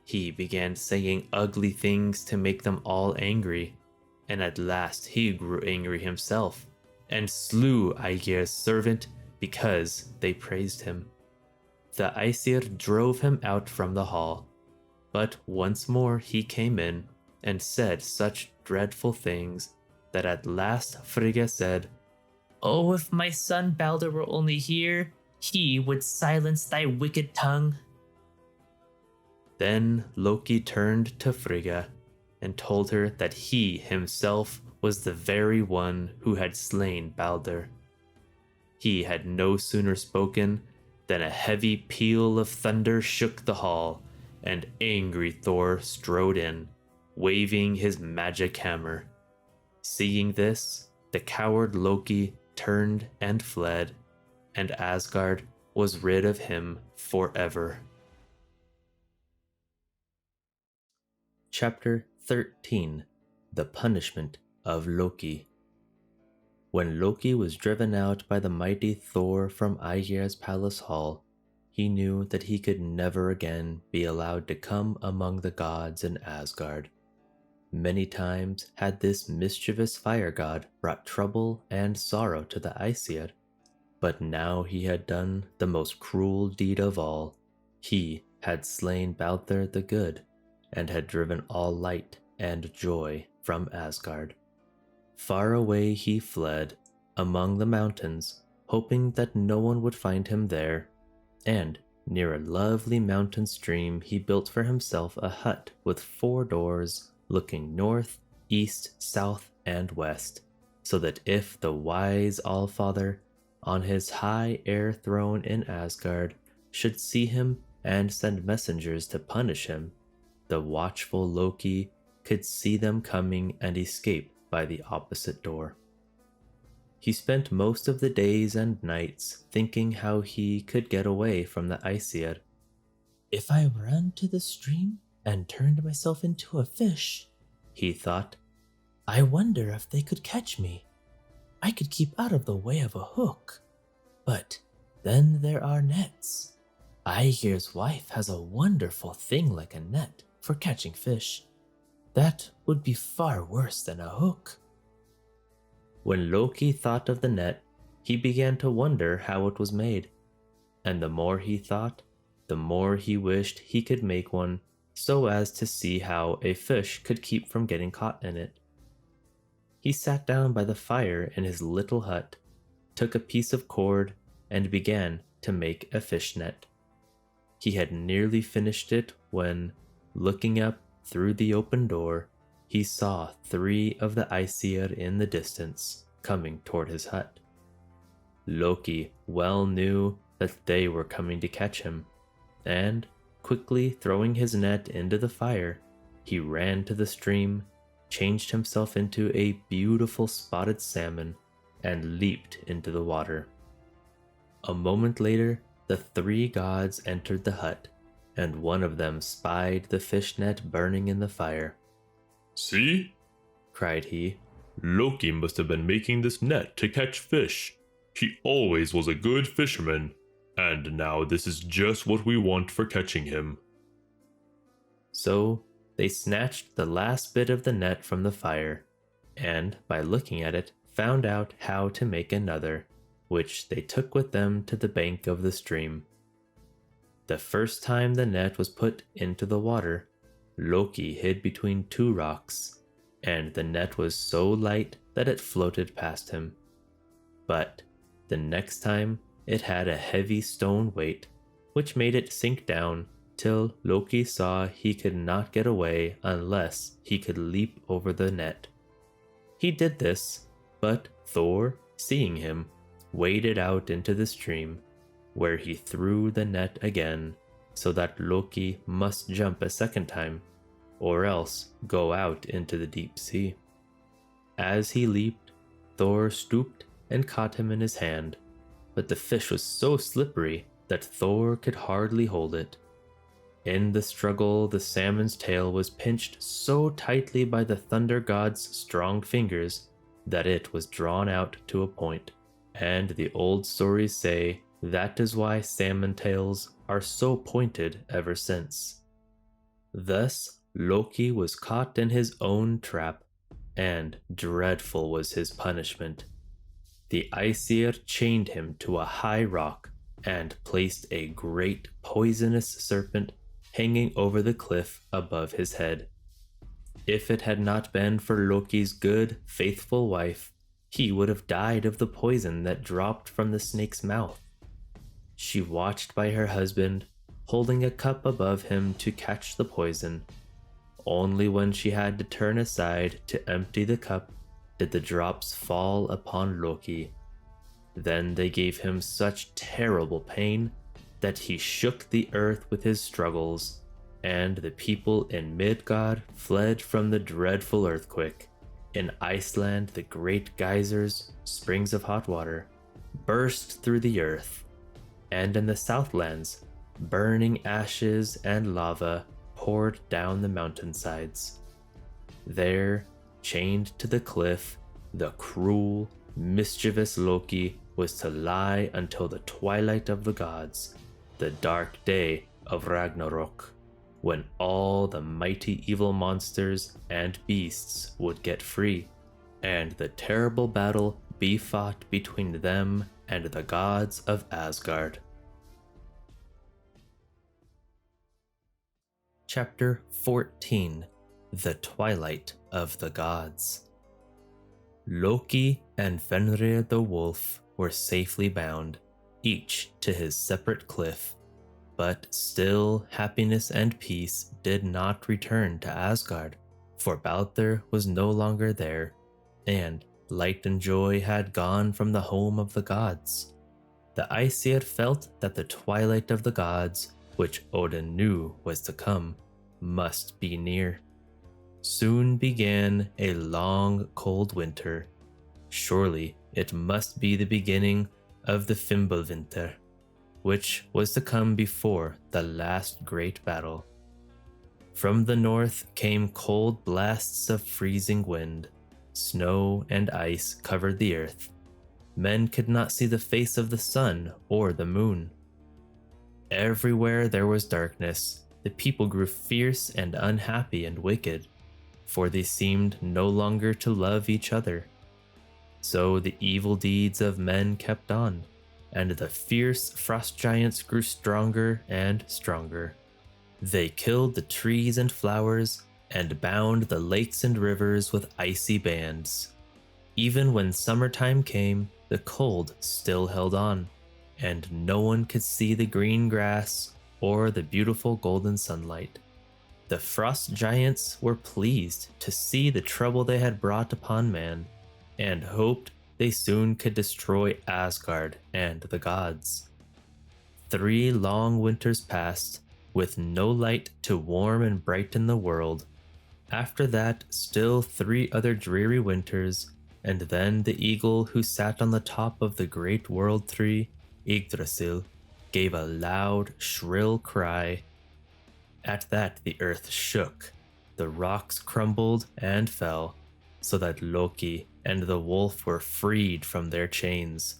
he began saying ugly things to make them all angry, and at last he grew angry himself and slew Ægir's servant because they praised him. The Æsir drove him out from the hall, but once more he came in and said such dreadful things that at last Frigga said, "Oh, if my son Baldur were only here, he would silence thy wicked tongue." Then Loki turned to Frigga and told her that he himself was the very one who had slain Baldur. He had no sooner spoken than a heavy peal of thunder shook the hall, and angry Thor strode in, waving his magic hammer. Seeing this, the coward Loki turned and fled, and Asgard was rid of him forever. Chapter 13: The Punishment of Loki. When Loki was driven out by the mighty Thor from Ægir's palace hall, he knew that he could never again be allowed to come among the gods in Asgard. Many times had this mischievous fire god brought trouble and sorrow to the Æsir, but now he had done the most cruel deed of all. He had slain Baldur the Good, and had driven all light and joy from Asgard. Far away he fled, among the mountains, hoping that no one would find him there, and near a lovely mountain stream he built for himself a hut with 4 doors, looking north, east, south, and west, so that if the wise Allfather, on his high air throne in Asgard, should see him and send messengers to punish him, the watchful Loki could see them coming and escape by the opposite door. He spent most of the days and nights thinking how he could get away from the Æsir. If I ran to the stream and turned myself into a fish, he thought, I wonder if they could catch me. I could keep out of the way of a hook. But then there are nets. Ægir's wife has a wonderful thing like a net for catching fish. That would be far worse than a hook. When Loki thought of the net, he began to wonder how it was made. And the more he thought, the more he wished he could make one so as to see how a fish could keep from getting caught in it. He sat down by the fire in his little hut, took a piece of cord, and began to make a fish net. He had nearly finished it when, looking up through the open door, he saw 3 of the Æsir in the distance coming toward his hut. Loki well knew that they were coming to catch him, and, quickly throwing his net into the fire, he ran to the stream, changed himself into a beautiful spotted salmon, and leaped into the water. A moment later, the 3 gods entered the hut, and one of them spied the fish net burning in the fire. See? Cried he. Loki must have been making this net to catch fish. He always was a good fisherman, and now this is just what we want for catching him. So they snatched the last bit of the net from the fire, and by looking at it, found out how to make another, which they took with them to the bank of the stream. The first time the net was put into the water, Loki hid between 2 rocks, and the net was so light that it floated past him. But the next time, it had a heavy stone weight, which made it sink down till Loki saw he could not get away unless he could leap over the net. He did this, but Thor, seeing him, waded out into the stream, where he threw the net again, so that Loki must jump a second time, or else go out into the deep sea. As he leaped, Thor stooped and caught him in his hand, but the fish was so slippery that Thor could hardly hold it. In the struggle, the salmon's tail was pinched so tightly by the thunder god's strong fingers that it was drawn out to a point, and the old stories say that is why salmon tails are so pointed ever since. Thus, Loki was caught in his own trap, and dreadful was his punishment. The Æsir chained him to a high rock and placed a great poisonous serpent hanging over the cliff above his head. If it had not been for Loki's good, faithful wife, he would have died of the poison that dropped from the snake's mouth. She watched by her husband, holding a cup above him to catch the poison. Only when she had to turn aside to empty the cup did the drops fall upon Loki. Then they gave him such terrible pain that he shook the earth with his struggles, and the people in Midgard fled from the dreadful earthquake. In Iceland, the great geysers, springs of hot water, burst through the earth, and in the Southlands, burning ashes and lava poured down the mountainsides. There, chained to the cliff, the cruel, mischievous Loki was to lie until the twilight of the gods, the dark day of Ragnarok, when all the mighty evil monsters and beasts would get free, and the terrible battle be fought between them and the gods of Asgard. Chapter 14: The Twilight of the Gods. Loki and Fenrir the wolf were safely bound, each to his separate cliff, but still happiness and peace did not return to Asgard, for Baldur was no longer there, and light and joy had gone from the home of the gods. The Æsir felt that the twilight of the gods, which Odin knew was to come, must be near. Soon began a long, cold winter. Surely it must be the beginning of the Fimbulvinter, which was to come before the last great battle. From the north came cold blasts of freezing wind. Snow and ice covered the earth. Men could not see the face of the sun or the moon. Everywhere there was darkness. The people grew fierce and unhappy and wicked, for they seemed no longer to love each other. So the evil deeds of men kept on, and the fierce frost giants grew stronger and stronger. They killed the trees and flowers, and bound the lakes and rivers with icy bands. Even when summertime came, the cold still held on, and no one could see the green grass or the beautiful golden sunlight. The frost giants were pleased to see the trouble they had brought upon man, and hoped they soon could destroy Asgard and the gods. 3 long winters passed, with no light to warm and brighten the world. After that, still 3 other dreary winters, and then the eagle who sat on the top of the great world tree, Yggdrasil, gave a loud, shrill cry. At that the earth shook, the rocks crumbled and fell, so that Loki and the wolf were freed from their chains.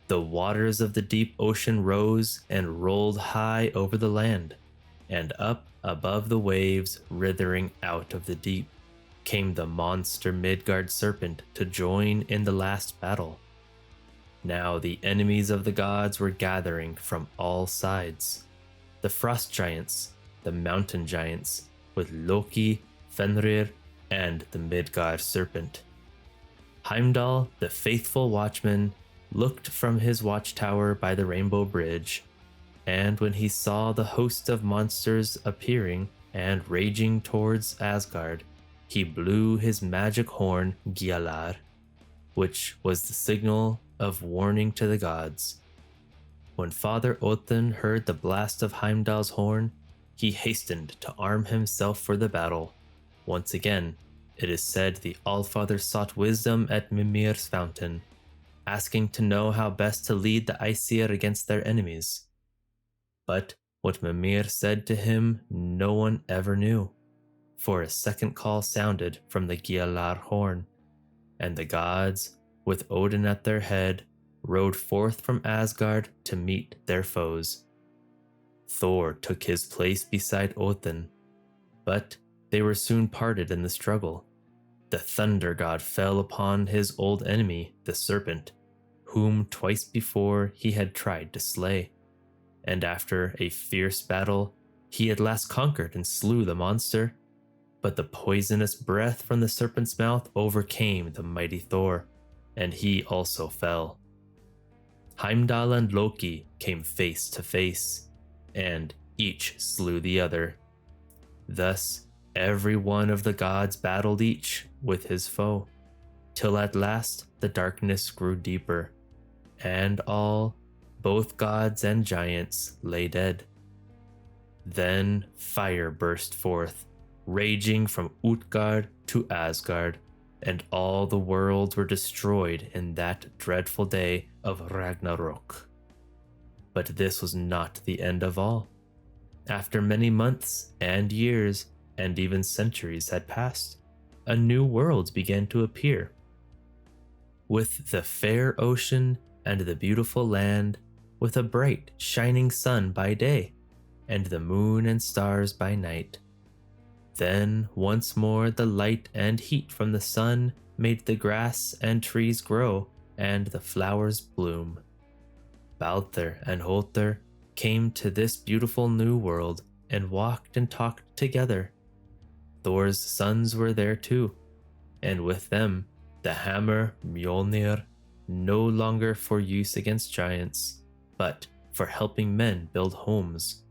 The waters of the deep ocean rose and rolled high over the land, and up above the waves, writhing out of the deep, came the monster Midgard serpent to join in the last battle. Now the enemies of the gods were gathering from all sides. The frost giants, the mountain giants, with Loki, Fenrir, and the Midgard serpent. Heimdall, the faithful watchman, looked from his watchtower by the Rainbow Bridge, and when he saw the host of monsters appearing and raging towards Asgard, he blew his magic horn Gjallar, which was the signal of warning to the gods. When Father Odin heard the blast of Heimdall's horn, he hastened to arm himself for the battle. Once again, it is said the Allfather sought wisdom at Mimir's fountain, asking to know how best to lead the Æsir against their enemies. But what Mimir said to him no one ever knew, for a second call sounded from the Gjallar horn, and the gods, with Odin at their head, rode forth from Asgard to meet their foes. Thor took his place beside Odin, but they were soon parted in the struggle. The thunder god fell upon his old enemy, the serpent, whom twice before he had tried to slay, and after a fierce battle, he at last conquered and slew the monster. But the poisonous breath from the serpent's mouth overcame the mighty Thor, and he also fell. Heimdall and Loki came face to face, and each slew the other. Thus, every one of the gods battled each with his foe, till at last the darkness grew deeper, and all, both gods and giants, lay dead. Then fire burst forth, raging from Utgard to Asgard, and all the worlds were destroyed in that dreadful day of Ragnarok. But this was not the end of all. After many months and years, and even centuries had passed, a new world began to appear. With the fair ocean and the beautiful land, with a bright, shining sun by day, and the moon and stars by night. Then once more the light and heat from the sun made the grass and trees grow and the flowers bloom. Baldur and Hother came to this beautiful new world and walked and talked together. Thor's sons were there too, and with them the hammer Mjolnir, no longer for use against giants, but for helping men build homes.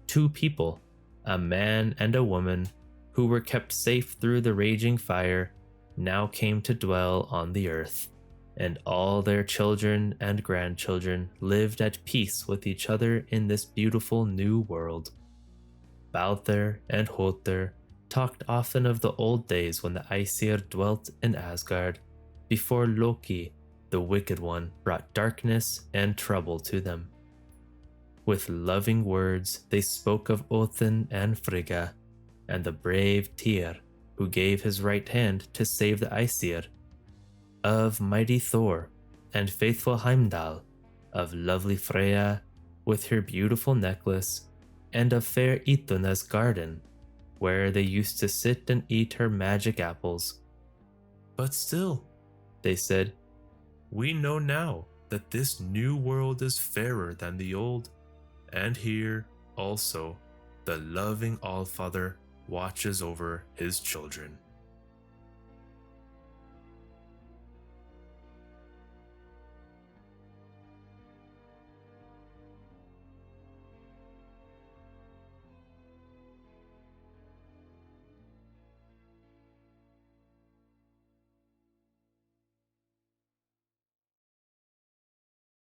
2 people, a man and a woman, who were kept safe through the raging fire, now came to dwell on the earth, and all their children and grandchildren lived at peace with each other in this beautiful new world. Baldur and Hother talked often of the old days when the Æsir dwelt in Asgard, before Loki, the wicked one, brought darkness and trouble to them. With loving words they spoke of Odin and Frigga, and the brave Tyr, who gave his right hand to save the Æsir, of mighty Thor and faithful Heimdall, of lovely Freyja with her beautiful necklace, and of fair Iduna's garden, where they used to sit and eat her magic apples. But still, they said, we know now that this new world is fairer than the old, and here, also, the loving Allfather watches over his children.